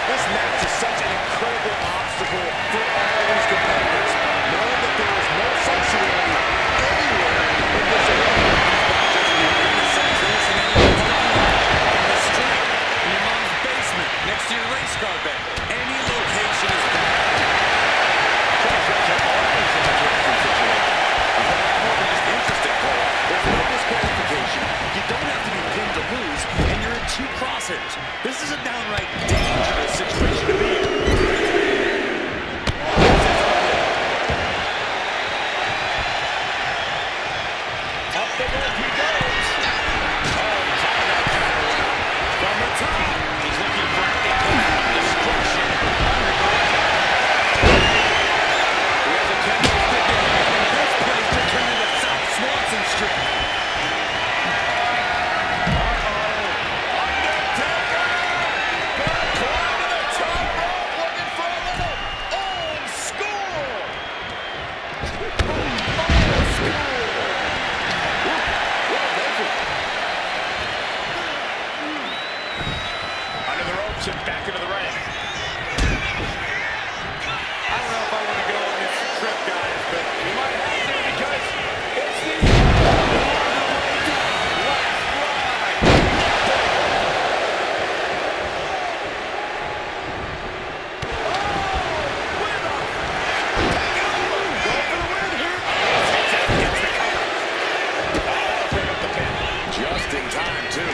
This match is such an incredible obstacle for all these competitors. Knowing that there is no sanctuary anywhere in this arena. Not just the arena sense, this and in the street, in your mom's basement, next to your race car bed. Any location is valid. You don't have to be pinned to lose, and you're in two crosshairs. This is a downright dangerous situation to be in. Up the rope he goes. From the top. He's looking for destruction. He has a kendo stick in hand, and this place to turn into South Swanson Street. And back into the ring. I don't know if I want to go on this trip, guys, but We might have to because it's the last ride. just in time, too.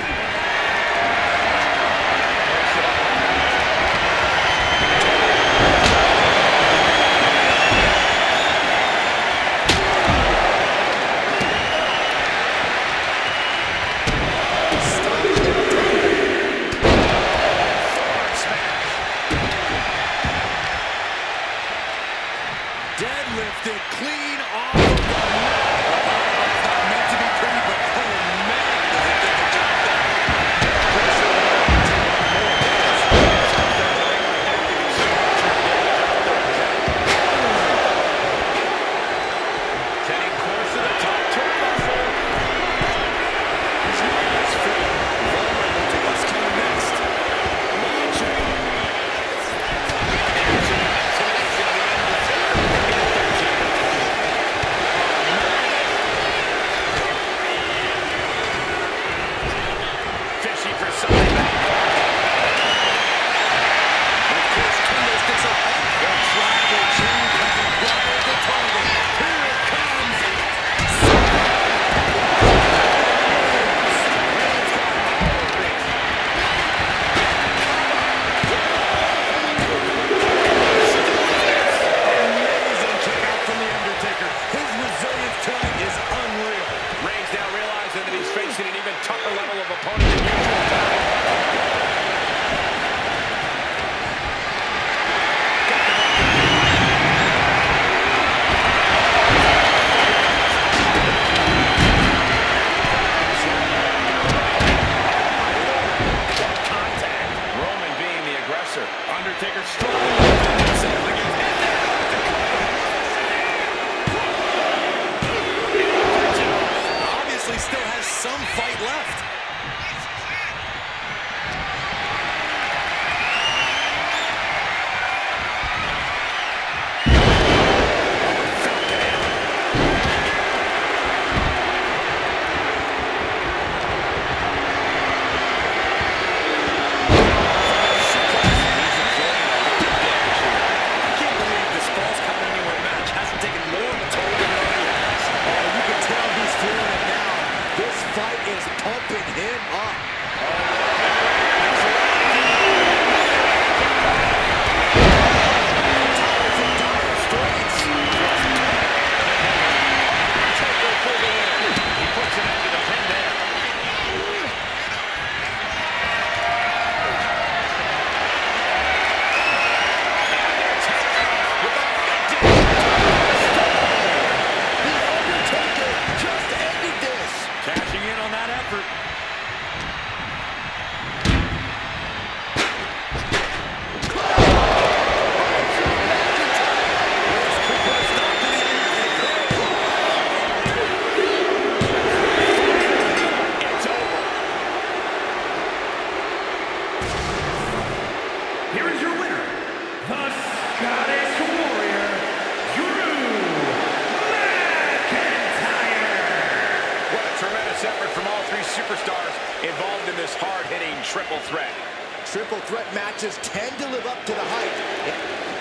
Deadlifted clean off of the mat. It's not meant to be pretty, but oh man, does it get the job done. Setting course to the top turnbuckle. He's on his feet, vulnerable to what's coming next. Launching. struggling to defend himself against. And now Dakota. Obviously still has some fight left. Pumping him up. Cashing in on that effort. Here is your winner, the Scottish Warrior, Drew McIntyre. What a tremendous effort from all three superstars involved in this hard-hitting triple threat. Triple threat matches tend to live up to the hype.